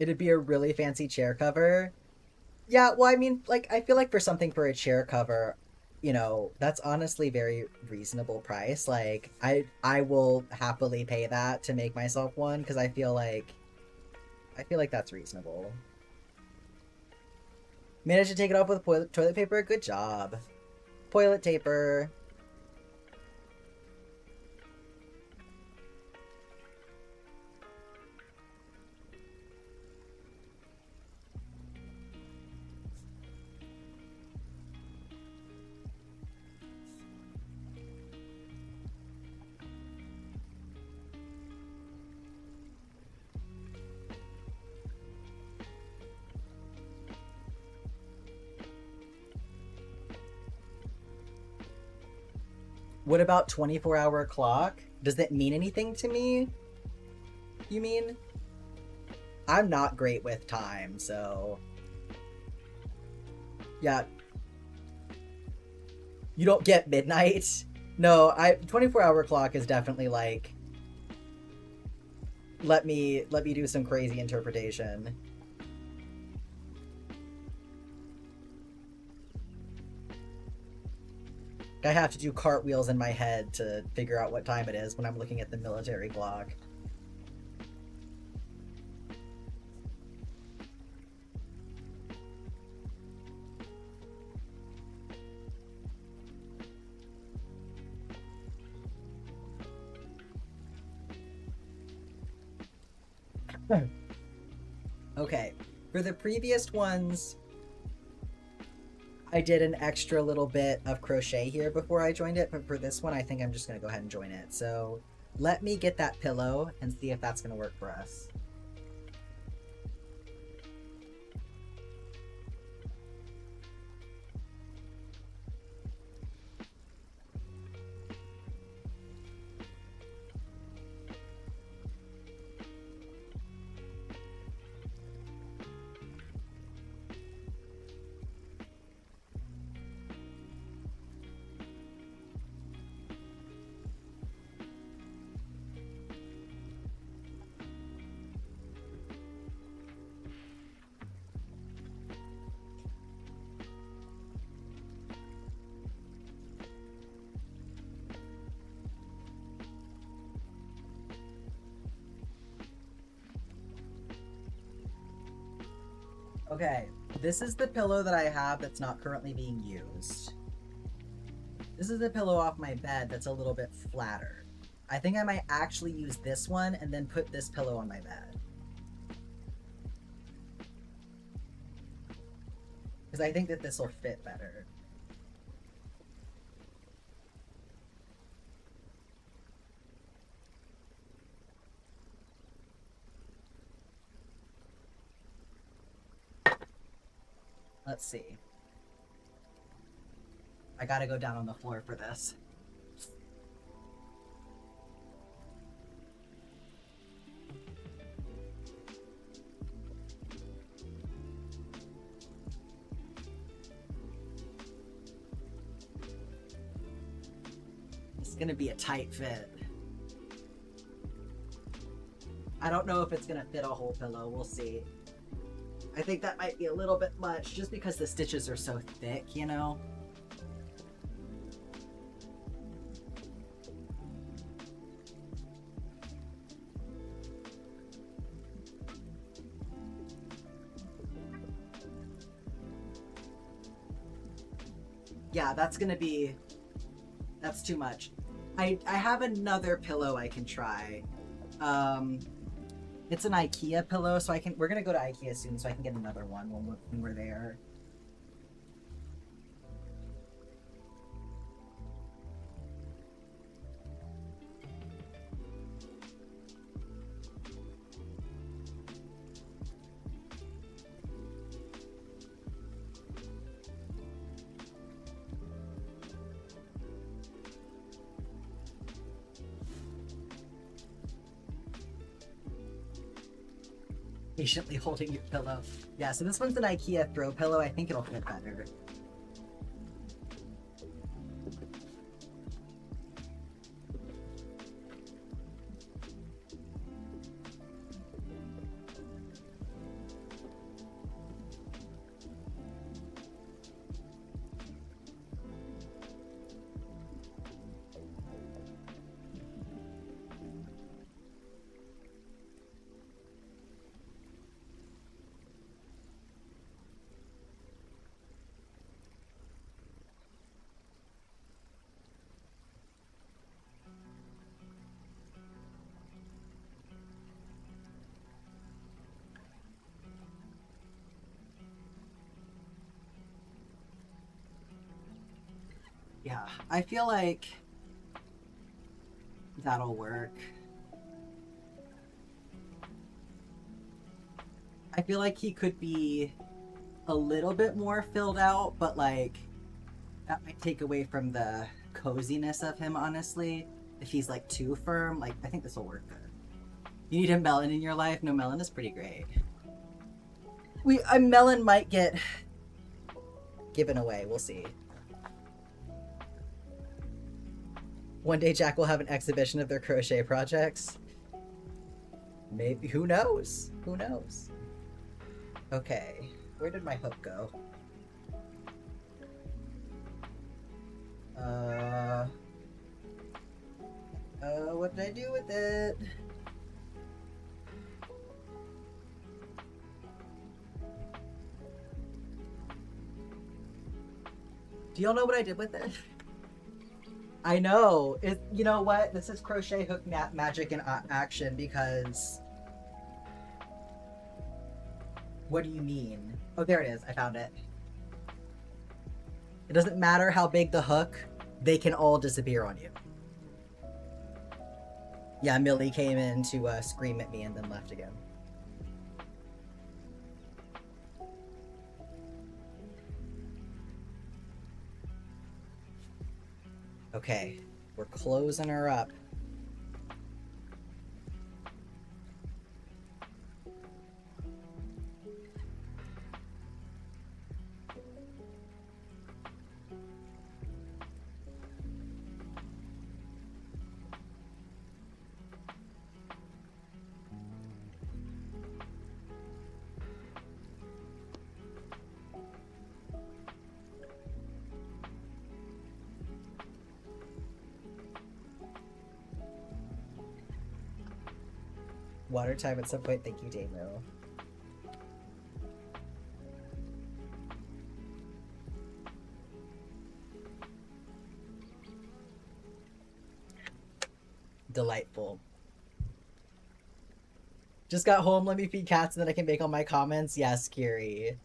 It'd be a really fancy chair cover. Yeah, well, I mean, like, I feel like for something for a chair cover, you know, that's honestly very reasonable price. Like, I will happily pay that to make myself one because I feel like that's reasonable. Managed to take it off with toilet paper? Good job. Toilet paper. What about 24-hour clock? Does that mean anything to me? You mean? I'm not great with time, so... Yeah. You don't get midnight? No, 24-hour clock is definitely like... Let me do some crazy interpretation. I have to do cartwheels in my head to figure out what time it is when I'm looking at the military clock. Okay, for the previous ones, I did an extra little bit of crochet here before I joined it, but for this one, I think I'm just gonna go ahead and join it. So let me get that pillow and see if that's gonna work for us. Okay, this is the pillow that I have that's not currently being used. This is the pillow off my bed that's a little bit flatter. I think I might actually use this one and then put this pillow on my bed. Because I think that this will fit better. Let's see. I gotta go down on the floor for this. It's gonna be a tight fit. I don't know if it's gonna fit a whole pillow. We'll see. I think that might be a little bit much just because the stitches are so thick, you know? Yeah, that's too much. I have another pillow I can try. It's an IKEA pillow, so we're gonna go to IKEA soon, so I can get another one when we're there. Patiently holding your pillow. Yeah, so this one's an IKEA throw pillow. I think it'll fit better. Yeah, I feel like that'll work. I feel like he could be a little bit more filled out, but like that might take away from the coziness of him, honestly. If he's like too firm, like I think this will work good. You need a melon in your life? No, melon is pretty great. A melon might get given away. We'll see. One day Jack will have an exhibition of their crochet projects. Maybe. Who knows? Who knows? Okay. Where did my hook go? What did I do with it? Do y'all know what I did with it? I know. You know what? This is crochet hook magic in action because... What do you mean? Oh, there it is. I found it. It doesn't matter how big the hook, they can all disappear on you. Yeah, Millie came in to scream at me and then left again. Okay, we're closing her up. Water time at some point. Thank you, Damo. Delightful. Just got home. Let me feed cats and then I can make all my comments. Yes, Kiri.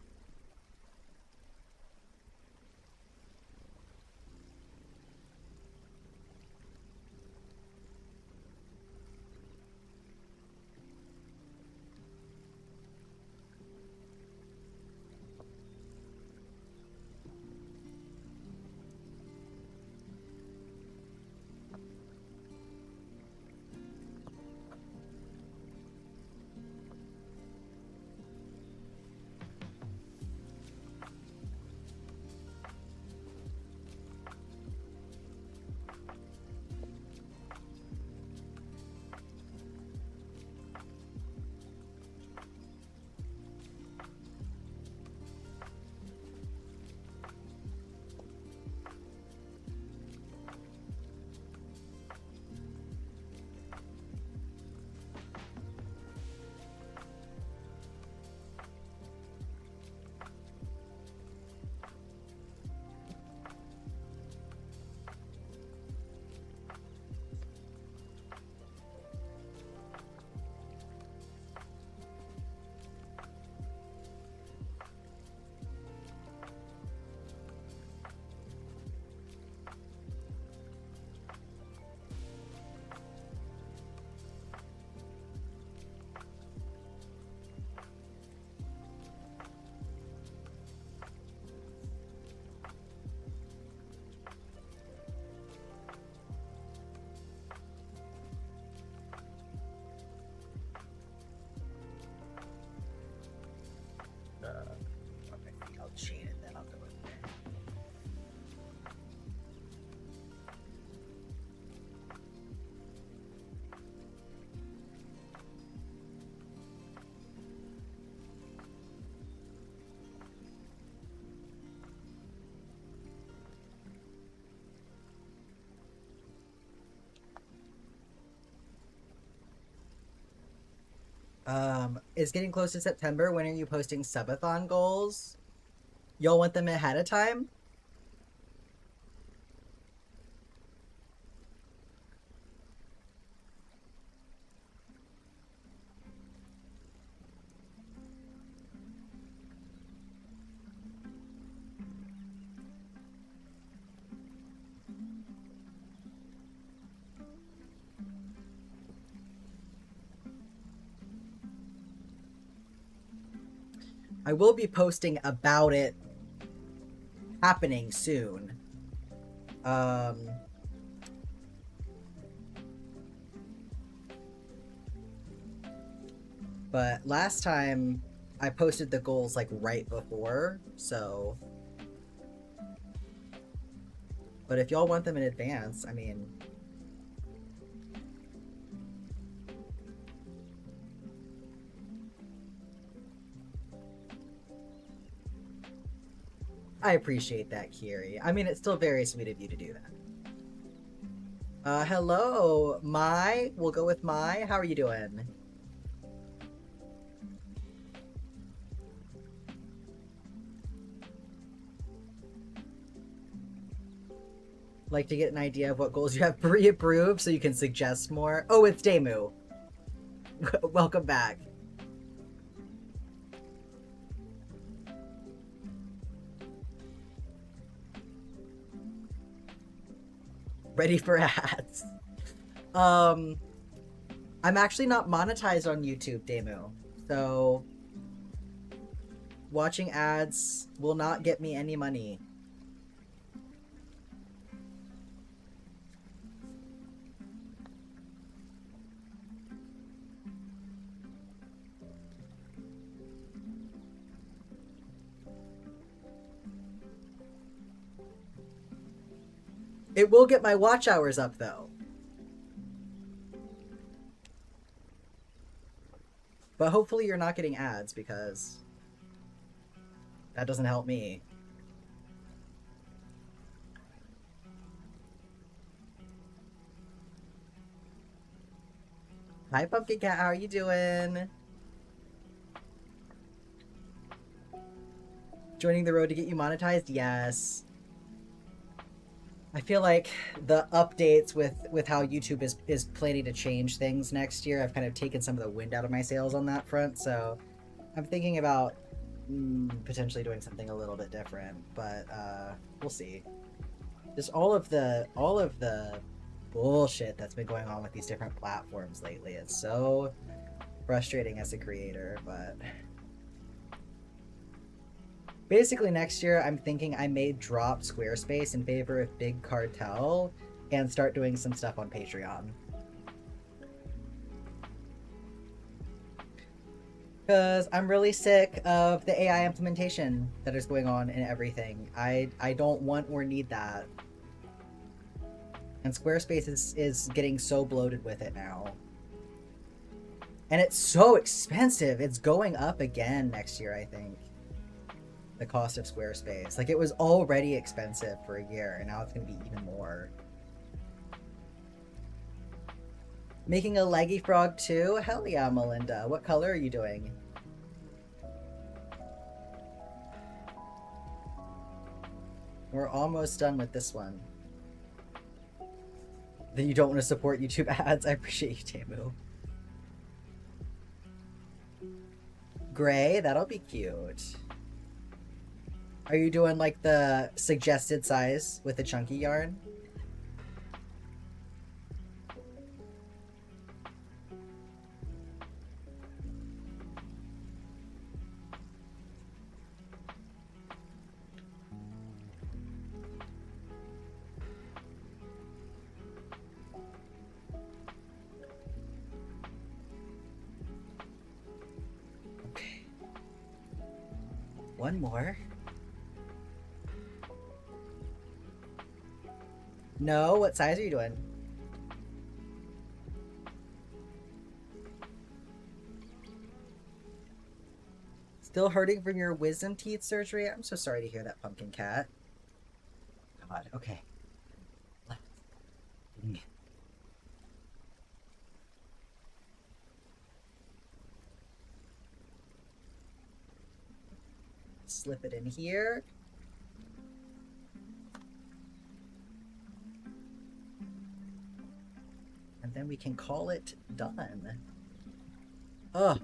I'll chain it, then I'll go in there. It's getting close to September. When are you posting subathon goals? Y'all want them ahead of time? I will be posting about it happening soon. But last time I posted the goals like right before, so. But if y'all want them in advance, I mean. I appreciate that, Kiri. I mean, it's still very sweet of you to do that. Hello, Mai. We'll go with Mai. How are you doing? Like to get an idea of what goals you have pre-approved so you can suggest more. Oh, it's Demu. Welcome back. Ready for ads. I'm actually not monetized on YouTube, Demu. So watching ads will not get me any money. It will get my watch hours up, though. But hopefully you're not getting ads, because that doesn't help me. Hi, Pumpkin Cat. How are you doing? Joining the road to get you monetized? Yes. I feel like the updates with how YouTube is planning to change things next year, I've kind of taken some of the wind out of my sails on that front, so I'm thinking about potentially doing something a little bit different, but we'll see. Just all of the bullshit that's been going on with these different platforms lately. It's so frustrating as a creator, but basically next year I'm thinking I may drop Squarespace in favor of Big Cartel and start doing some stuff on Patreon. Because I'm really sick of the AI implementation that is going on in everything. I don't want or need that. And Squarespace is getting so bloated with it now. And it's so expensive. It's going up again next year, I think. The cost of Squarespace. Like, it was already expensive for a year, and now it's going to be even more. Making a leggy frog too? Hell yeah, Melinda. What color are you doing? We're almost done with this one. Then you don't want to support YouTube ads? I appreciate you, Tamu. Gray? That'll be cute. Are you doing like the suggested size with the chunky yarn? Okay. One more. No, what size are you doing? Still hurting from your wisdom teeth surgery? I'm so sorry to hear that, Pumpkin Cat. God, okay. Left. Slip it in here. And then we can call it done. Ugh.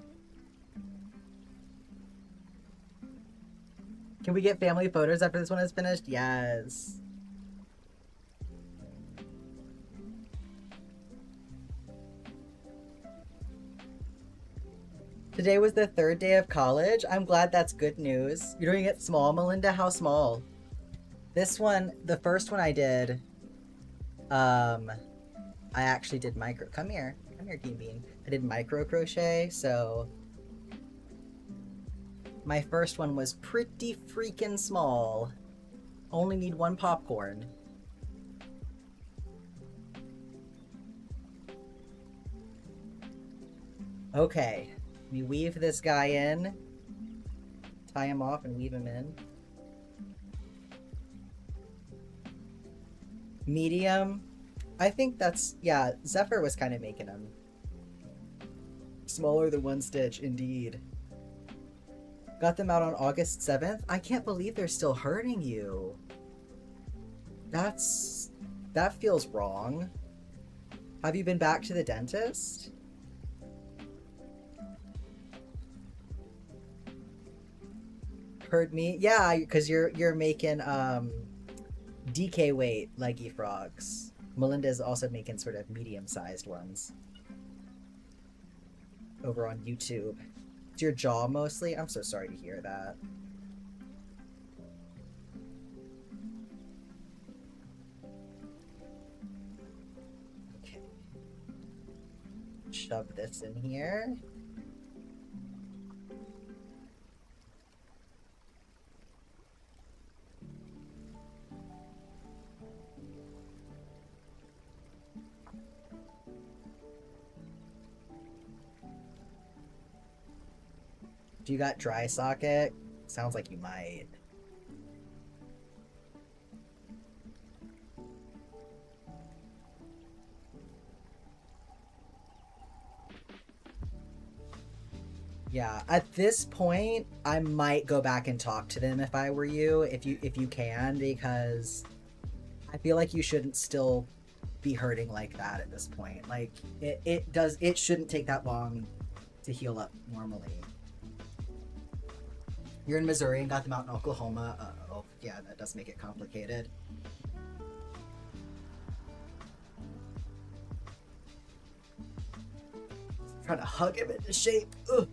Can we get family photos after this one is finished? Yes. Today was the third day of college. I'm glad that's good news. You're doing it small, Melinda? How small? This one, the first one I did, I actually did micro. Come here, Game Bean. I did micro crochet, so my first one was pretty freaking small. Only need one popcorn. Okay, let me weave this guy in, tie him off, and weave him in. Medium. I think that's, yeah, Zephyr was kind of making them. Smaller than one stitch, indeed. Got them out on August 7th? I can't believe they're still hurting you. That feels wrong. Have you been back to the dentist? Heard me? Yeah, because you're making DK weight leggy frogs. Melinda is also making sort of medium-sized ones over on YouTube. It's your jaw mostly? I'm so sorry to hear that. Okay. Shove this in here. Do you got dry socket? Sounds like you might. Yeah, at this point, I might go back and talk to them if I were you, if you can, because I feel like you shouldn't still be hurting like that at this point. Like it shouldn't take that long to heal up normally. You're in Missouri and got them out in Oklahoma. Uh-oh. Yeah, that does make it complicated. Trying to hug him into shape. Ugh.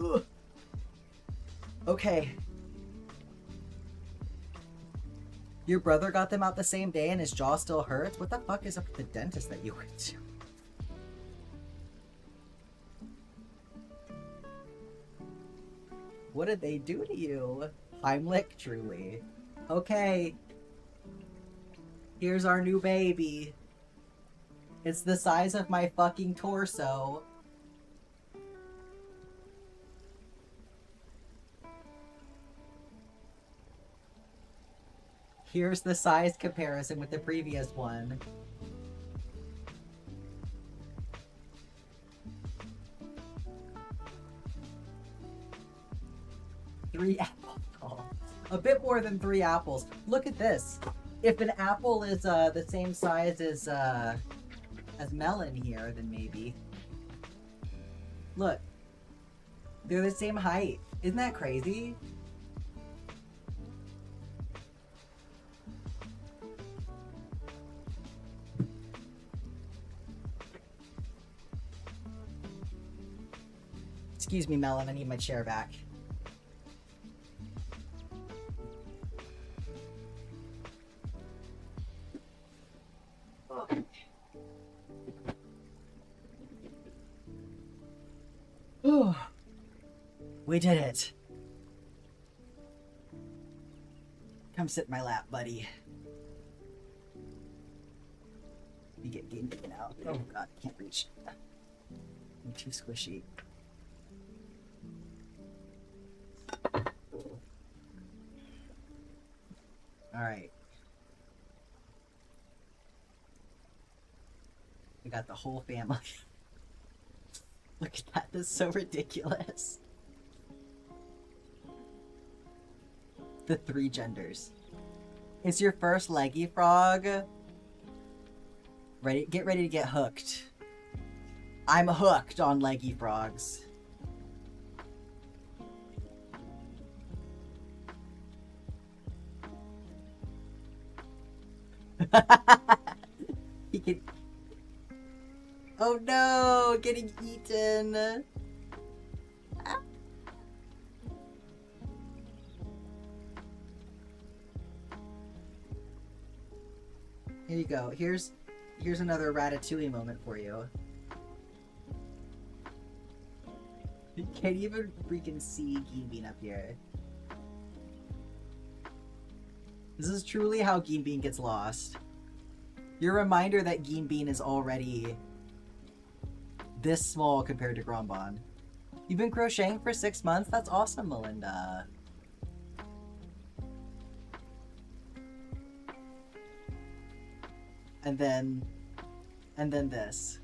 Ugh. Okay. Your brother got them out the same day and his jaw still hurts? What the fuck is up with the dentist that you went to? What did they do to you? Heimlich, truly. Okay. Here's our new baby. It's the size of my fucking torso. Here's the size comparison with the previous one. Three apples. Oh, a bit more than 3 apples. Look at this. If an apple is the same size as melon here, then maybe. Look. They're the same height. Isn't that crazy? Excuse me, Melon, I need my chair back. Oh. We did it. Come sit in my lap, buddy. You get game taken out. Oh god, I can't reach. I'm too squishy. Alright. We got the whole family. Look at that, that's so ridiculous. The 3 genders. It's your first leggy frog. Get ready to get hooked. I'm hooked on leggy frogs. He can... Oh no! Getting eaten! Ah. Here you go. Here's another Ratatouille moment for you. You can't even freaking see Geen Bean up here. This is truly how Geen Bean gets lost. Your reminder that Geen Bean is already this small compared to Granbon. You've been crocheting for 6 months? That's awesome, Melinda. And then this.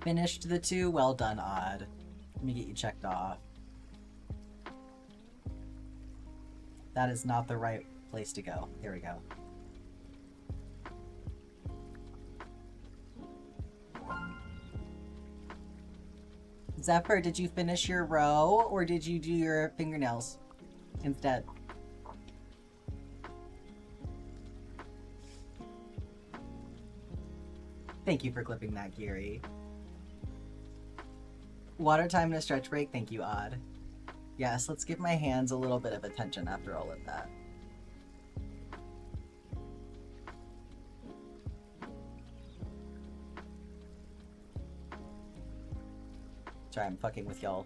Finished the 2? Well done, Odd. Let me get you checked off. That is not the right place to go. Here we go. Zephyr, did you finish your row or did you do your fingernails instead? Thank you for clipping that, Giri. Water time and a stretch break. Thank you, Odd. Yes, let's give my hands a little bit of attention after all of that. Sorry, I'm fucking with y'all.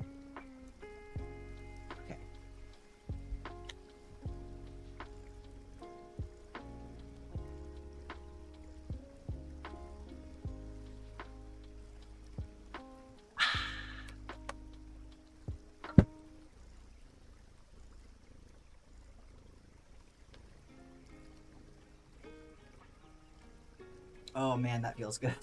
Okay. Oh man, that feels good.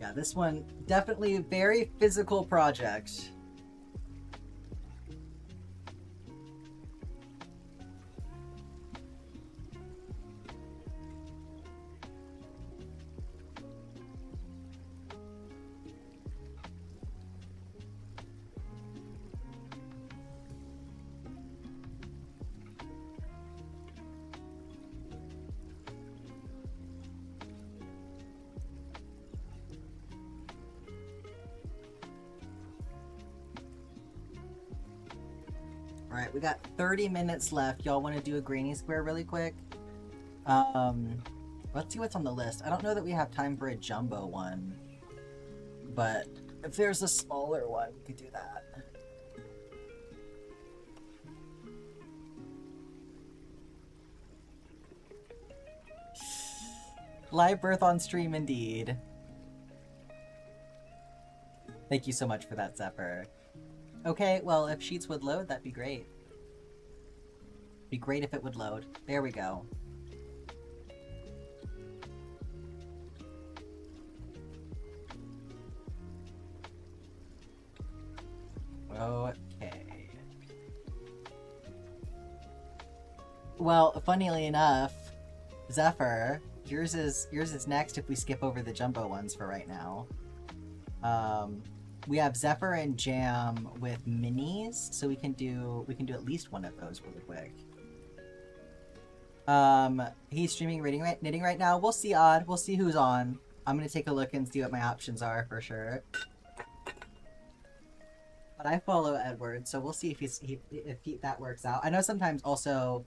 Yeah, this one definitely a very physical project. Alright, we got 30 minutes left. Y'all want to do a granny square really quick? Let's see what's on the list. I don't know that we have time for a jumbo one, but if there's a smaller one, we could do that. Live birth on stream indeed. Thank you so much for that, Zephyr. Okay, well, if sheets would load, that'd be great. Be great if it would load. There we go. Okay. Well, funnily enough, Zephyr, yours is next if we skip over the jumbo ones for right now. We have Zephyr and Jam with minis, so we can do at least one of those really quick. He's streaming knitting right now. We'll see, Odd. We'll see who's on. I'm gonna take a look and see what my options are for sure. But I follow Edward, so we'll see if that works out. I know sometimes also,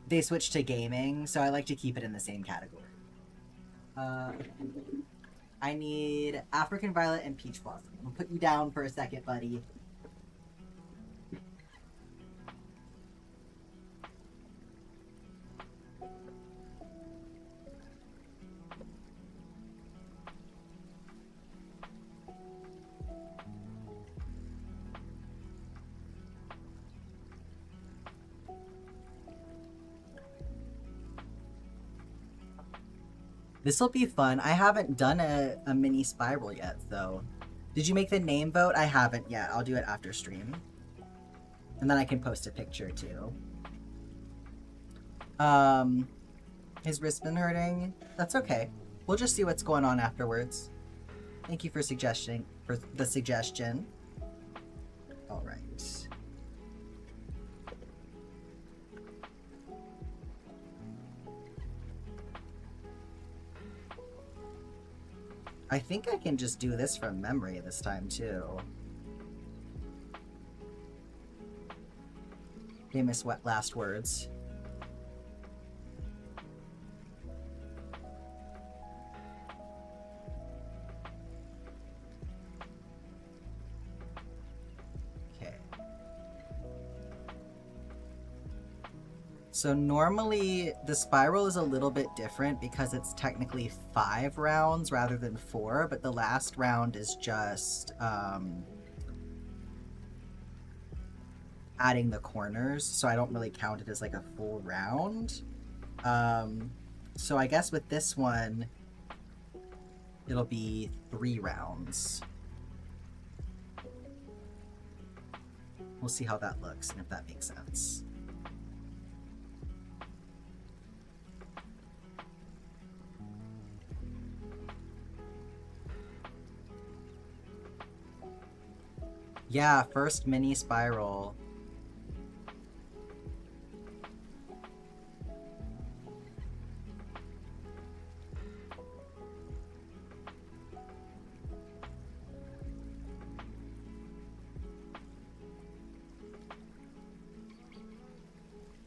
they switch to gaming, so I like to keep it in the same category. I need African Violet and Peach Blossom. I'll put you down for a second, buddy. This will be fun. I haven't done a mini spiral yet, though. Did you make the name vote? I haven't yet. I'll do it after stream. And then I can post a picture, too. His wrist's been hurting? That's okay. We'll just see what's going on afterwards. Thank you for the suggestion. All right. I think I can just do this from memory this time, too. Famous last words. Okay. So normally the spiral is a little bit different because it's technically 5 rounds rather than 4, but the last round is just adding the corners, so I don't really count it as like a full round. So I guess with this one, it'll be 3 rounds. We'll see how that looks and if that makes sense. Yeah, first mini spiral.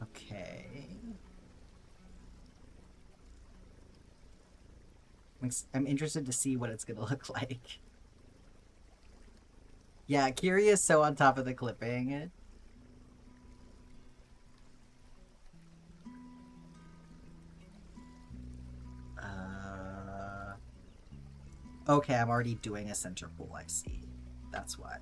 Okay. I'm interested to see what it's gonna look like. Yeah, Kiri is so on top of the clipping. Okay, I'm already doing a center pull, I see. That's why.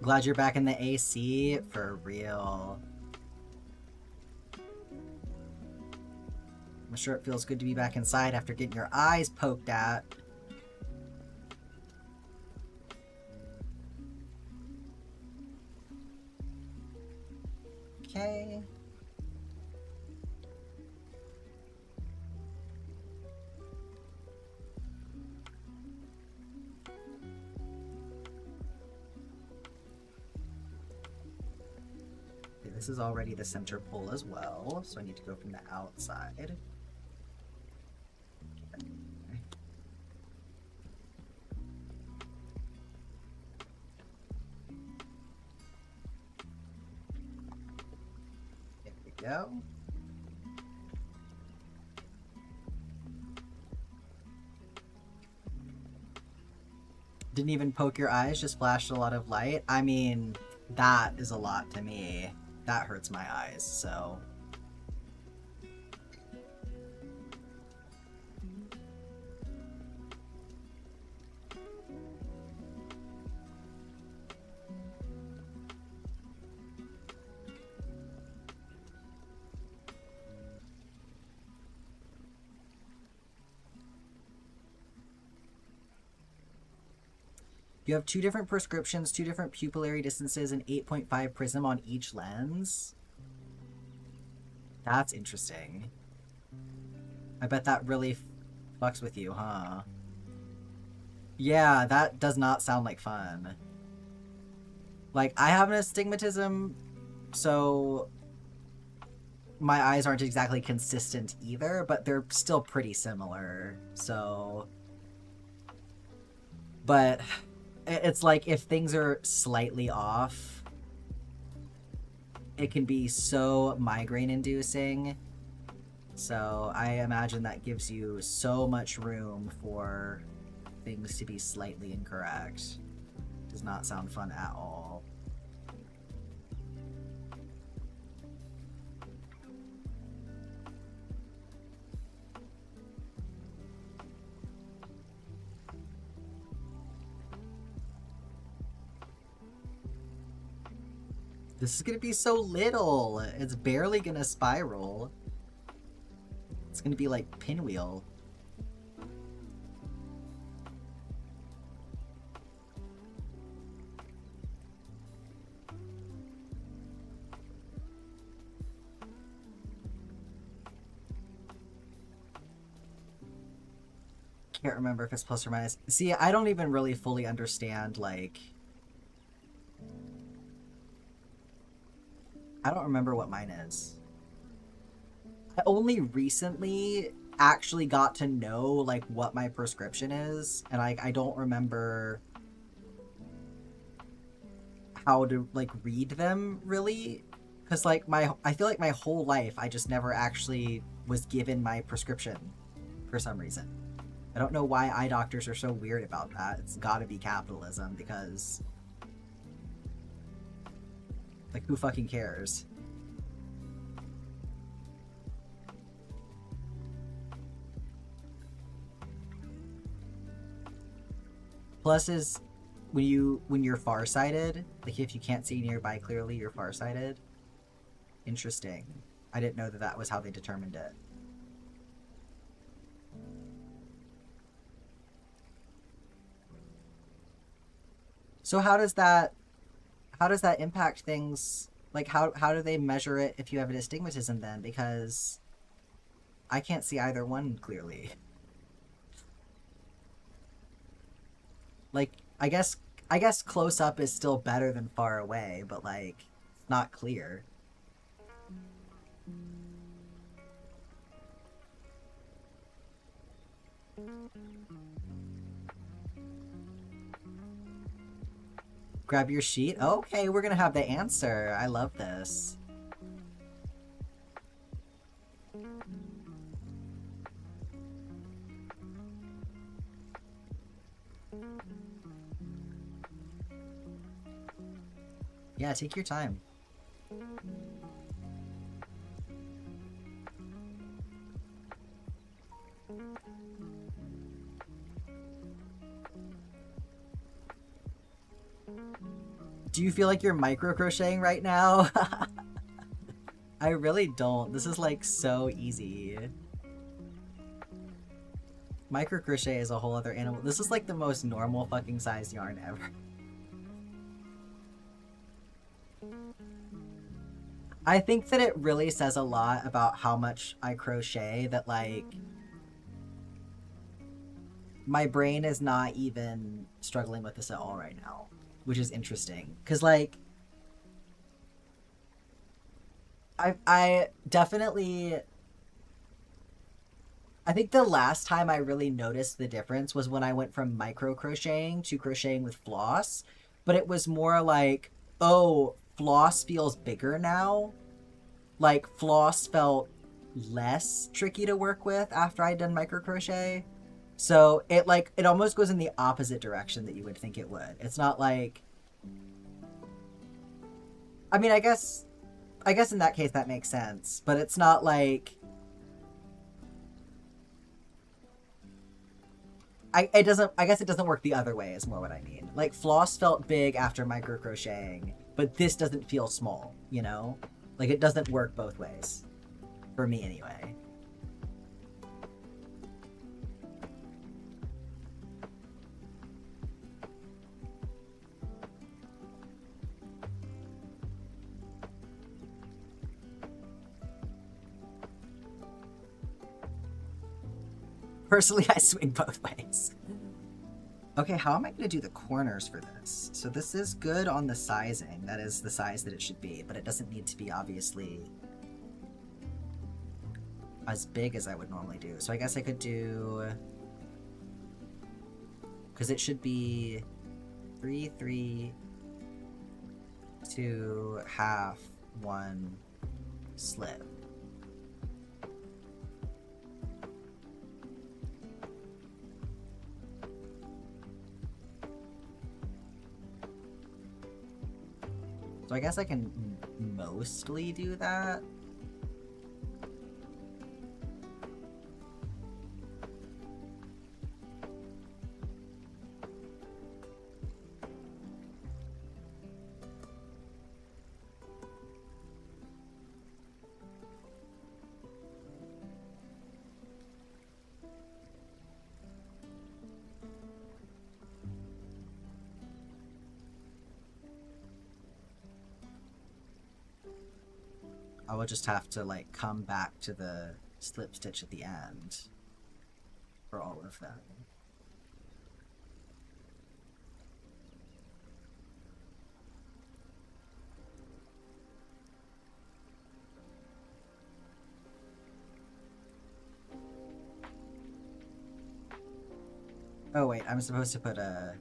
Glad you're back in the AC, for real. I'm sure it feels good to be back inside after getting your eyes poked at. Okay. This is already the center pull as well, so I need to go from the outside. There we go. Didn't even poke your eyes, just flashed a lot of light. I mean, that is a lot to me. That hurts my eyes, so... You have 2 different prescriptions, 2 different pupillary distances, and 8.5 prism on each lens. That's interesting. I bet that really fucks with you, huh? Yeah, that does not sound like fun. Like, I have an astigmatism, so my eyes aren't exactly consistent either, but they're still pretty similar, so... But... It's like, if things are slightly off, it can be so migraine-inducing. So I imagine that gives you so much room for things to be slightly incorrect. Does not sound fun at all. This is gonna be so little. It's barely gonna spiral. It's gonna be like pinwheel. Can't remember if it's plus or minus. See, I don't even really fully understand, like... I don't remember what mine is. I only recently actually got to know, like, what my prescription is, and I don't remember how to, like, read them, really. Because, like, I feel like my whole life, I just never actually was given my prescription for some reason. I don't know why eye doctors are so weird about that. It's gotta be capitalism, because... Like, who fucking cares? Plus is when you're farsighted, like if you can't see nearby clearly, you're farsighted. Interesting. I didn't know that that was how they determined it. So how does that impact things? Like how do they measure it if you have an astigmatism then? Because I can't see either one clearly. Like I guess close up is still better than far away, but like it's not clear. Grab your sheet. Okay, we're gonna have the answer. I love this. Yeah, take your time. Do you feel like you're micro crocheting right now? I really don't. This is like so easy. Micro crochet is a whole other animal. This is like the most normal fucking size yarn ever. I think that it really says a lot about how much I crochet that like my brain is not even struggling with this at all right now, which is interesting. Cause like I definitely, I think the last time I really noticed the difference was when I went from micro crocheting to crocheting with floss, but it was more like, oh, floss feels bigger now. Like floss felt less tricky to work with after I'd done micro crochet. So it like, it almost goes in the opposite direction that you would think it would. It's not like, I mean, I guess in that case that makes sense, but it's not like, I guess it doesn't work the other way is more what I mean. Like floss felt big after micro crocheting, but this doesn't feel small, you know? Like it doesn't work both ways. For me anyway. Personally, I swing both ways. Okay, how am I going to do the corners for this? So this is good on the sizing. That is the size that it should be, but it doesn't need to be obviously as big as I would normally do. So I guess I could do, because it should be 3, 3, 2, half, 1, slip. So I guess I can mostly do that. I will just have to like come back to the slip stitch at the end for all of them. Oh wait, I'm supposed to put a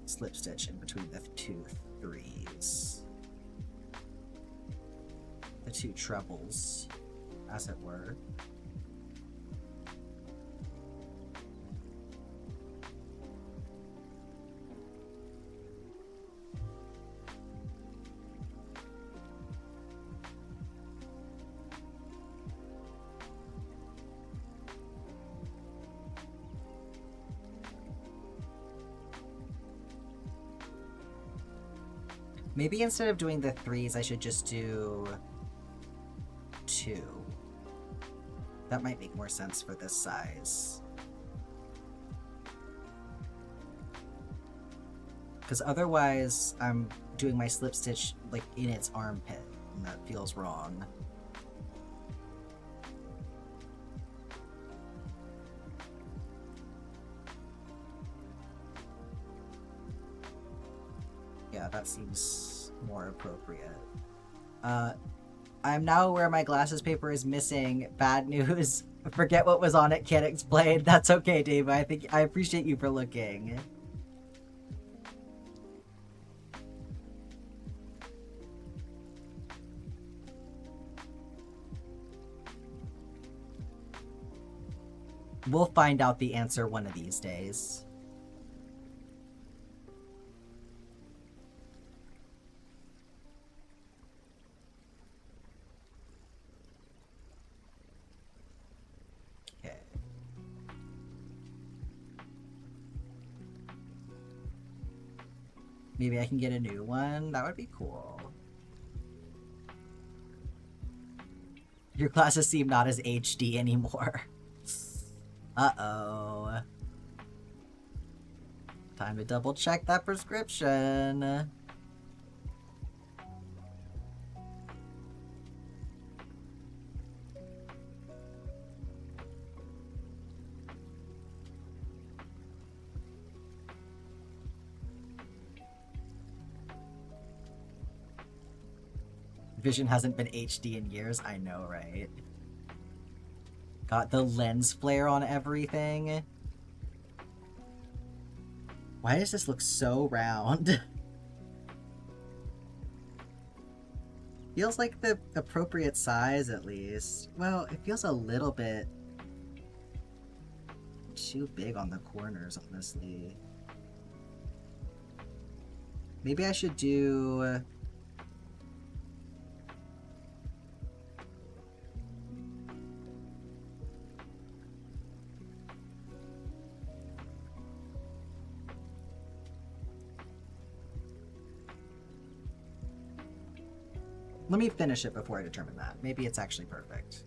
slip stitch in between the 2 3s. The 2 trebles, as it were. Maybe instead of doing the 3s, I should just do 2. That might make more sense for this size. Because otherwise, I'm doing my slip stitch like in its armpit, and that feels wrong. Yeah, that seems more appropriate. I'm now aware my glasses paper is missing. Bad news. Forget what was on it, can't explain. That's okay, Dave. I appreciate you for looking. We'll find out the answer one of these days. Okay. Maybe I can get a new one? That would be cool. Your glasses seem not as HD anymore. Uh-oh. Time to double check that prescription. Vision hasn't been HD in years, I know, right? Got the lens flare on everything. Why does this look so round? Feels like the appropriate size, at least. Well, it feels a little bit too big on the corners, honestly. Maybe I should do... Let me finish it before I determine that. Maybe it's actually perfect.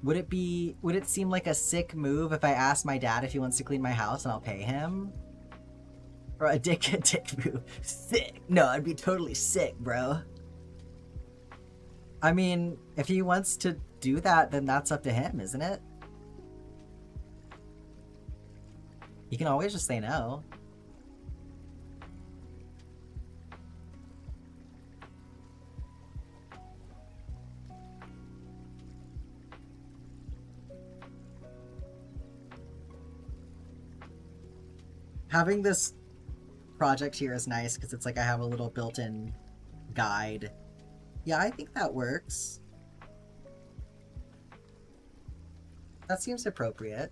Would it seem like a sick move if I ask my dad if he wants to clean my house and I'll pay him? Or a dick move? Sick. No, I'd be totally sick, bro. I mean, if he wants to do that, then that's up to him, isn't it? He can always just say no. Having this project here is nice because it's like I have a little built-in guide. Yeah, I think that works. That seems appropriate.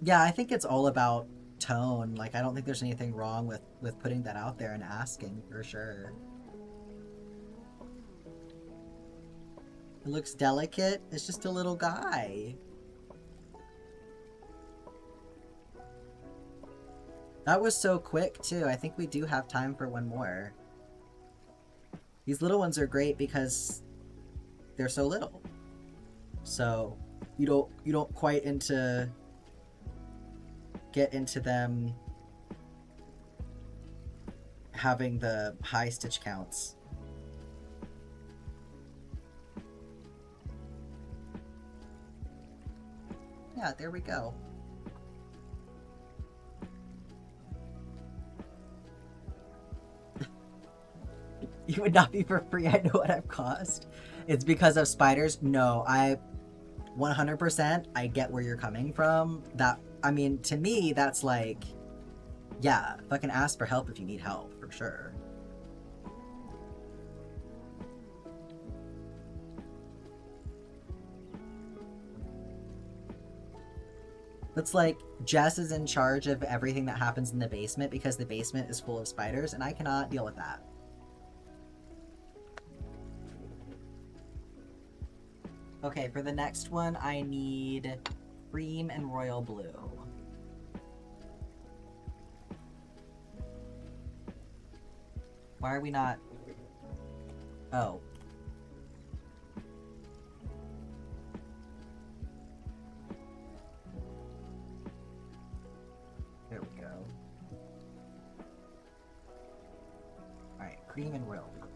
Yeah, I think it's all about tone. Like, I don't think there's anything wrong with putting that out there and asking, for sure. It looks delicate. It's just a little guy. That was so quick, too. I think we do have time for one more. These little ones are great because they're so little. So, you don't quite get into them having the high stitch counts. Yeah, there we go. You would not be for free, I know what I've cost. It's because of spiders? No, 100%, I get where you're coming from. I mean, to me, that's like, yeah, fucking ask for help if you need help, for sure. That's like, Jess is in charge of everything that happens in the basement because the basement is full of spiders, and I cannot deal with that. Okay, for the next one, I need cream and royal blue. Why are we not... Oh. There we go. Alright, cream and royal blue.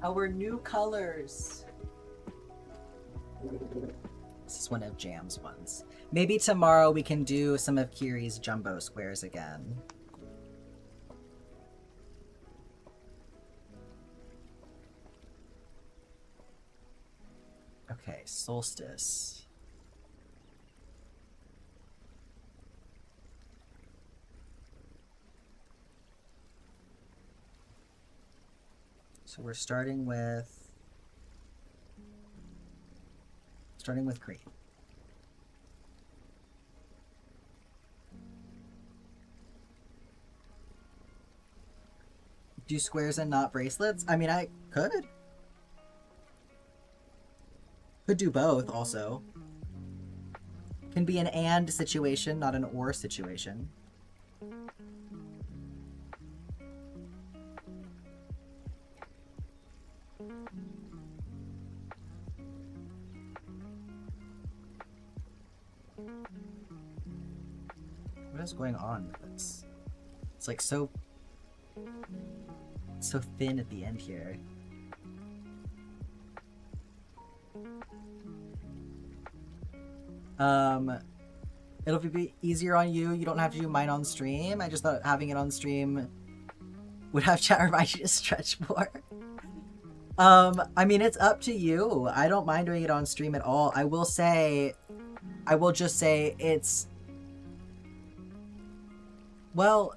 Our new colors. This is one of Jam's ones. Maybe tomorrow we can do some of Kiri's jumbo squares again. Okay, solstice. So we're starting with cream. Do squares and not bracelets? I mean, I could. Could do both also. Can be an and situation, not an or situation. What is going on with this? It's like so thin at the end here. It'll be easier on you. You don't have to do mine on stream. I just thought having it on stream would have chat remind you to stretch more. I mean, it's up to you. I don't mind doing it on stream at all. I will just say it's... Well,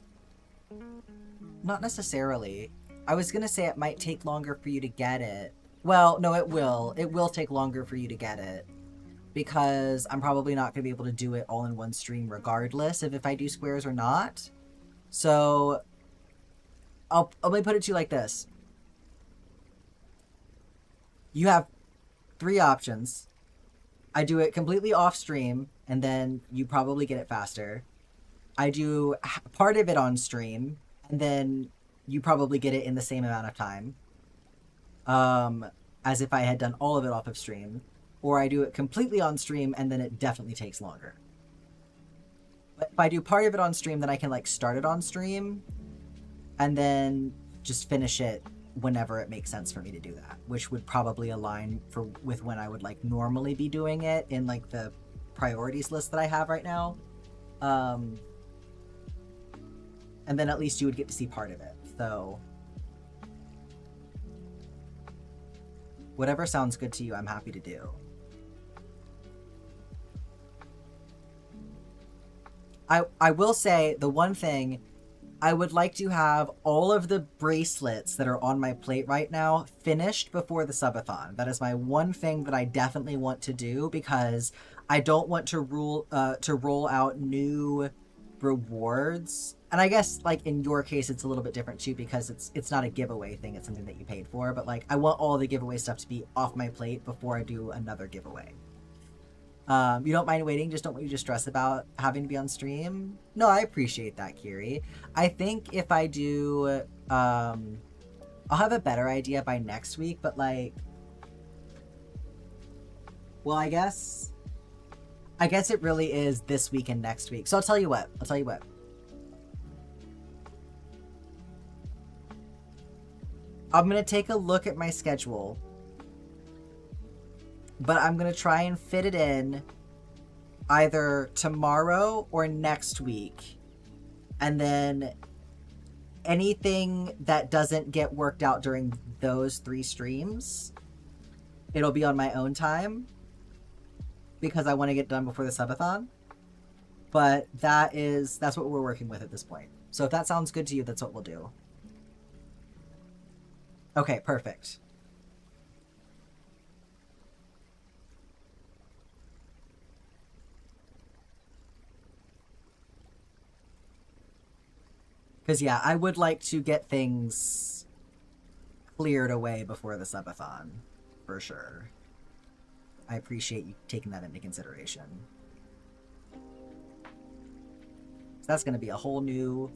not necessarily. I was gonna say it might take longer for you to get it. Well, no, it will. It will take longer for you to get it. Because I'm probably not gonna be able to do it all in one stream regardless of if I do squares or not. So, let me put it to you like this. You have 3 options. I do it completely off stream, and then you probably get it faster. I do part of it on stream, and then you probably get it in the same amount of time. As if I had done all of it off of stream. Or I do it completely on stream, and then it definitely takes longer. But if I do part of it on stream, then I can like start it on stream, and then just finish it whenever it makes sense for me to do that, which would probably align with when I would like normally be doing it in like the priorities list that I have right now. And then at least you would get to see part of it. So whatever sounds good to you, I'm happy to do. I will say the one thing, I would like to have all of the bracelets that are on my plate right now finished before the subathon. That is my one thing that I definitely want to do, because I don't want to roll out new rewards. And I guess like in your case it's a little bit different too, because it's not a giveaway thing, it's something that you paid for, but like I want all the giveaway stuff to be off my plate before I do another giveaway. You don't mind waiting, just don't want you to stress about having to be on stream? No, I appreciate that, Kiri. I think if I do, I'll have a better idea by next week, but like, well, I guess it really is this week and next week. So I'll tell you what. I'm going to take a look at my schedule, but I'm going to try and fit it in either tomorrow or next week. And then anything that doesn't get worked out during those 3 streams, it'll be on my own time because I want to get done before the subathon. But that's what we're working with at this point. So if that sounds good to you, that's what we'll do. Okay, perfect. Because, yeah, I would like to get things cleared away before the subathon, for sure. I appreciate you taking that into consideration. So that's going to be a whole new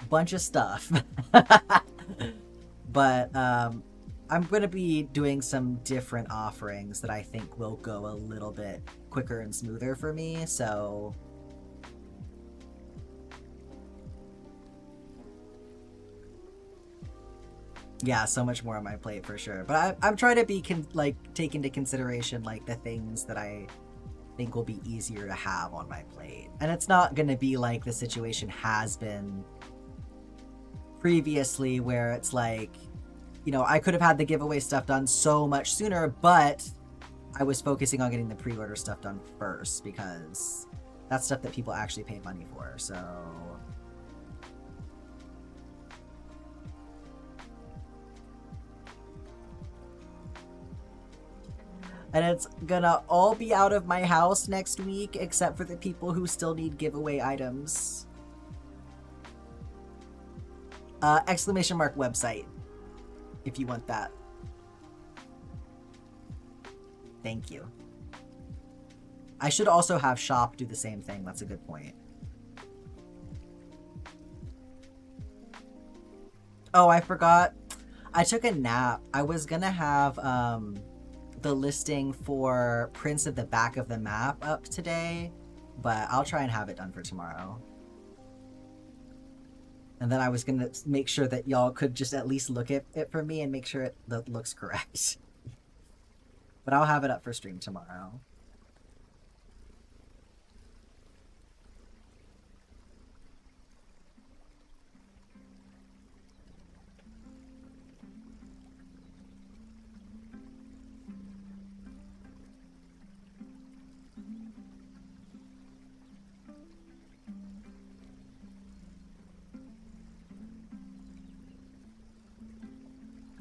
bunch of stuff. But I'm going to be doing some different offerings that I think will go a little bit quicker and smoother for me, so... Yeah, so much more on my plate for sure. But I'm trying to be take into consideration like the things that I think will be easier to have on my plate. And it's not going to be like the situation has been previously where it's like, you know, I could have had the giveaway stuff done so much sooner, but I was focusing on getting the pre-order stuff done first because that's stuff that people actually pay money for. So... And it's gonna all be out of my house next week, except for the people who still need giveaway items. Exclamation mark website, if you want that. Thank you. I should also have shop do the same thing. That's a good point. Oh, I forgot. I took a nap. I was gonna have, the listing for prints of the back of the map up today, but I'll try and have it done for tomorrow. And then I was gonna make sure that y'all could just at least look at it for me and make sure it looks correct. But I'll have it up for stream tomorrow.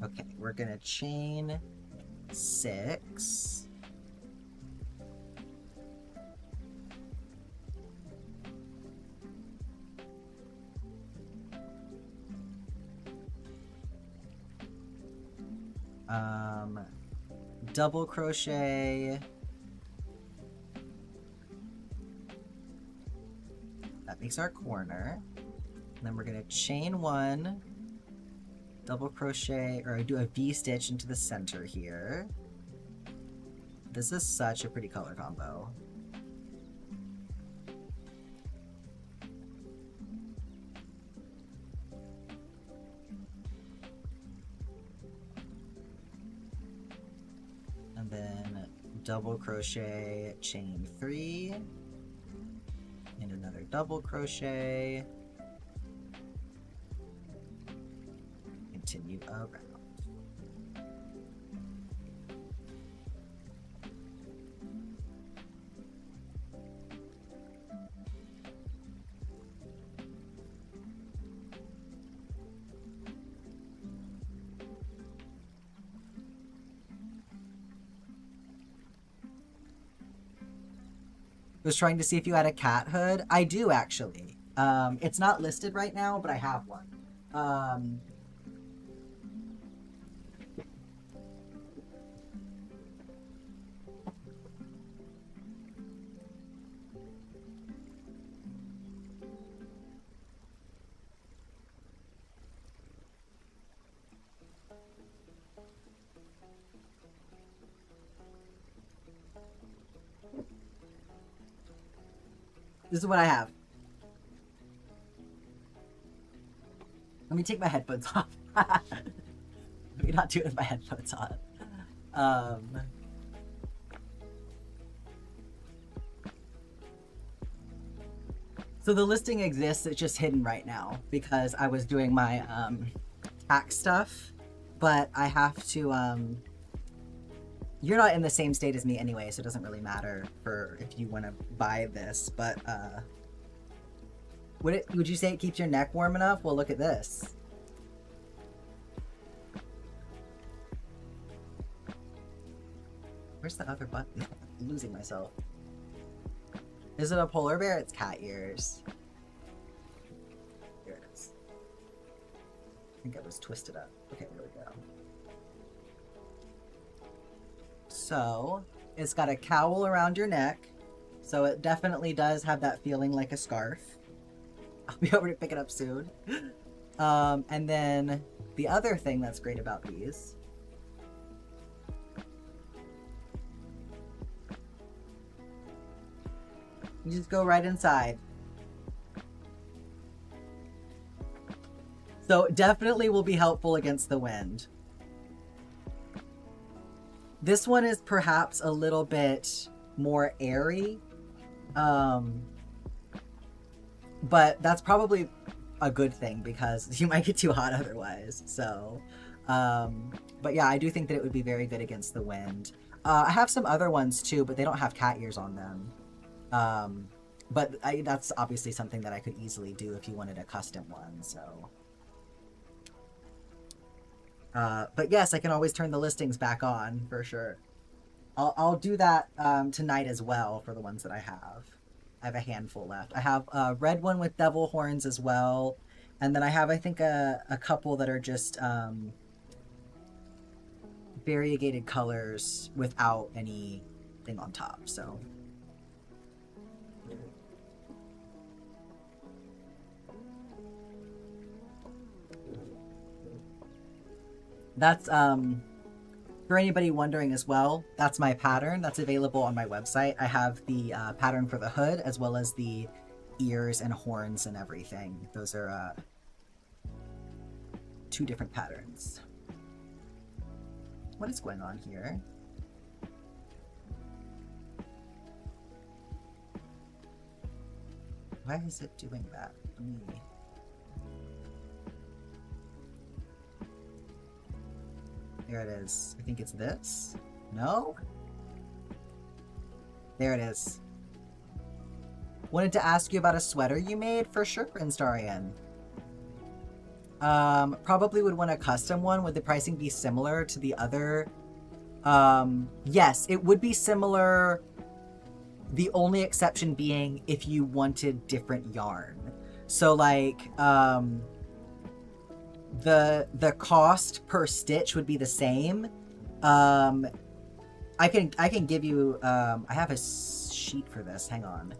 Okay, we're gonna chain 6. Double crochet. That makes our corner. And then we're gonna chain 1. Double crochet, or I do a V-stitch into the center here. This is such a pretty color combo. And then double crochet, chain 3, and another double crochet. Continue around. I was trying to see if you had a cat hood. I do actually. It's not listed right now, but I have one. This is what I have. Let me take my headphones off. Let me not do it with my headphones on. So the listing exists, it's just hidden right now because I was doing my tax stuff, but I have to you're not in the same state as me anyway, so it doesn't really matter for if you want to buy this, but would you say it keeps your neck warm enough? Well, look at this. Where's the other button? I'm losing myself. Is it a polar bear? It's cat ears. Here it is. I think it was twisted up. Okay, there we go. So, it's got a cowl around your neck. So it definitely does have that feeling like a scarf. I'll be over to pick it up soon. And then the other thing that's great about these you just go right inside. So definitely will be helpful against the wind. This one is perhaps a little bit more airy. But that's probably a good thing because you might get too hot otherwise. So, but yeah, I do think that it would be very good against the wind. I have some other ones too, but they don't have cat ears on them. But that's obviously something that I could easily do if you wanted a custom one, so. But yes, I can always turn the listings back on, for sure. I'll do that tonight as well for the ones that I have. I have a handful left. I have a red one with devil horns as well. And then I have, I think, a couple that are just variegated colors without anything on top, so. That's, for anybody wondering as well, that's my pattern. That's available on my website. I have the pattern for the hood as well as the ears and horns and everything. Those are two different patterns. What is going on here? Why is it doing that? Let me... There it is. I think it's this. No? There it is. Wanted to ask you about a sweater you made for sure, Instarian. Probably would want a custom one. Would the pricing be similar to the other? Yes, it would be similar. The only exception being if you wanted different yarn. So like, the cost per stitch would be the same. I can give you, I have a sheet for this. Hang on.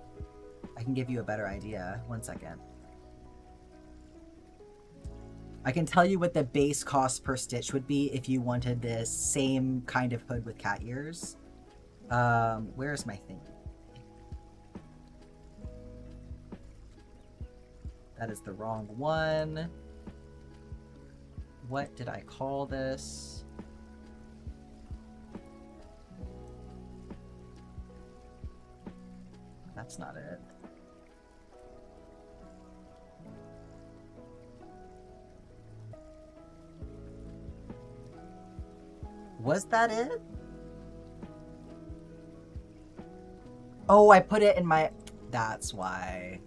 I can give you a better idea. One second. I can tell you what the base cost per stitch would be if you wanted this same kind of hood with cat ears. Where's my thing? That is the wrong one. What did I call this? That's not it. Was that it? Oh, I put it in my... That's why.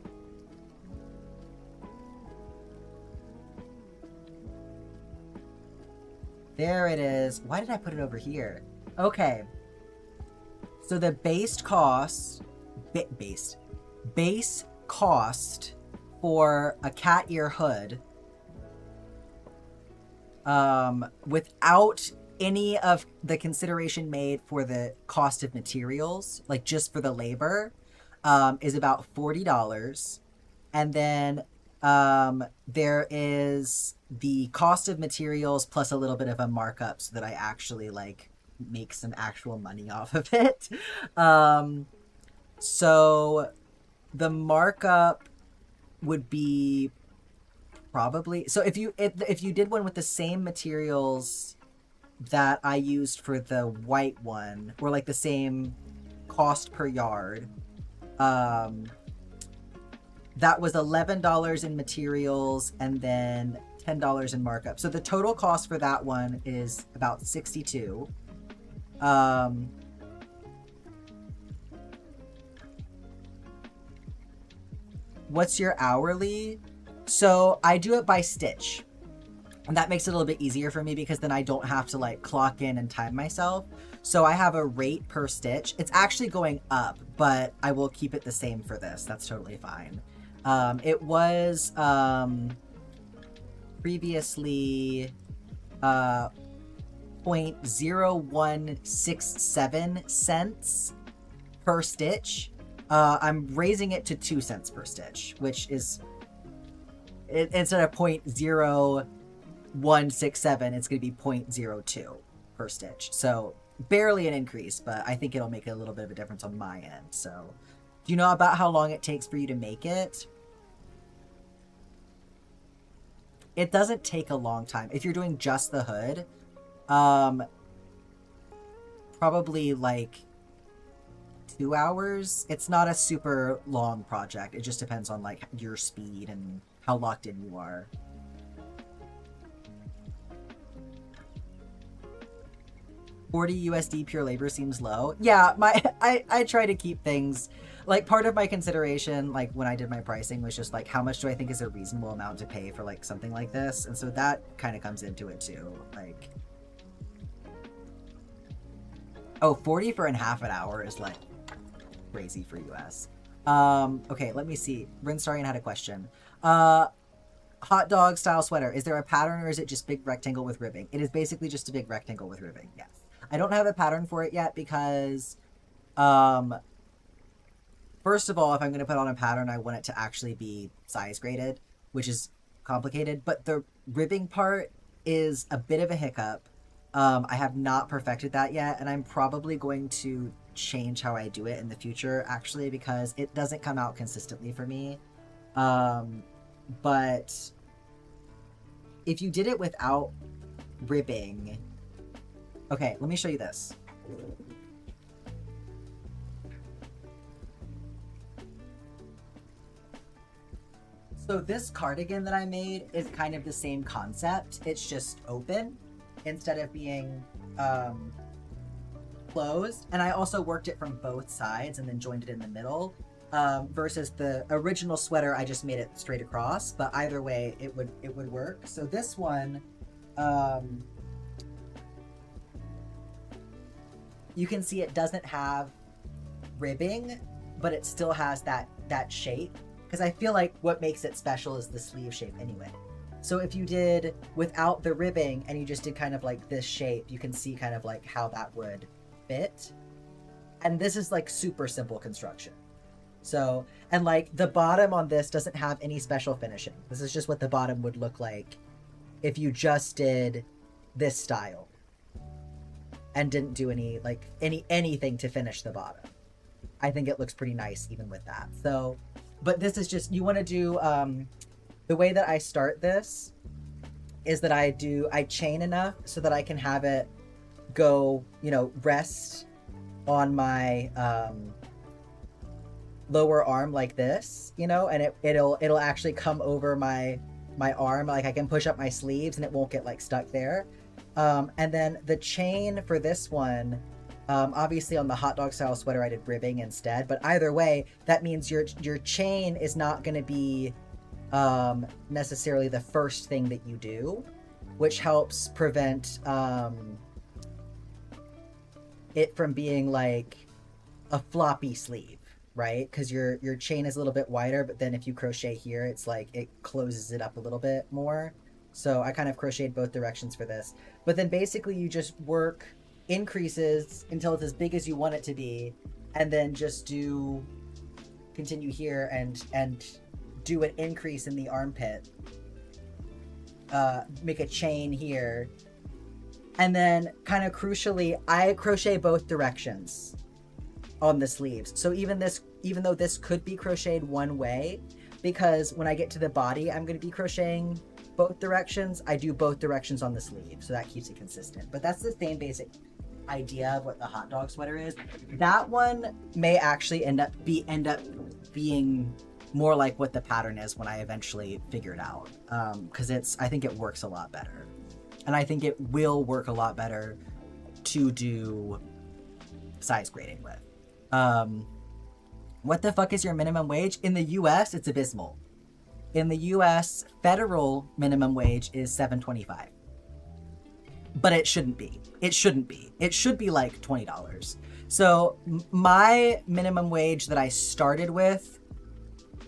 There it is. Why did I put it over here? Okay. So the base cost... Base cost for a cat ear hood without any of the consideration made for the cost of materials, like just for the labor, is about $40. And then there is the cost of materials plus a little bit of a markup so that I actually like make some actual money off of it. So the markup would be probably, so if you did one with the same materials that I used for the white one, or like the same cost per yard, that was $11 in materials and then $10 in markup. So the total cost for that one is about $62. What's your hourly? So I do it by stitch. And that makes it a little bit easier for me because then I don't have to like clock in and time myself. So I have a rate per stitch. It's actually going up, but I will keep it the same for this. That's totally fine. It was previously 0.0167 cents per stitch. I'm raising it to 2 cents per stitch, which is instead of 0.0167, it's going to be 0.02 per stitch. So barely an increase, but I think it'll make a little bit of a difference on my end. So do you know about how long it takes for you to make it? It doesn't take a long time. If you're doing just the hood, probably like 2 hours. It's not a super long project. It just depends on like your speed and how locked in you are. $40 USD pure labor seems low. Yeah, I try to keep things like part of my consideration, like when I did my pricing, was just like how much do I think is a reasonable amount to pay for like something like this, and so that kind of comes into it too. Like, oh, 40 for half an hour is like crazy for US. Okay, let me see. Rinstarian had a question. Hot dog style sweater. Is there a pattern or is it just big rectangle with ribbing? It is basically just a big rectangle with ribbing, yes. I don't have a pattern for it yet because, first of all, if I'm going to put on a pattern, I want it to actually be size graded, which is complicated. But the ribbing part is a bit of a hiccup. I have not perfected that yet, and I'm probably going to change how I do it in the future, actually, because it doesn't come out consistently for me. But if you did it without ribbing... Okay, let me show you this. So this cardigan that I made is kind of the same concept. It's just open instead of being closed. And I also worked it from both sides and then joined it in the middle. Versus the original sweater, I just made it straight across. But either way, it would work. So this one, you can see it doesn't have ribbing, but it still has that shape. Because I feel like what makes it special is the sleeve shape anyway. So if you did without the ribbing and you just did kind of like this shape, you can see kind of like how that would fit. And this is like super simple construction. So, and like the bottom on this doesn't have any special finishing. This is just what the bottom would look like if you just did this style and didn't do any like anything to finish the bottom. I think it looks pretty nice even with that. So, but this is just, you want to do, the way that I start this is that I chain enough so that I can have it go, you know, rest on my lower arm like this, you know, and it'll actually come over my arm. Like I can push up my sleeves and it won't get like stuck there. And then the chain for this one, obviously on the hot dog style sweater I did ribbing instead, but either way, that means your chain is not going to be necessarily the first thing that you do, which helps prevent it from being like a floppy sleeve, right? Because your chain is a little bit wider, but then if you crochet here, it's like it closes it up a little bit more. So I kind of crocheted both directions for this. But then basically you just work increases until it's as big as you want it to be, and then just continue here and do an increase in the armpit. Make a chain here. And then kind of crucially, I crochet both directions on the sleeves. So even though this could be crocheted one way, because when I get to the body, I'm going to be crocheting both directions, I do both directions on the sleeve. So that keeps it consistent. But that's the same basic idea of what the hot dog sweater is. That one may actually end up being more like what the pattern is when I eventually figure it out. Because I think it works a lot better. And I think it will work a lot better to do size grading with. What the fuck is your minimum wage? In the US, it's abysmal. In the US, federal minimum wage is $7.25. But it shouldn't be. It shouldn't be. It should be like $20. So my minimum wage that I started with,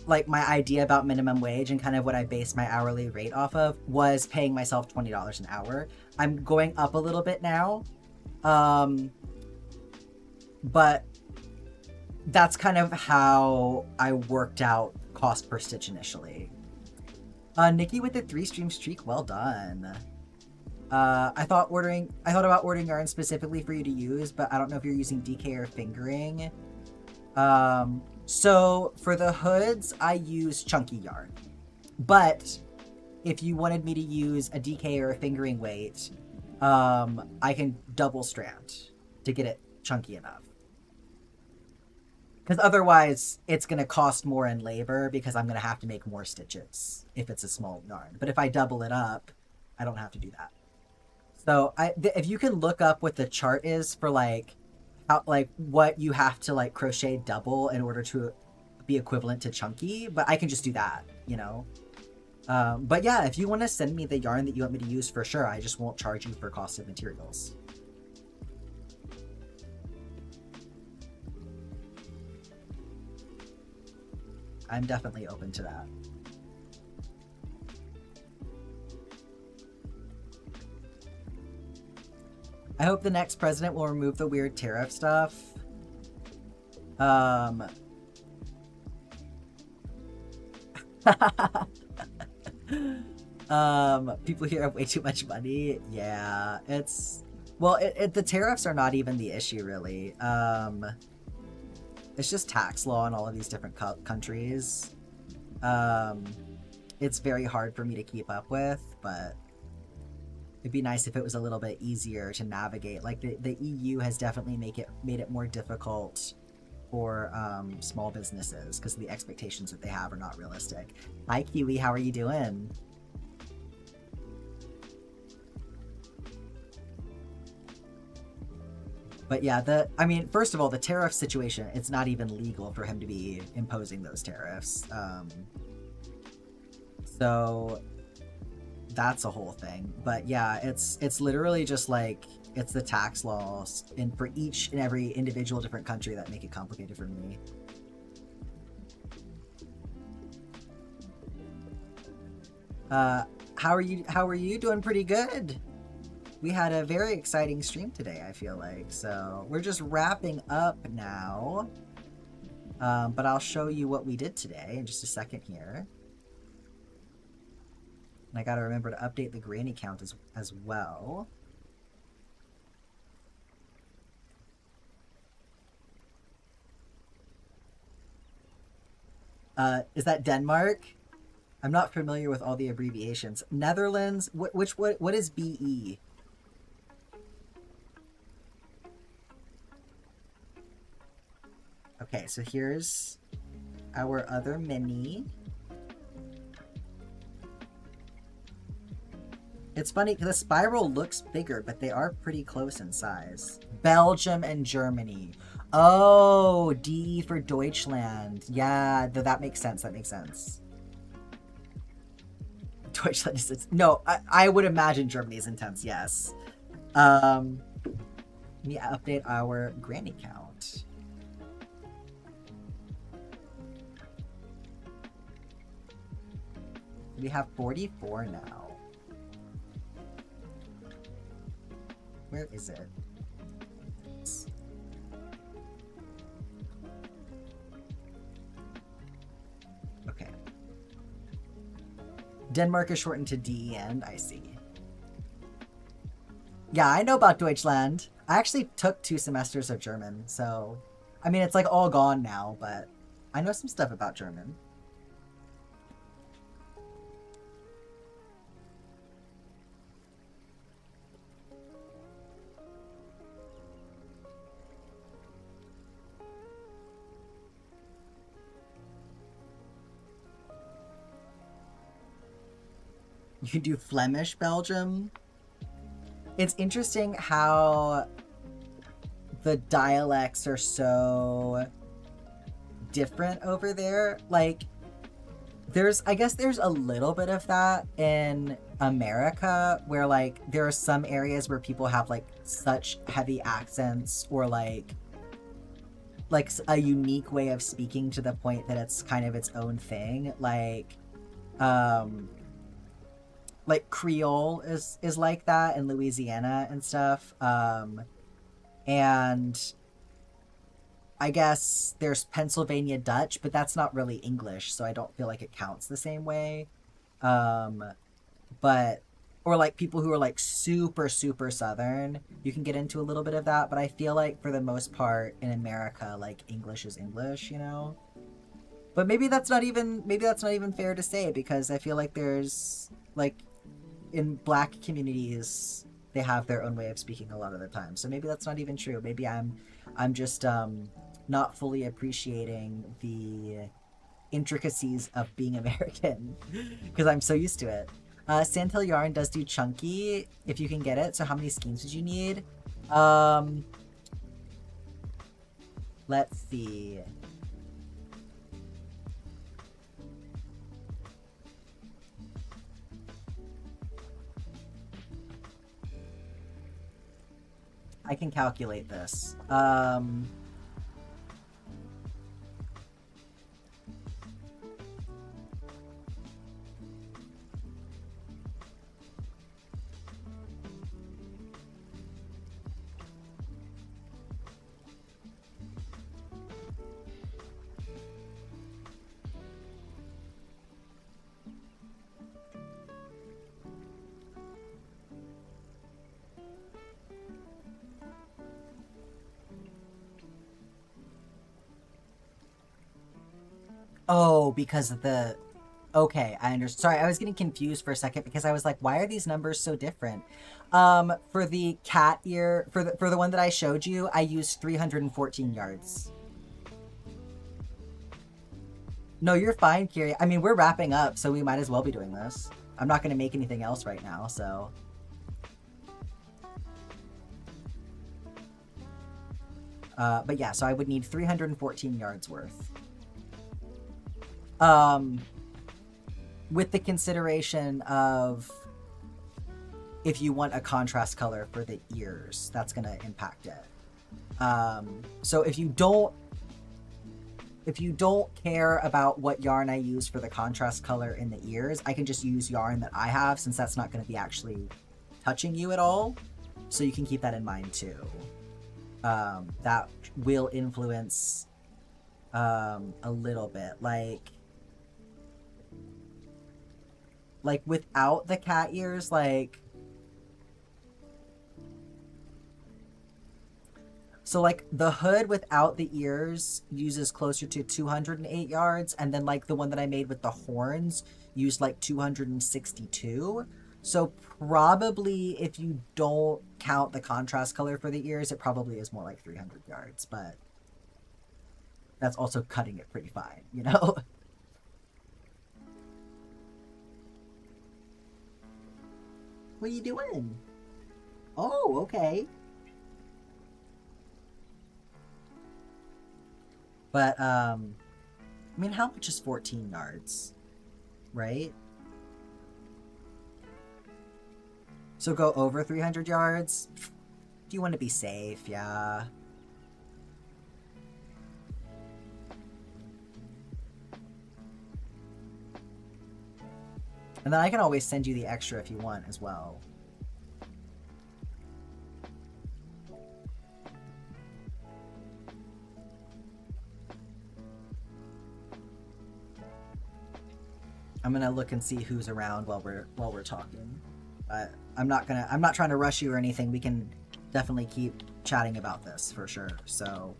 like my idea about minimum wage and kind of what I based my hourly rate off of, was paying myself $20 an hour. I'm going up a little bit now. But that's kind of how I worked out cost per stitch initially. Nikki with the 3-stream streak, well done. I thought about ordering yarn specifically for you to use, but I don't know if you're using DK or fingering. So for the hoods, I use chunky yarn. But if you wanted me to use a DK or a fingering weight, I can double strand to get it chunky enough. Because otherwise, it's going to cost more in labor because I'm going to have to make more stitches if it's a small yarn. But if I double it up, I don't have to do that. So if you can look up what the chart is for like how, like what you have to like crochet double in order to be equivalent to chunky, but I can just do that, you know. But yeah, if you want to send me the yarn that you want me to use, for sure, I just won't charge you for cost of materials. I'm definitely open to that. I hope the next president will remove the weird tariff stuff. People here have way too much money. Yeah, it's... Well, the tariffs are not even the issue, really. It's just tax law in all of these different countries. It's very hard for me to keep up with, but it'd be nice if it was a little bit easier to navigate. Like the EU has definitely made it more difficult for small businesses because the expectations that they have are not realistic. Hi Kiwi, how are you doing? But yeah, I mean, first of all, the tariff situation, it's not even legal for him to be imposing those tariffs. So that's a whole thing. But yeah, it's literally just like, it's the tax laws for each and every individual different country that make it complicated for me. How are you? Doing pretty good. We had a very exciting stream today, I feel like. So we're just wrapping up now. But I'll show you what we did today in just a second here. And I gotta remember to update the granny count as well. Is that Denmark? I'm not familiar with all the abbreviations. Netherlands? What is BE? Okay, so here's our other mini. It's funny because the spiral looks bigger, but they are pretty close in size. Belgium and Germany. Oh, D for Deutschland. Yeah, that makes sense. That makes sense. Deutschland is... No, I would imagine Germany is intense, yes. Let me update our granny count. We have 44 now. Where is it? Okay. Denmark is shortened to DEN, I see. Yeah, I know about Deutschland. I actually took 2 semesters of German, so... I mean, it's like all gone now, but I know some stuff about German. You can do Flemish Belgium. It's interesting how the dialects are so different over there. Like, I guess there's a little bit of that in America, where like there are some areas where people have like such heavy accents, or like a unique way of speaking to the point that it's kind of its own thing. Like Creole is like that in Louisiana and stuff. And I guess there's Pennsylvania Dutch, but that's not really English, so I don't feel like it counts the same way. But or like people who are like super super southern, you can get into a little bit of that, but I feel like for the most part in America, like English is English, you know? But maybe that's not even fair to say, because I feel like there's like in Black communities they have their own way of speaking a lot of the time. So maybe that's not even true. Maybe I'm just not fully appreciating the intricacies of being American because I'm so used to it. Santel Yarn does do chunky if you can get it. So how many skeins would you need? Let's see. I can calculate this. Oh, because of the... Okay, I understand. Sorry, I was getting confused for a second because I was like, why are these numbers so different? For the cat ear, for the one that I showed you, I used 314 yards. No, you're fine, Kiri. I mean, we're wrapping up, so we might as well be doing this. I'm not going to make anything else right now, so... but yeah, so I would need 314 yards worth. With the consideration of if you want a contrast color for the ears, that's going to impact it. So if you don't care about what yarn I use for the contrast color in the ears, I can just use yarn that I have, since that's not going to be actually touching you at all. So you can keep that in mind too. That will influence a little bit. Like without the cat ears, like... So like the hood without the ears uses closer to 208 yards, and then like the one that I made with the horns used like 262. So probably if you don't count the contrast color for the ears, it probably is more like 300 yards, but that's also cutting it pretty fine, you know? What are you doing? Oh, okay. But, I mean, how much is 14 yards? Right? So go over 300 yards? Do you want to be safe? Yeah. And then I can always send you the extra if you want as well. I'm gonna look and see who's around while we're talking. But I'm not trying to rush you or anything. We can definitely keep chatting about this for sure. So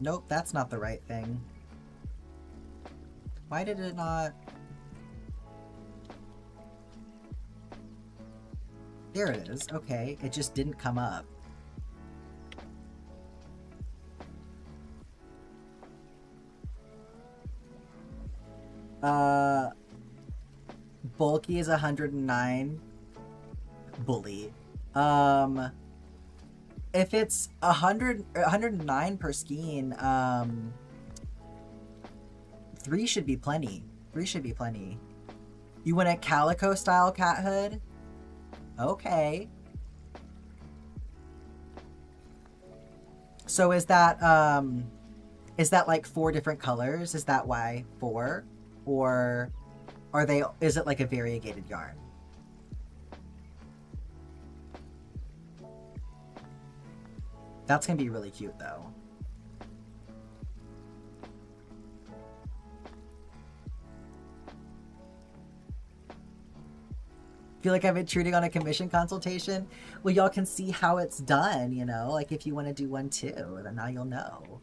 nope, that's not the right thing. Why did it not? There it is. Okay, it just didn't come up. Bulky is 109. Bully. If it's 109 per skein, 3 should be plenty. 3 should be plenty. You want a calico style cat hood? Okay. So is that like 4 different colors? Is that why 4? Or is it like a variegated yarn? That's gonna be really cute though. Feel like I'm intruding on a commission consultation? Well, y'all can see how it's done, you know? Like, if you want to do one too, then now you'll know.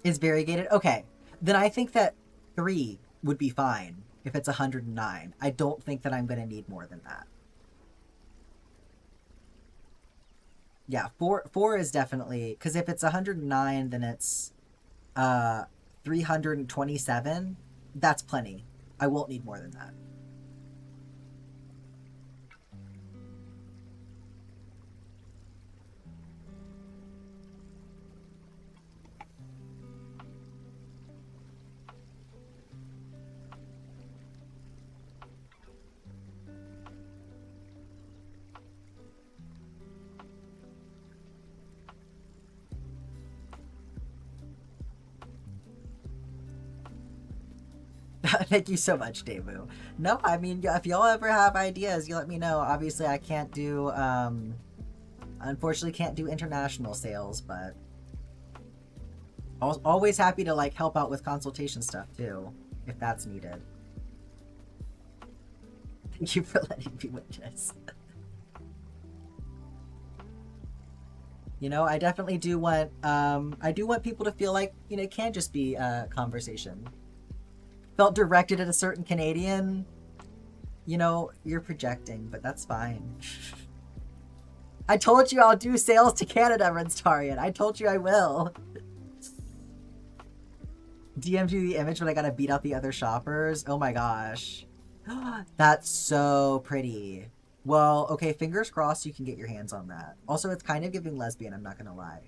Is variegated? Okay. Then I think that 3 would be fine if it's 109. I don't think that I'm going to need more than that. Yeah, 4 is definitely... Because if it's 109, then it's... 327. That's plenty. I won't need more than that. Thank you so much, Damu. No, I mean, if y'all ever have ideas, you let me know. Obviously, I can't do, unfortunately can't do international sales, but always happy to, like, help out with consultation stuff, too, if that's needed. Thank you for letting me witness. You know, I definitely do want, I do want people to feel like, you know, it can just be a conversation. Felt directed at a certain Canadian, you know, you're projecting, but that's fine. I told you I'll do sales to Canada, Renstarian. I told you I will. DM'd you the image when I gotta beat out the other shoppers. Oh my gosh. That's so pretty. Well, okay, fingers crossed you can get your hands on that. Also, it's kind of giving lesbian, I'm not gonna lie.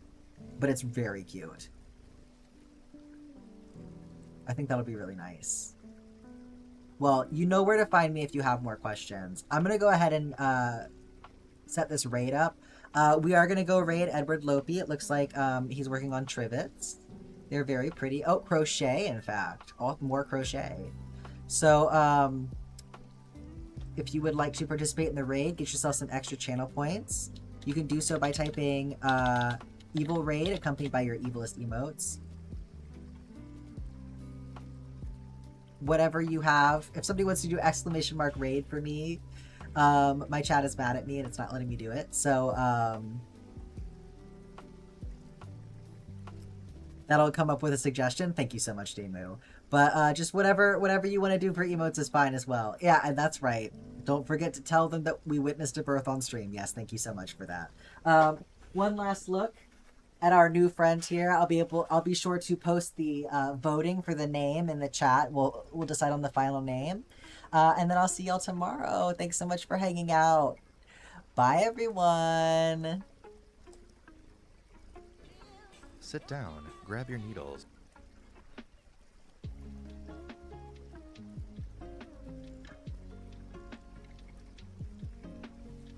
But it's very cute. I think that'll be really nice. Well, you know where to find me if you have more questions. I'm going to go ahead and set this raid up. We are going to go raid Edward Lopi. It looks like he's working on trivets. They're very pretty. Oh, crochet, in fact. More crochet. So, if you would like to participate in the raid, get yourself some extra channel points. You can do so by typing Evil Raid, accompanied by your evilest emotes. Whatever you have. If somebody wants to do ! raid for me, my chat is mad at me and it's not letting me do it. So, that'll come up with a suggestion. Thank you so much, Damu. But just whatever you want to do for emotes is fine as well. Yeah, and that's right. Don't forget to tell them that we witnessed a birth on stream. Yes, thank you so much for that. One last look at our new friend here. I'll be sure to post the voting for the name in the chat. We'll decide on the final name. And then I'll see y'all tomorrow. Thanks so much for hanging out. Bye, everyone. Sit down, grab your needles.